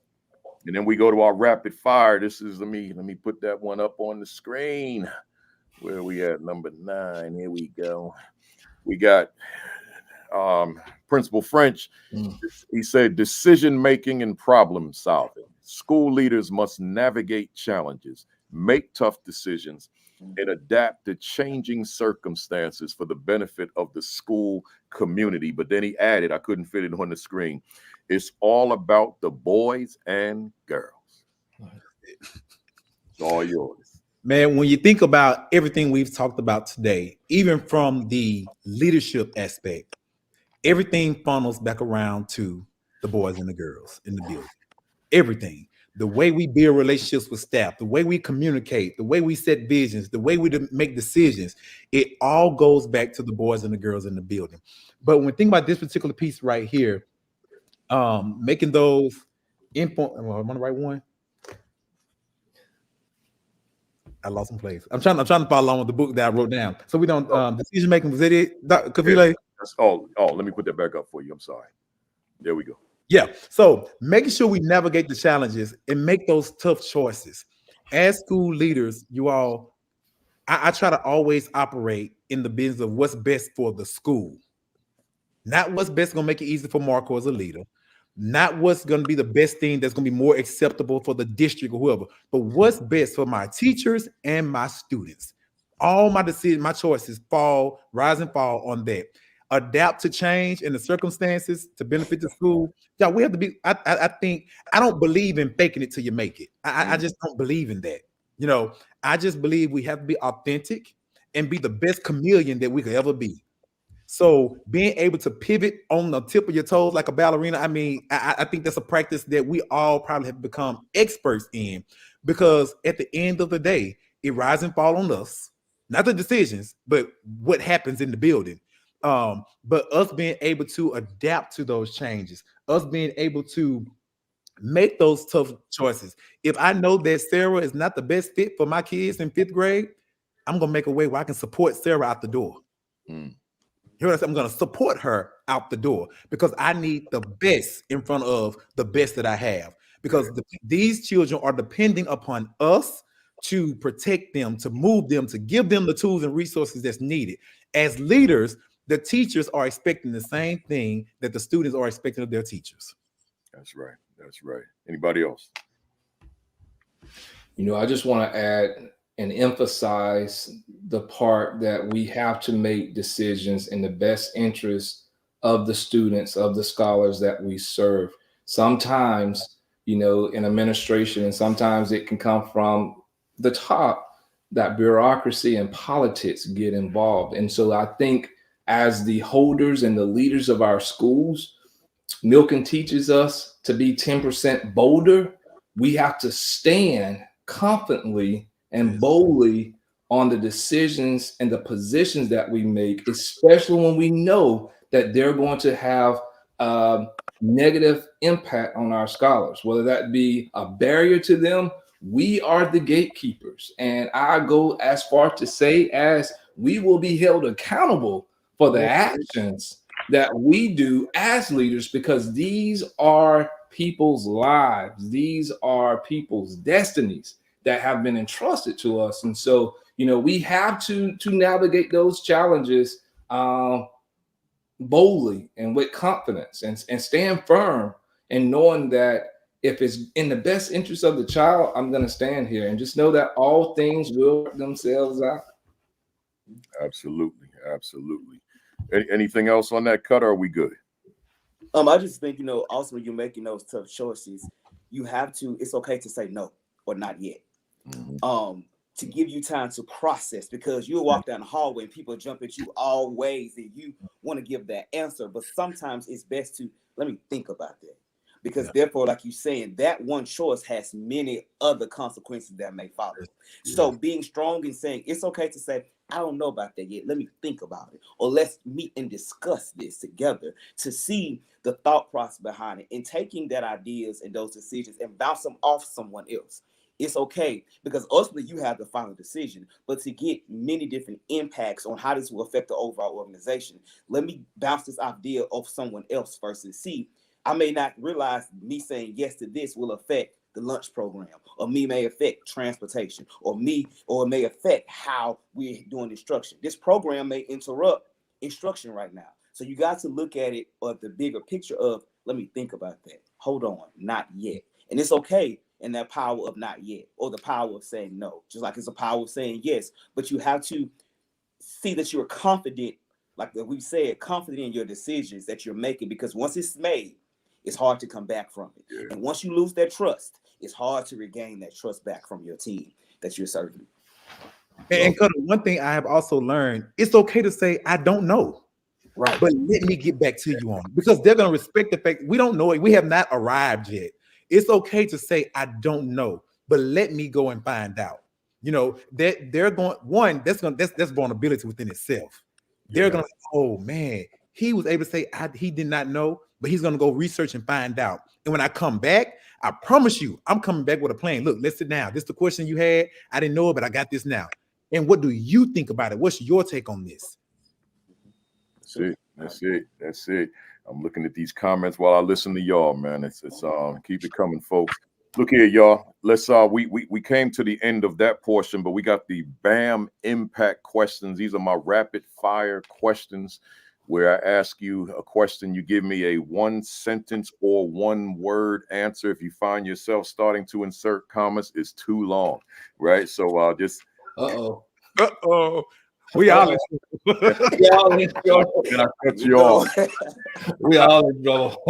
and then we go to our rapid fire. This is, let me put that one up on the screen. Where are we at? Number 9. Here we go. We got Principal French. He said, decision making and problem solving. School leaders must navigate challenges, make tough decisions, and adapt to changing circumstances for the benefit of the school community. But then he added, I couldn't fit it on the screen, it's all about the boys and girls. It's all yours. Man, when you think about everything we've talked about today, even from the leadership aspect, everything funnels back around to the boys and the girls in the building. Everything. The way we build relationships with staff, the way we communicate, the way we set visions, the way we make decisions, it all goes back to the boys and the girls in the building. But when we think about this particular piece right here, making those info, am I on the right one? I lost some place. I'm trying to follow along with the book that I wrote down. So we don't decision making. Was that it, Dr. Kafele? That's all. Oh, let me put that back up for you. I'm sorry. There we go. Yeah. So making sure we navigate the challenges and make those tough choices. As school leaders, you all, I try to always operate in the business of what's best for the school. Not what's best going to make it easy for Marco as a leader. Not what's going to be the best thing that's going to be more acceptable for the district or whoever, but what's best for my teachers and my students. All my decisions, my choices rise and fall on that. Adapt to change in the circumstances to benefit the school. Yeah, we have to be. I think I don't believe in faking it till you make it. I just don't believe in that. I just believe we have to be authentic and be the best chameleon that we could ever be. So being able to pivot on the tip of your toes like a ballerina, I think that's a practice that we all probably have become experts in, because at the end of the day, it rise and fall on us, not the decisions, but what happens in the building. But us being able to adapt to those changes, us being able to make those tough choices. If I know that Sarah is not the best fit for my kids in 5th grade, I'm going to make a way where I can support Sarah out the door. I'm going to support her out the door because I need the best in front of the best that I have, because these children are depending upon us to protect them, to move them, to give them the tools and resources that's needed. As leaders, the teachers are expecting the same thing that the students are expecting of their teachers. That's right. That's right. Anybody else? I just want to add and emphasize the part that we have to make decisions in the best interest of the students, of the scholars that we serve. Sometimes, in administration, and sometimes it can come from the top, that bureaucracy and politics get involved. And so I think as the holders and the leaders of our schools, Milken teaches us to be 10% bolder. We have to stand confidently and boldly on the decisions and the positions that we make, especially when we know that they're going to have a negative impact on our scholars, whether that be a barrier to them. We are the gatekeepers. And I go as far to say as we will be held accountable for the actions that we do as leaders, because these are people's lives. These are people's destinies that have been entrusted to us. And so, we have to navigate those challenges boldly and with confidence and stand firm, and knowing that if it's in the best interest of the child, I'm going to stand here and just know that all things will work themselves out. Absolutely. Absolutely. Anything else on that cut, or are we good? I just think, also when you're making those tough choices, you have to, it's okay to say no or not yet. To give you time to process, because you'll walk down the hallway and people jump at you all ways and you want to give that answer. But sometimes it's best to let me think about that. Because therefore, like you're saying, that one choice has many other consequences that may follow. So being strong and saying it's okay to say, I don't know about that yet. Let me think about it. Or let's meet and discuss this together to see the thought process behind it, and taking that ideas and those decisions and bounce them off someone else. It's okay, because ultimately you have the final decision, but to get many different impacts on how this will affect the overall organization, let me bounce this idea off someone else first and see. I may not realize me saying yes to this will affect the lunch program, or me may affect transportation, or it may affect how we're doing instruction. This program may interrupt instruction right now. So you got to look at it of the bigger picture of, let me think about that. Hold on, not yet. And it's okay in that power of not yet, or the power of saying no, just like it's a power of saying yes. But you have to see that you're confident, like we said, confident in your decisions that you're making, because once it's made, it's hard to come back from it. Yeah. And once you lose that trust, it's hard to regain that trust back from your team that you're serving. And one thing I have also learned, it's okay to say, I don't know. Right. But let me get back to you on it, because they're going to respect the fact we don't know it. We have not arrived yet. It's okay to say, I don't know, but let me go and find out. You know, that they're going, that's vulnerability within itself. They're going to, oh man, he was able to say he did not know, but he's going to go research and find out. And when I come back, I promise you, I'm coming back with a plan. Look, let's sit down. This is the question you had. I didn't know it, but I got this now. And what do you think about it? What's your take on this? That's it. I'm looking at these comments while I listen to y'all, man. It's keep it coming, folks. Look here, y'all. Let's we came to the end of that portion, but we got the BAM impact questions. These are my rapid fire questions, where I ask you a question, you give me a 1 sentence or 1 word answer. If you find yourself starting to insert commas, it's too long, right? So just we all in trouble. And I cut you off. We all in trouble.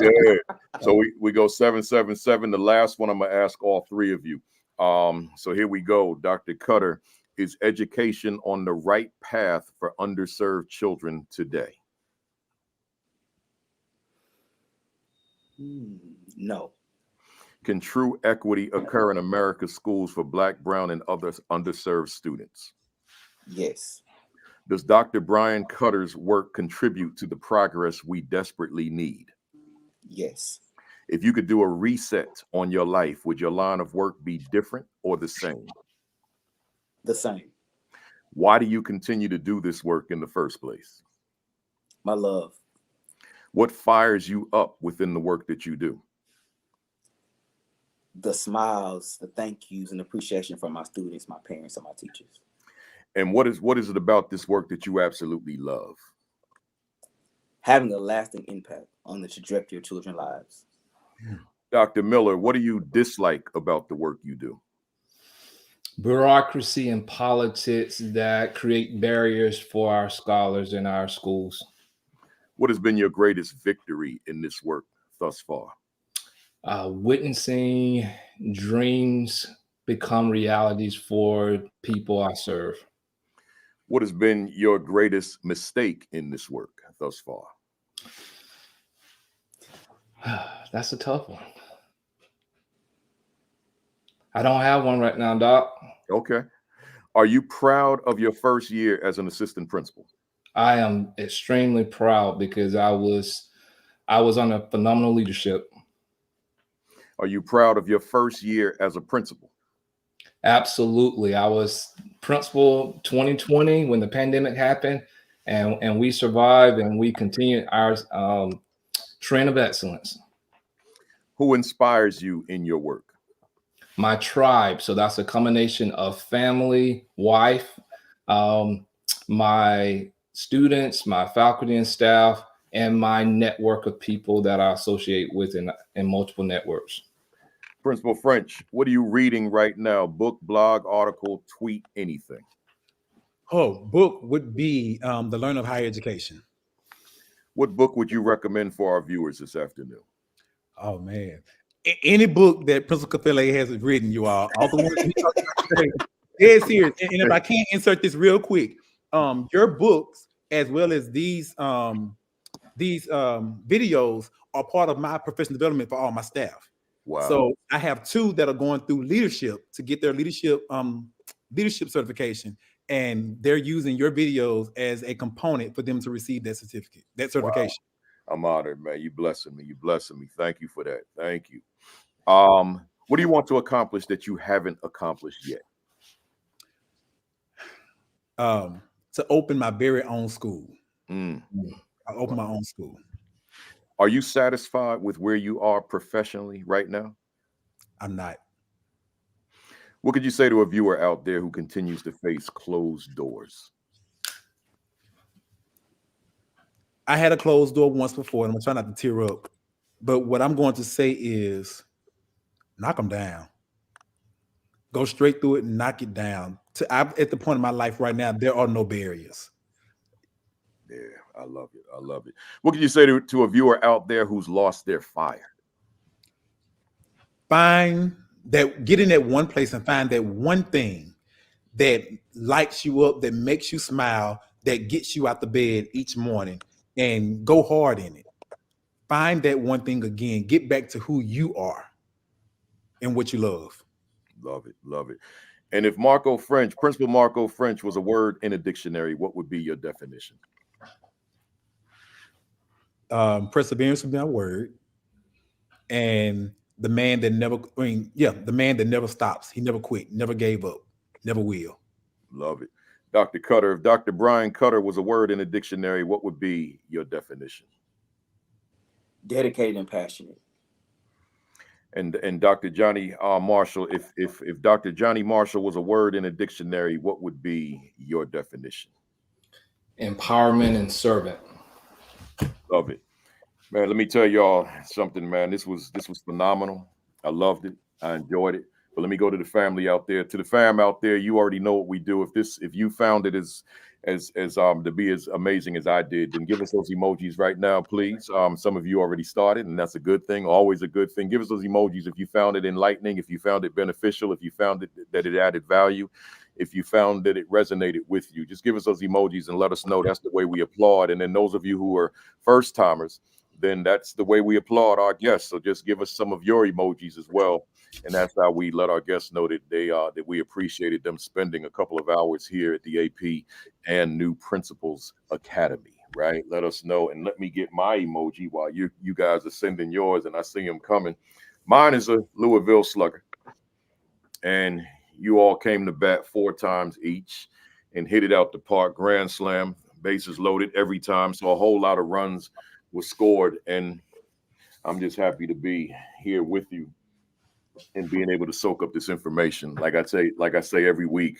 Yeah. So we go 777. The last one I'm gonna ask all 3 of you. So here we go, Dr. Cutter. Is education on the right path for underserved children today? No. Can true equity occur in America's schools for Black, brown, and other underserved students? Yes. Does Dr. Brian Cutter's work contribute to the progress we desperately need? Yes. If you could do a reset on your life, would your line of work be different or the same? The same. Why do you continue to do this work in the first place? My love. What fires you up within the work that you do? The smiles, the thank yous, and appreciation from my students, my parents, and my teachers. And what is it about this work that you absolutely love? Having a lasting impact on the trajectory of children's lives. Dr. Miller, what do you dislike about the work you do? Bureaucracy and politics that create barriers for our scholars in our schools. What has been your greatest victory in this work thus far? Witnessing dreams become realities for people I serve. What has been your greatest mistake in this work thus far? That's a tough one. I don't have one right now, Doc. Okay. Are you proud of your first year as an assistant principal? I am extremely proud because I was under phenomenal leadership. Are you proud of your first year as a principal? Absolutely. I was principal 2020 when the pandemic happened, and we survived and we continued our trend of excellence. Who inspires you in your work? My tribe. So that's a combination of family, wife, my students, my faculty and staff, and my network of people that I associate with in multiple networks. Principal French, what are you reading right now? Book, blog, article, tweet, anything? Book would be The Learner of Higher Education. What book would you recommend for our viewers this afternoon? Oh man, any book that Principal Kafele has written, you all the ones we talked about today, is here. And if I can't insert this real quick, your books as well as these these videos are part of my professional development for all my staff. Wow. So I have 2 that are going through leadership to get their leadership certification, and they're using your videos as a component for them to receive that certification. Wow. I'm honored, man. You blessing me. You blessing me. Thank you for that. Thank you. What do you want to accomplish that you haven't accomplished yet? To open my very own school. Mm. I open my own school. Are you satisfied with where you are professionally right now? I'm not. What could you say to a viewer out there who continues to face closed doors? I had a closed door once before, and I'm trying not to tear up. But what I'm going to say is knock them down. Go straight through it and knock it down. I'm at the point in my life right now, there are no barriers. Yeah, I love it. I love it. What could you say to a viewer out there who's lost their fire? Get in that one place and find that one thing that lights you up, that makes you smile, that gets you out the bed each morning, and go hard in it. Find that one thing again. Get back to who you are and what you love. Love it. Love it. And if Principal Marco French was a word in a dictionary, what would be your definition? Perseverance would be my word. And the man that never stops. He never quit, never gave up, never will. Love it. Dr. Cutter, if Dr. Brian Cutter was a word in a dictionary, what would be your definition? Dedicated and passionate. And Dr. Johnny Marshall, if Dr. Johnny Marshall was a word in a dictionary, what would be your definition? Empowerment and servant. Love it. Man, let me tell y'all something, man. This was phenomenal. I loved it. I enjoyed it. But let me go to the family out there. To the fam out there, you already know what we do. If you found it as to be as amazing as I did, then give us those emojis right now, please. Some of you already started, and that's a good thing. Always a good thing. Give us those emojis if you found it enlightening, if you found it beneficial, if you found it that it added value, if you found that it resonated with you. Just give us those emojis and let us know. That's the way we applaud. And then those of you who are first timers, then that's the way we applaud our guests. So just give us some of your emojis as well. And that's how we let our guests know that that we appreciated them spending a couple of hours here at the AP and New Principals Academy, right? Let us know. And let me get my emoji while you guys are sending yours, and I see them coming. Mine is a Louisville Slugger. And you all came to bat 4 times each and hit it out the park. Grand slam, bases loaded every time. So a whole lot of runs was scored. And I'm just happy to be here with you and being able to soak up this information. Like I say every week,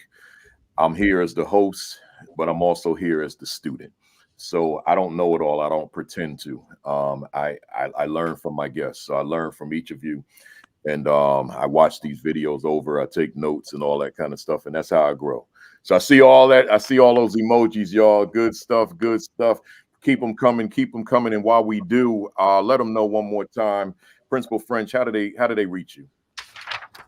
I'm here as the host, but I'm also here as the student. So I don't know it all. I don't pretend to. I learn from my guests. So I learn from each of you. And I watch these videos over. I take notes and all that kind of stuff. And that's how I grow. So I see all that. I see all those emojis, y'all. Good stuff. Good stuff. Keep them coming. Keep them coming. And while we do, let them know one more time. Principal French, how do they reach you?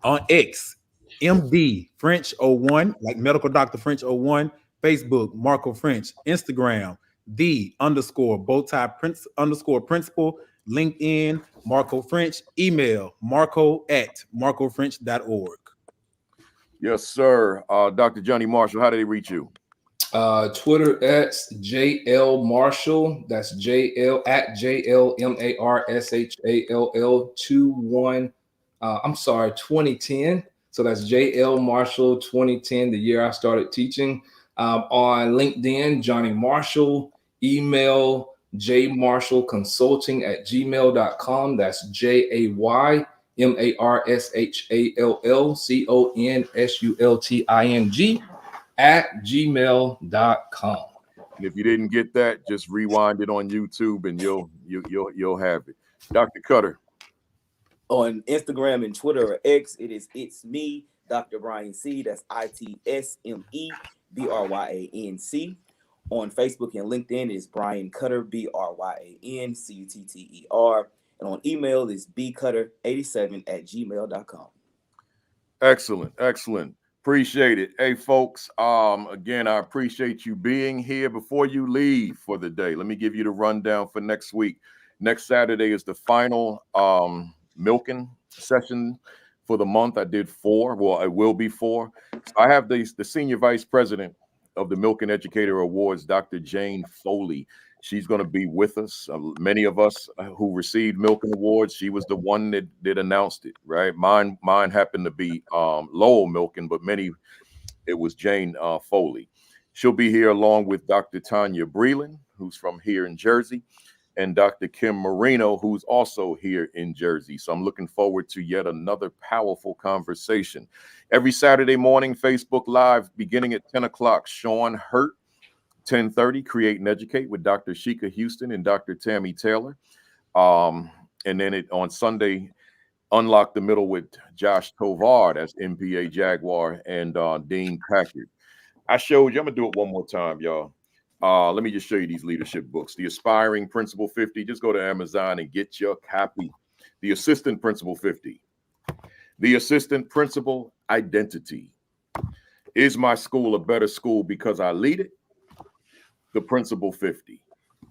On X, MD French 01, like medical doctor French 01, Facebook, Marco French, Instagram, _Principal, LinkedIn, Marco French, email, marco@marcofrench.org. Yes, sir. Dr. Johnny Marshall, how do they reach you? Twitter X JL Marshall. That's JL at JLMARSHALL 2010. So that's JL Marshall 2010, the year I started teaching. On LinkedIn, Johnny Marshall. Email jmarshallconsulting@gmail.com. That's JayMarshallconsulting@gmail.com. And if you didn't get that, just rewind it on YouTube and you'll have it. Dr. Cutter. On Instagram and Twitter or X, it's me, Dr. Brian C. That's ITSMEBRYANC. On Facebook and LinkedIn is Brian Cutter, BRYANCUTTER. And on email is bcutter87@gmail.com. Excellent, excellent. Appreciate it. Hey, folks, again, I appreciate you being here. Before you leave for the day, let me give you the rundown for next week. Next Saturday is the final Milken session for the month. I did 4. Well, it will be 4. So I have the senior vice president of the Milken Educator Awards, Dr. Jane Foley. She's going to be with us. Many of us who received Milken Awards, she was the one that announced it, right? Mine happened to be Lowell Milken, but it was Jane Foley. She'll be here along with Dr. Tanya Breland, who's from here in Jersey, and Dr. Kim Marino, who's also here in Jersey. So I'm looking forward to yet another powerful conversation. Every Saturday morning, Facebook Live, beginning at 10 o'clock, Sean Hurt. 10:30, Create and Educate with Dr. Sheikah Houston and Dr. Tammy Taylor. And then on Sunday, Unlock the Middle with Josh Tovar, that's MPA Jaguar, and Dean Packard. I showed you, I'm going to do it one more time, y'all. Let me just show you these leadership books. The Aspiring Principal 50, just go to Amazon and get your copy. The Assistant Principal 50. The Assistant Principal Identity. Is my school a better school because I lead it? The Principal 50.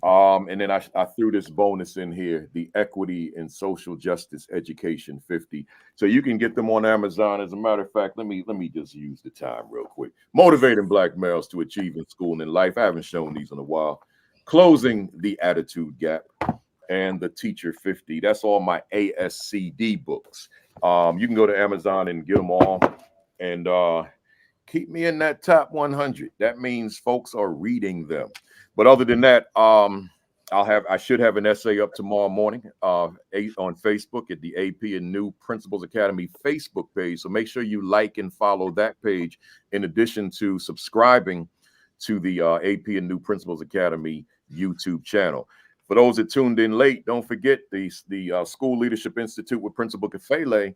And then I threw this bonus in here, the Equity and Social Justice Education 50. So you can get them on Amazon. As a matter of fact, let me just use the time real quick. Motivating Black males to achieve in school and in life. I haven't shown these in a while. Closing the Attitude Gap and the Teacher 50. That's all my ASCD books. You can go to Amazon and get them all. And keep me in that top 100. That means folks are reading them. But other than that, I should have an essay up tomorrow morning on Facebook at the AP and New Principals Academy Facebook page. So make sure you like and follow that page in addition to subscribing to the AP and New Principals Academy YouTube channel. For those that tuned in late, don't forget the School Leadership Institute with Principal Kafele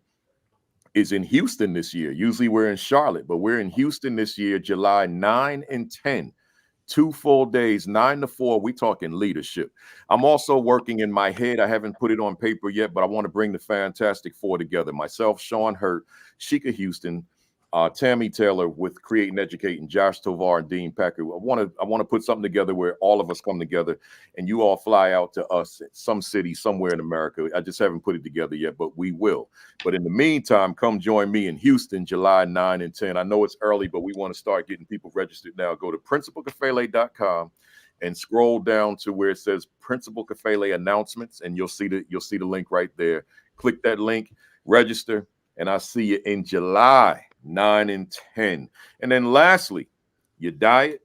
is in Houston this year. Usually we're in Charlotte, but we're in Houston this year, July 9 and 10. 2 full days, 9 to 4. We talking leadership. I'm also working in my head. I haven't put it on paper yet, but I want to bring the Fantastic Four together. Myself, Sean Hurt, Sheikah Houston, Tammy Taylor with Create and Educate, and Josh Tovar and Dean Packard. I want to put something together where all of us come together and you all fly out to us at some city somewhere in America. I just haven't put it together yet, but we will. But in the meantime, come join me in Houston, July 9 and 10. I know it's early, but we want to start getting people registered now. Go to principalkafele.com and scroll down to where it says Principal Kafele announcements, and you'll see the link right there. Click that link, register, and I'll see you in July 9 and 10. And then lastly, your diet.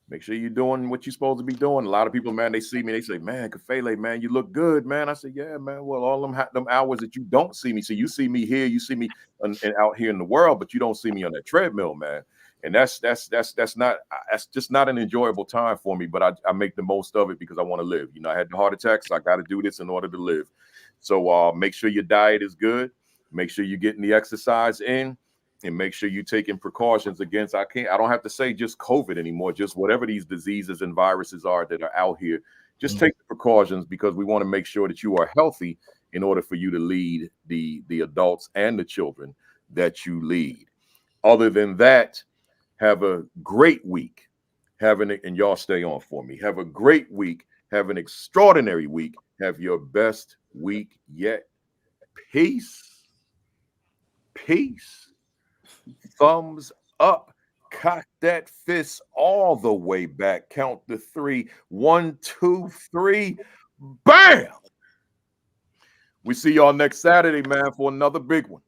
Make sure you're doing what you're supposed to be doing. A lot of people, man, they see me, they say, man, Kafele, man, you look good, man. I say, yeah, man. Well, all them hours that you don't see me. So you see me here, you see me and out here in the world, but you don't see me on that treadmill, man. And that's just not an enjoyable time for me. But I make the most of it because I want to live. You know, I had the heart attack, so I got to do this in order to live. So make sure your diet is good. Make sure you're getting the exercise in. And make sure you're taking precautions against, I don't have to say just COVID anymore, just whatever these diseases and viruses are that are out here. Just take the precautions because we want to make sure that you are healthy in order for you to lead the adults and the children that you lead. Other than that, have a great week. And y'all stay on for me. Have a great week. Have an extraordinary week. Have your best week yet. Peace. Peace. Thumbs up. Cock that fist all the way back. Count to 3. 1, 2, 3. Bam! We see y'all next Saturday, man, for another big one.